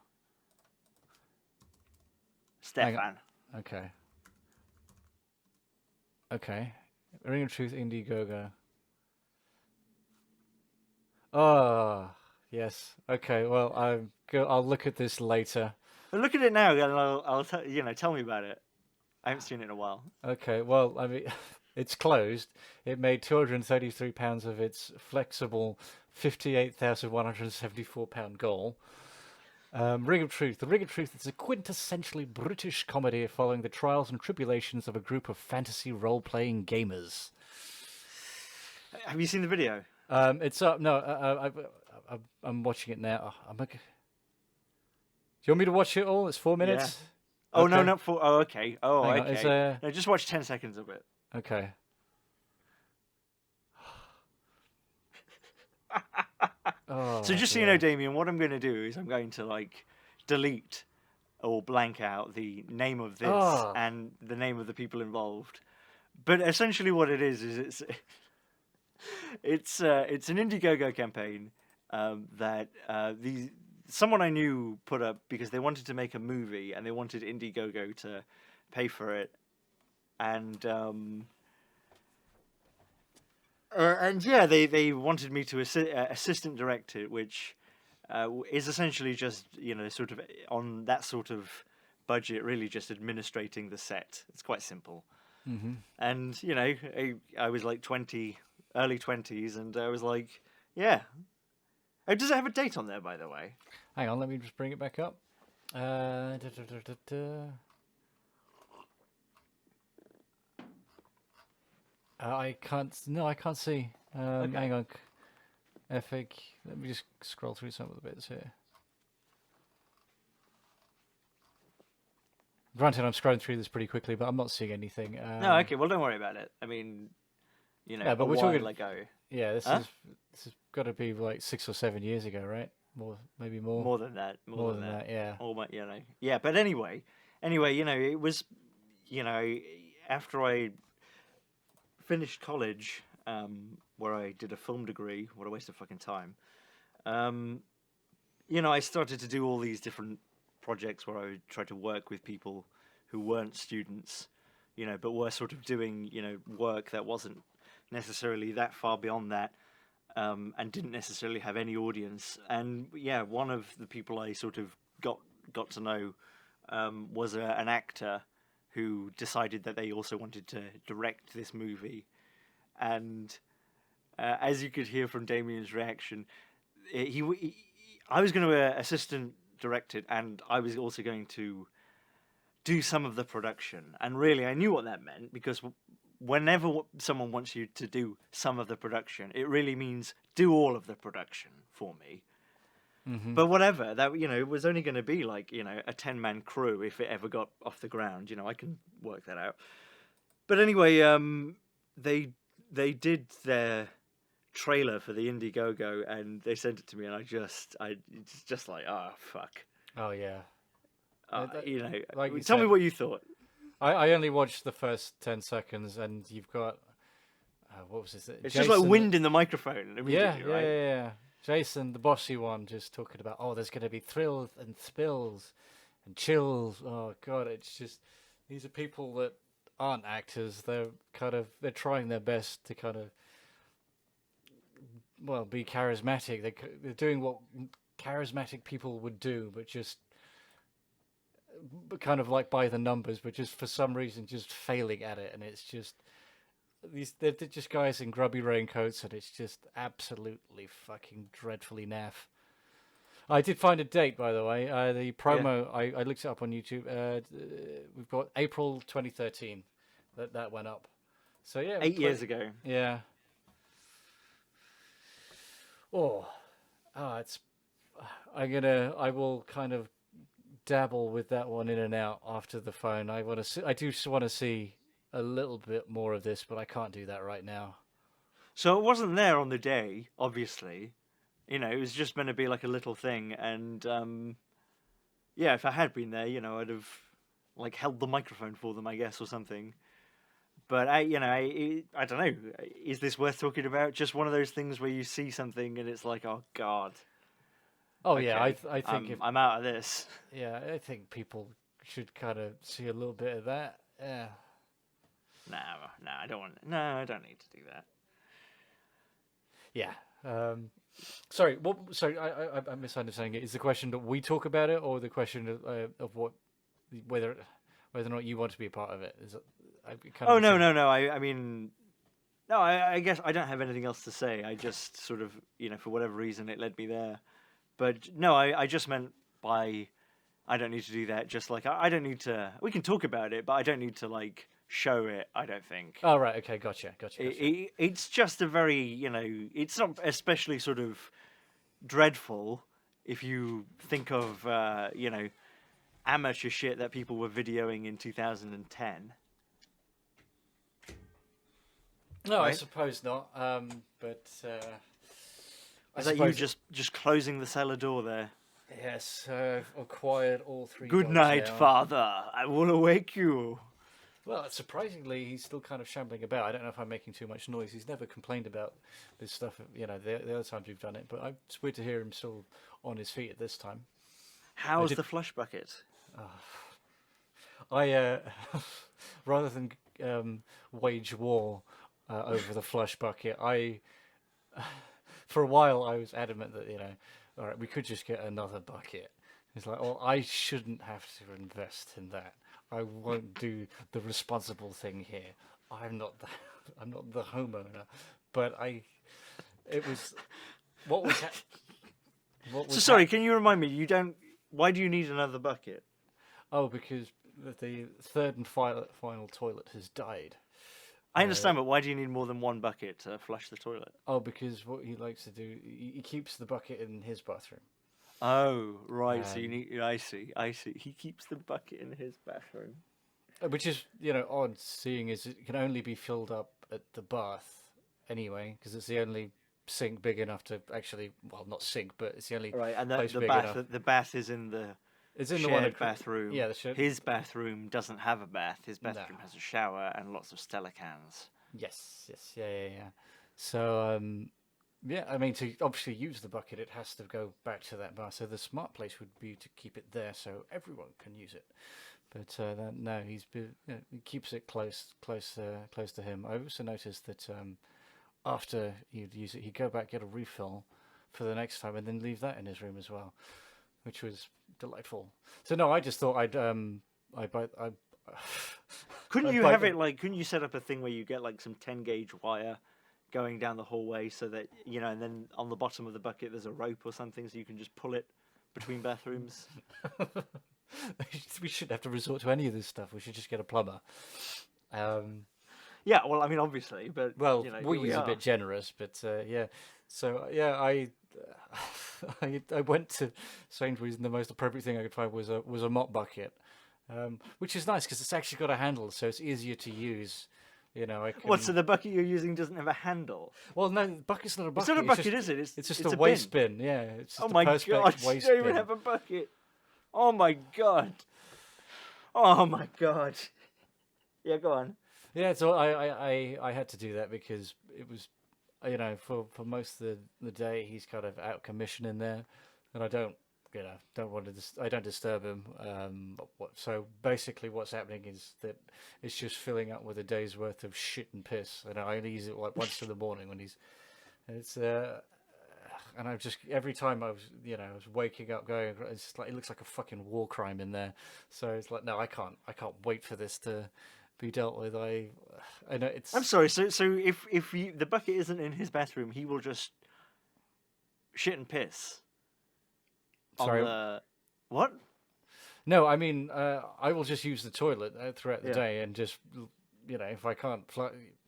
Stefan. Okay. Okay. Ring of Truth, Indiegogo. Oh, yes. Okay. Well, I'll look at this later. Well, look at it now, and I'll tell me about it. I haven't seen it in a while. Okay. Well, I mean, it's closed. It made £233 of its flexible £58,174 goal. Ring of Truth. The Ring of Truth is a quintessentially British comedy following the trials and tribulations of a group of fantasy role-playing gamers. Have you seen the video? It's up. No, I'm watching it now. Do you want me to watch it all? It's 4 minutes. Yeah. Oh, okay. no, not 4. Oh, okay. Oh, Hang on, okay. No, just watch 10 seconds of it. Okay. Oh, so just so you know, Damien, what I'm going to do is I'm going to delete or blank out the name of this and the name of the people involved. But essentially, what it is it's an Indiegogo campaign that someone I knew put up because they wanted to make a movie and they wanted Indiegogo to pay for it, and yeah, they wanted me to assistant direct it, which is essentially just sort of on that sort of budget, really just administrating the set. It's quite simple. Mm-hmm. And I was like early 20s, and I was like, yeah. Oh, does it have a date on there, by the way? Hang on, let me just bring it back up. I can't see. Okay. Hang on. Epic. Let me just scroll through some of the bits here. Granted, I'm scrolling through this pretty quickly, but I'm not seeing anything. No, okay. Well, don't worry about it. I mean, yeah, but a we're while talking. ago. Yeah, this has got to be like 6 or 7 years ago, right? Maybe more. More than that. More than that. Yeah. Yeah. But anyway, it was, after I finished college, where I did a film degree. What a waste of fucking time. I started to do all these different projects where I would try to work with people who weren't students, but were sort of doing, work that wasn't necessarily that far beyond that, and didn't necessarily have any audience. And yeah, one of the people I sort of got to know was an actor who decided that they also wanted to direct this movie. And as you could hear from Damien's reaction, I was going to assistant direct it, and I was also going to do some of the production. And really, I knew what that meant, because whenever someone wants you to do some of the production, it really means do all of the production for me. Mm-hmm. But whatever, that it was only going to be like a 10-man crew if it ever got off the ground. I can work that out. But anyway, they did their trailer for the Indiegogo, and they sent it to me, and it's just like, oh fuck. Oh yeah. Like tell me what you thought. I only watched the first 10 seconds, and you've got what was this? It's Jason, just like wind in the microphone immediately, right? Yeah. Jason, the bossy one, just talking about, there's going to be thrills and spills and chills. Oh god, it's just, these are people that aren't actors. They're trying their best to be charismatic. They're doing what charismatic people would do, but just kind of like by the numbers, but just for some reason just failing at it, and it's just they're just guys in grubby raincoats, and it's just absolutely fucking dreadfully naff. I did find a date, by the way. The promo, I looked it up on YouTube. We've got April 2013 that went up. So yeah, 8 years ago. Yeah. It's. I will kind of dabble with that one in and out after the phone. I do want to see a little bit more of this, but I can't do that right now. So it wasn't there on the day, obviously. You know, it was just meant to be like a little thing, and yeah, if I had been there, you know, I'd have like held the microphone for them, I guess, or something. But I don't know. Is this worth talking about? Just one of those things where you see something and it's like, oh God. Oh okay, yeah, I think I'm out of this. Yeah, I think people should kind of see a little bit of that. Yeah. No, I don't want. No, I don't need to do that. Yeah. Sorry. Sorry, I'm misunderstanding it. Is the question that we talk about it, or the question of whether or not you want to be a part of it? Is it? Oh no. I mean, no. I guess I don't have anything else to say. I just sort of, you know, for whatever reason, it led me there. But no, I just meant by I don't need to do that. Just like I don't need to. We can talk about it, but I don't need to like show it. I don't think. Oh right. Okay. Gotcha. It's just a very, you know, it's not especially sort of dreadful if you think of you know, amateur shit that people were videoing in 2010. No, right? I suppose not. But is that you just closing the cellar door there? Yes, I've acquired all three. Good dogs night, now. Father. I will awake you. Well, surprisingly, he's still kind of shambling about. I don't know if I'm making too much noise. He's never complained about this stuff, you know, the other times we've done it. But it's weird to hear him still on his feet at this time. How's the flush bucket? I rather than wage war over the flush bucket, for a while I was adamant that, you know, all right, we could just get another bucket. It's like, well, I shouldn't have to invest in that. I won't do the responsible thing here. I'm not the homeowner. But sorry, can you remind me? Why do you need another bucket? Oh, because the third and final toilet has died. I understand, but why do you need more than one bucket to flush the toilet? Oh, because what he likes to do, he keeps the bucket in his bathroom. Oh, right. So you need. I see. He keeps the bucket in his bathroom, which is, you know, odd, seeing as it can only be filled up at the bath anyway, because it's the only sink big enough to actually, well, not sink, but it's the only right. And place the big bath, enough. the bath is in the. It's in shared the one bathroom. Yeah, the shared. His bathroom doesn't have a bath. His bathroom has a shower and lots of Stella cans. Yes, yeah. So, yeah, I mean, to obviously use the bucket, it has to go back to that bar. So the smart place would be to keep it there so everyone can use it. But no, he keeps it close to him. I also noticed that after he'd use it, he'd go back, get a refill for the next time, and then leave that in his room as well, which was delightful. So no, I just thought Couldn't you have it like? Couldn't you set up a thing where you get like some 10 gauge wire going down the hallway so that, you know, and then on the bottom of the bucket there's a rope or something so you can just pull it between bathrooms? We shouldn't have to resort to any of this stuff. We should just get a plumber. Yeah, well, I mean, obviously, but well, you know, we a bit generous, but yeah. So yeah, I went to Sainsbury's, and the most appropriate thing I could find was a mop bucket. Which is nice because it's actually got a handle, so it's easier to use. You know, What? So the bucket you're using doesn't have a handle? Well, no, the bucket's not a bucket. It's not a bucket, is it? It's just a waste bin. Yeah. It's just oh my god! You don't even have a bucket. Oh my god! Oh my god! Yeah, go on. Yeah, so I had to do that because it was, you know, for most of the day he's kind of out of commission in there, and I don't disturb him. So basically, what's happening is that it's just filling up with a day's worth of shit and piss, and I only use it like once in the morning when he's. It's and I just every time I was waking up going, it's just like it looks like a fucking war crime in there. So it's like, no, I can't wait for this to be dealt with. I know it's. I'm sorry. So if the bucket isn't in his bathroom, he will just shit and piss. Sorry. On the... What? No, I mean, I will just use the toilet throughout the Yeah. day, and just, if I can't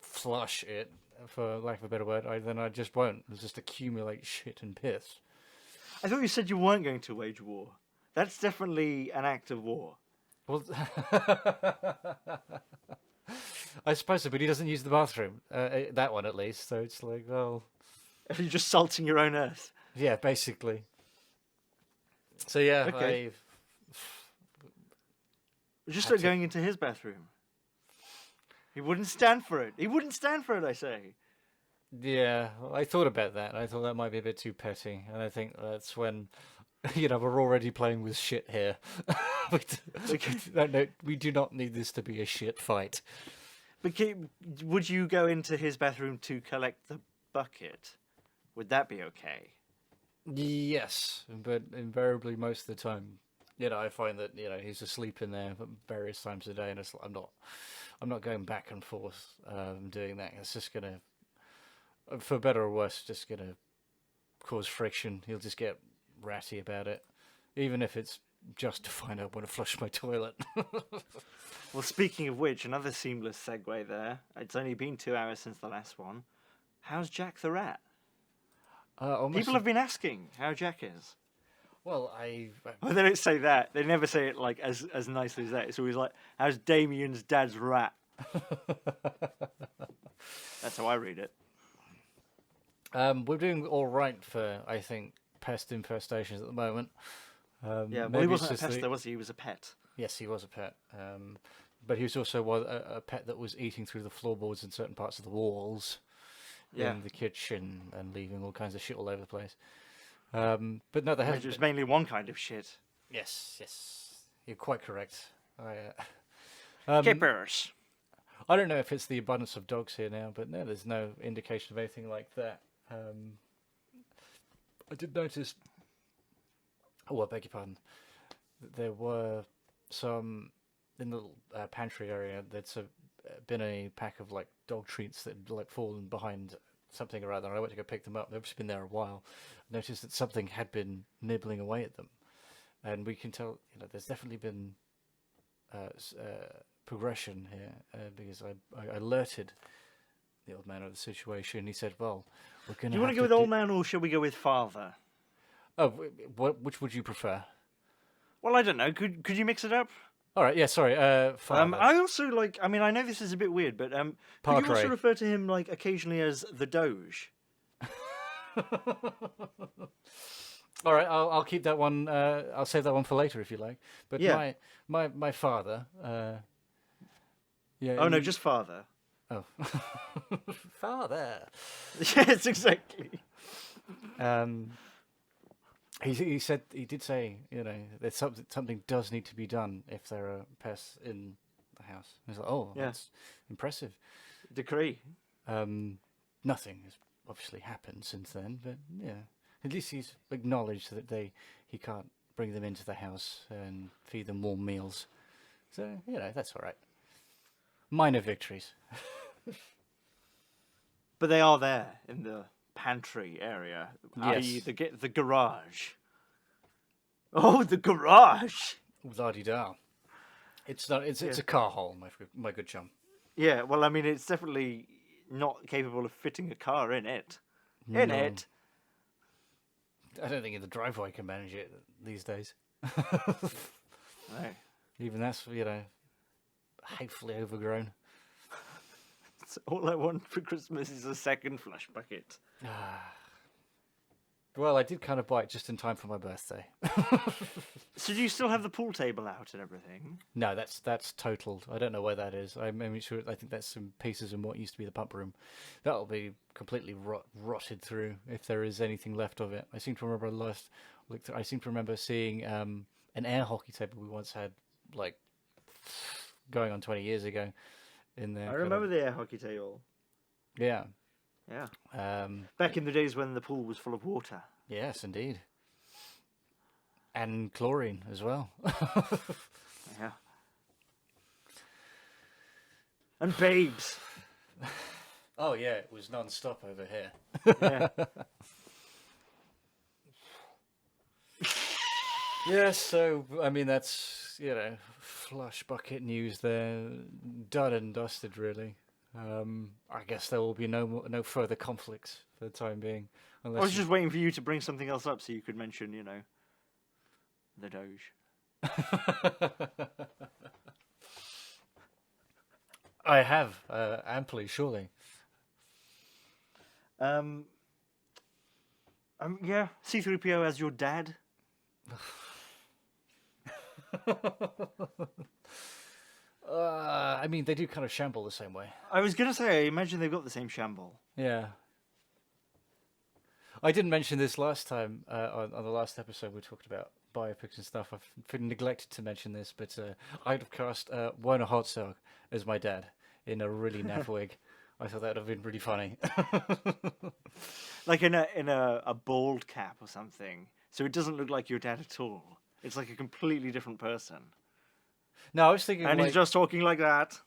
flush it, for lack of a better word, then I just won't. It'll just accumulate shit and piss. I thought you said you weren't going to wage war. That's definitely an act of war. Well, I suppose so, but he doesn't use the bathroom. That one, at least. So it's like, well... You're just salting your own earth. Yeah, basically. So, yeah, Okay. Just start going into his bathroom. He wouldn't stand for it. He wouldn't stand for it, I say. Yeah, I thought about that. I thought that might be a bit too petty. And I think that's when, we're already playing with shit here. We do not need this to be a shit fight. But would you go into his bathroom to collect the bucket? Would that be okay? Yes, but invariably most of the time, I find that he's asleep in there various times a day, and I'm not going back and forth doing that. It's just gonna, for better or worse, just gonna cause friction. He'll just get ratty about it, even if it's just to find out when to flush my toilet. Well, speaking of which, another seamless segue there. It's only been 2 hours since the last one. How's Jack the rat? People have been asking how Jack is. Well, Well, they don't say that. They never say it like as nicely as that. It's always like, how's Damien's dad's rat? That's how I read it. We're doing all right for, I think, pest infestations at the moment. Yeah, well, he wasn't a pest, though, was he? He was a pet. Yes, he was a pet. But he was also a pet that was eating through the floorboards in certain parts of the walls. Yeah. In the kitchen and leaving all kinds of shit all over the place. But no, there has Which was mainly one kind of shit. Yes, you're quite correct. Kippers. I don't know if it's the abundance of dogs here now, but no, there's no indication of anything like that. I did notice. Oh, I beg your pardon. There were some in the pantry area. There's been a pack of dog treats that had fallen behind something or other, and I went to go pick them up. They've just been there a while. Noticed that something had been nibbling away at them, and we can tell there's definitely been progression here because I alerted the old man of the situation. He said, "Well, we're going to." Do you want to go with old man, or shall we go with father? Oh, which would you prefer? Well, I don't know. Could you mix it up? All right, yeah, sorry. Father. I also I mean, I know this is a bit weird, but could you also refer to him occasionally as the Doge? All right, I'll keep that one. I'll save that one for later if you like. But yeah. my father. Yeah. Oh no, just father. Oh, father. Yes, exactly. He did say, that something does need to be done if there are pests in the house. He's like, oh, yeah. That's impressive. Decree. Nothing has obviously happened since then, but yeah, at least he's acknowledged that he can't bring them into the house and feed them warm meals. So that's all right. Minor victories. But they are there in the pantry area, yes. i.e. the garage. Oh, the garage! La-di-da. It's not. It's a car hole, my good chum. Yeah, well, I mean, it's definitely not capable of fitting a car in it. No. I don't think the driveway can manage it these days. No. Even that's hatefully overgrown. All I want for Christmas is a second flush bucket. Well, I did kind of buy it just in time for my birthday. So do you still have the pool table out and everything? No, that's totaled. I don't know where that is. I'm sure. I think that's some pieces in what used to be the pump room. That'll be completely rotted through if there is anything left of it. I seem to remember I seem to remember seeing an air hockey table we once had, going on 20 years ago. In there. I remember the air hockey table. Yeah. Yeah. Back in the days when the pool was full of water. Yes, indeed. And chlorine as well. Yeah. And babes. Oh yeah, it was non-stop over here. Yeah. Yeah, so I mean that's flush bucket news there, done and dusted really. I guess there will be no further conflicts for the time being. I Unless was just waiting for you to bring something else up so you could mention, the Doge. I have amply, surely. Yeah, C-3PO as your dad. I mean, they do kind of shamble the same way. I was gonna say, I imagine they've got the same shamble. Yeah. I didn't mention this last time on the last episode we talked about biopics and stuff. I've been neglected to mention this, but I'd have cast Werner Herzog as my dad in a really naff wig. I thought that would have been really funny. Like in a bald cap or something, so it doesn't look like your dad at all. It's like a completely different person. No, I was thinking, and he's just talking like that.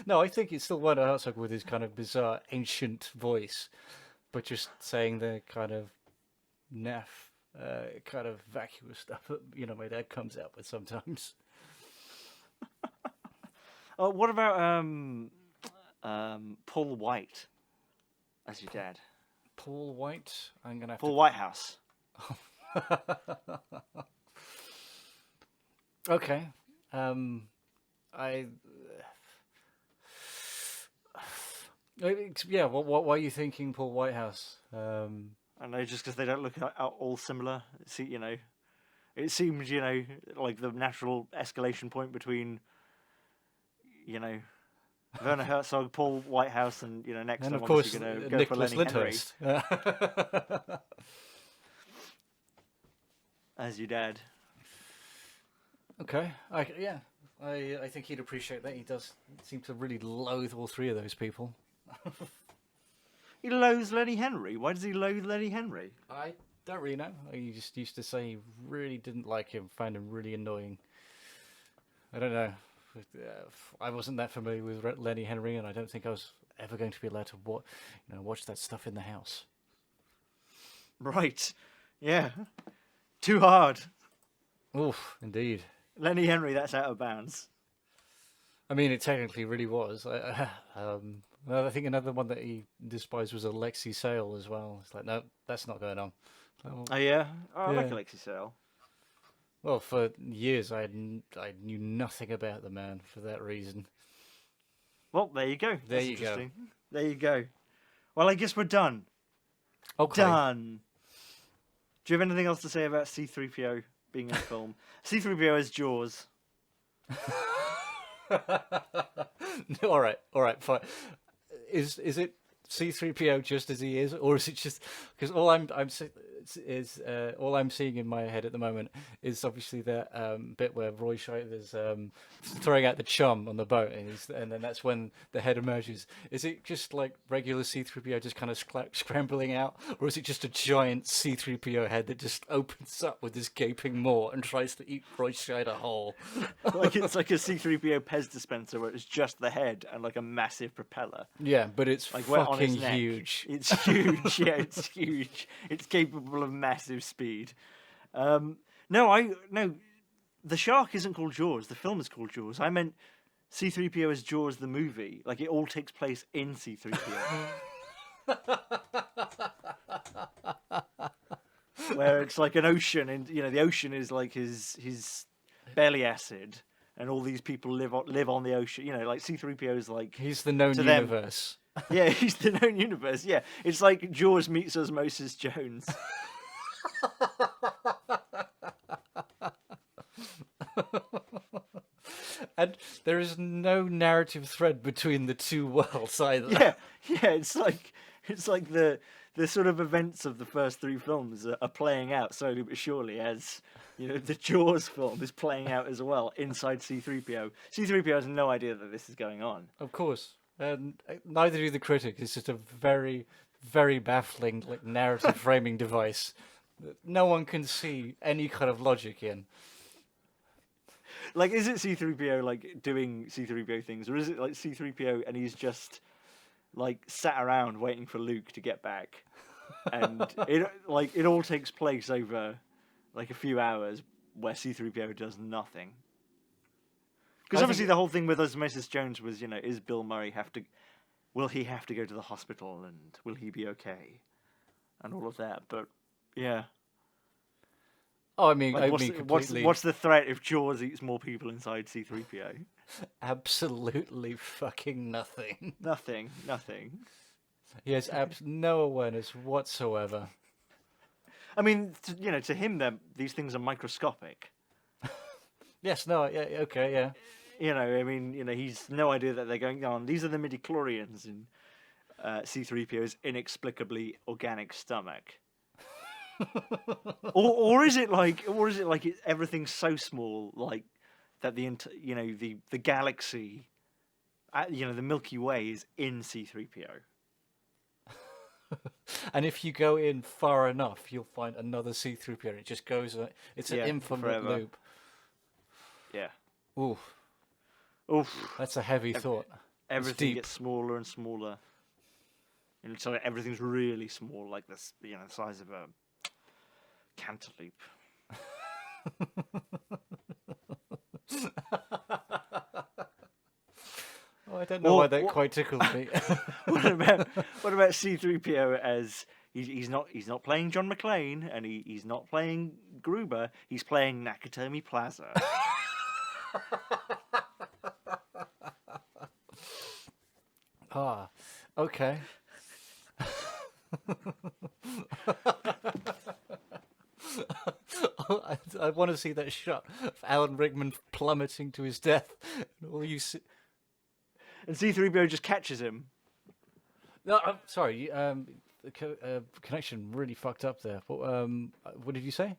No, I think it's still Werner Herzog with his kind of bizarre ancient voice, but just saying the kind of naff, kind of vacuous stuff that my dad comes out with sometimes. Oh, what about Paul White as your dad? Paul White? I'm gonna have Paul Whitehouse. Okay. Yeah. What? Why are you thinking Paul Whitehouse? I know, just because they don't look all similar. See, it seems like the natural escalation point between Werner Herzog, Paul Whitehouse, and next and I'm of course obviously going to go Nicholas for Lenny Lyndhurst. Henry as your dad. Okay. I think he'd appreciate that. He does seem to really loathe all three of those people. He loathes Lenny Henry. Why does he loathe Lenny Henry? I don't really know. He just used to say he really didn't like him, found him really annoying. I don't know. I wasn't that familiar with Lenny Henry, and I don't think I was ever going to be allowed to watch that stuff in the house. Right. Yeah. Too hard. Oof, indeed. Lenny Henry, that's out of bounds. I mean, it technically really was. I think another one that he despised was Alexei Sale as well. It's like, no, that's not going on. Oh, yeah? Oh, I like Alexei Sale. Well, for years I knew nothing about the man for that reason. Well, there you go. There you go. There you go. Well, I guess we're done. Okay. Done. Do you have anything else to say about C-3PO being in a film? C-3PO as Jaws. All right, fine. Is it C-3PO just as he is, or is it just because all I'm seeing in my head at the moment is obviously that bit where Roy Scheider's throwing out the chum on the boat, and then that's when the head emerges. Is it just like regular C-3PO just kind of scrambling out, or is it just a giant C-3PO head that just opens up with this gaping maw and tries to eat Roy Scheider whole? Like it's like a C-3PO Pez dispenser where it's just the head and like a massive propeller. Yeah, but it's like fucking huge. It's huge. Yeah, it's huge. It's capable of massive speed. No, the shark isn't called Jaws. The film is called Jaws. I meant C-3PO as Jaws the movie. Like it all takes place in C-3PO. Where it's like an ocean, and the ocean is like his belly acid, and all these people live on the ocean. Like C-3PO is like he's the known universe. Yeah, he's the known universe. Yeah, it's like Jaws meets Osmosis Jones. And there is no narrative thread between the two worlds either. Yeah, it's like the sort of events of the first three films are playing out slowly but surely as the Jaws film is playing out as well inside C-3PO. C-3PO has no idea that this is going on. Of course. And neither do the critics. It's just a very, very baffling like narrative framing device that no one can see any kind of logic in. Like, is it C-3PO like doing C-3PO things, or is it like C-3PO and he's just like sat around waiting for Luke to get back, and it all takes place over like a few hours where C-3PO does nothing. Because obviously the whole thing with Osmosis Jones was, is Bill Murray will he have to go to the hospital, and will he be okay, and all of that. But yeah. Oh, I mean, Like, completely. what's the threat if Jaws eats more people inside C-3PO? Absolutely fucking nothing. Nothing. He has no awareness whatsoever. I mean, to him, these things are microscopic. Yes, no, yeah, okay, yeah. I mean, he's no idea that they're going on. These are the midichlorians in C-3PO's inexplicably organic stomach. or is it like everything's so small, like that the galaxy, the Milky Way is in C-3PO. And if you go in far enough, you'll find another C-3PO. It just goes. It's an infinite forever. loop. Yeah. Oof. That's a heavy thought. Everything gets smaller and smaller. And so everything's really small, like this, the size of a cantaloupe. Oh, I don't know why that quite tickled me. What about C-3PO as he's not playing John McClane, and he's not playing Gruber. He's playing Nakatomi Plaza. Okay. I want to see that shot of Alan Rickman plummeting to his death. And C-3PO just catches him. No, I'm sorry. The connection really fucked up there. What did you say?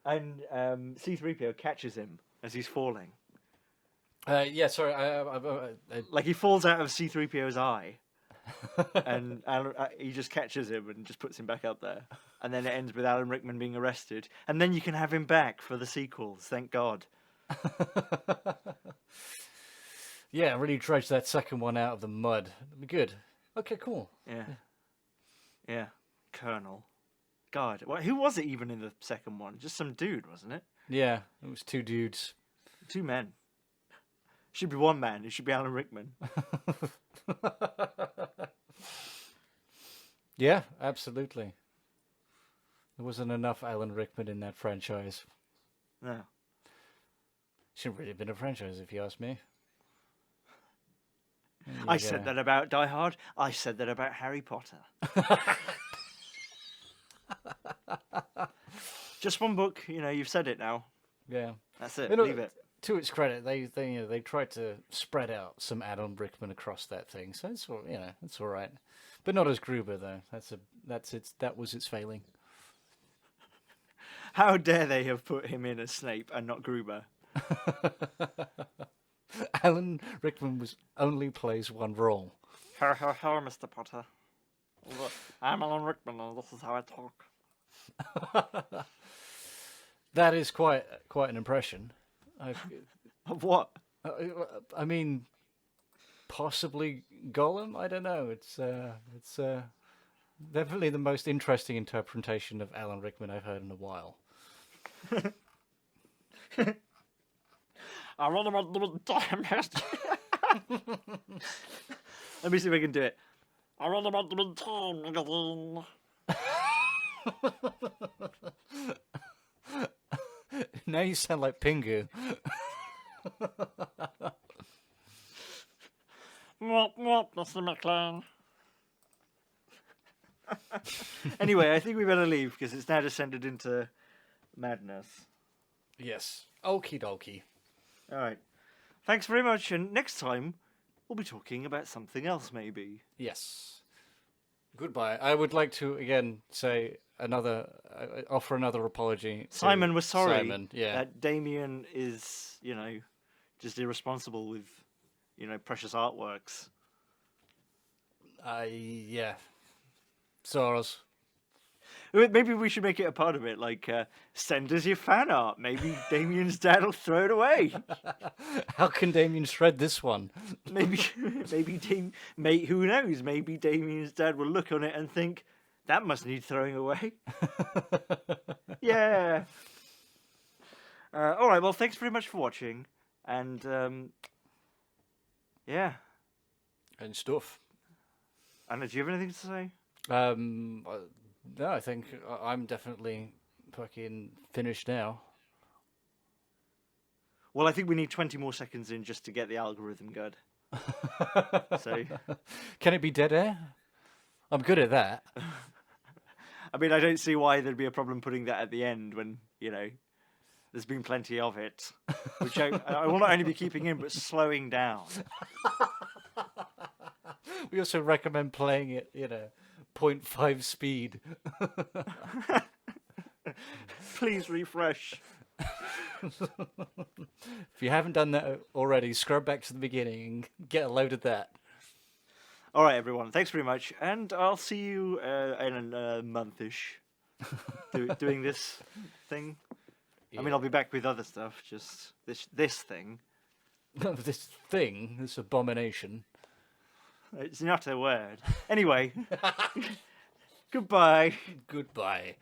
And C-3PO catches him as he's falling. Yeah, sorry. Like he falls out of C-3PO's eye. And he just catches him and just puts him back up there. And then it ends with Alan Rickman being arrested. And then you can have him back for the sequels, thank God. Yeah, really dredge that second one out of the mud. It'd be good. Okay, cool. Yeah. Colonel. God, who was it even in the second one? Just some dude, wasn't it? Yeah, it was two dudes. Two men. Should be one man. It should be Alan Rickman. Yeah, absolutely. There wasn't enough Alan Rickman in that franchise. No. Shouldn't really have been a franchise, if you ask me. I said that about Die Hard. I said that about Harry Potter. Just one book, you've said it now. Yeah. That's it. Leave it. To its credit, they tried to spread out some Alan Rickman across that thing, so it's it's all right, but not as Gruber though. That was its failing. How dare they have put him in as Snape and not Gruber? Alan Rickman only plays one role. Hello, Mr. Potter. I'm Alan Rickman, and this is how I talk. That is quite an impression. Of what? I mean, possibly Gollum. I don't know. It's definitely the most interesting interpretation of Alan Rickman I've heard in a while. I run about the time. Let me see if I can do it. I run about the time magazine. Now you sound like Pingu. Mr. McClane. Anyway, I think we better leave because it's now descended into madness. Yes. Okie dokie. All right. Thanks very much. And next time, we'll be talking about something else, maybe. Yes. Goodbye. I would like to again say offer another apology. Simon was sorry. Simon, yeah. That Damien is, just irresponsible with, precious artworks. Yeah. Soros. Maybe we should make it a part of it, like, send us your fan art. Maybe Damien's dad will throw it away. How can Damien shred this one? Maybe, mate, who knows? Maybe Damien's dad will look on it and think, that must need throwing away. Yeah. All right, well, thanks very much for watching. And, yeah. And stuff. Anna, do you have anything to say? No, I think I'm definitely fucking finished now. Well, I think we need 20 more seconds in just to get the algorithm good. So, Can it be dead air? I'm good at that. I mean, I don't see why there'd be a problem putting that at the end when, there's been plenty of it. Which I will not only be keeping in, but slowing down. We also recommend playing it, 0.5 speed. Please refresh. If you haven't done that already, scrub back to the beginning and get a load of that. All right, everyone. Thanks very much. And I'll see you in a month-ish doing this thing. Yeah. I mean, I'll be back with other stuff, just this thing. This abomination. It's not a word. Anyway, goodbye. Goodbye.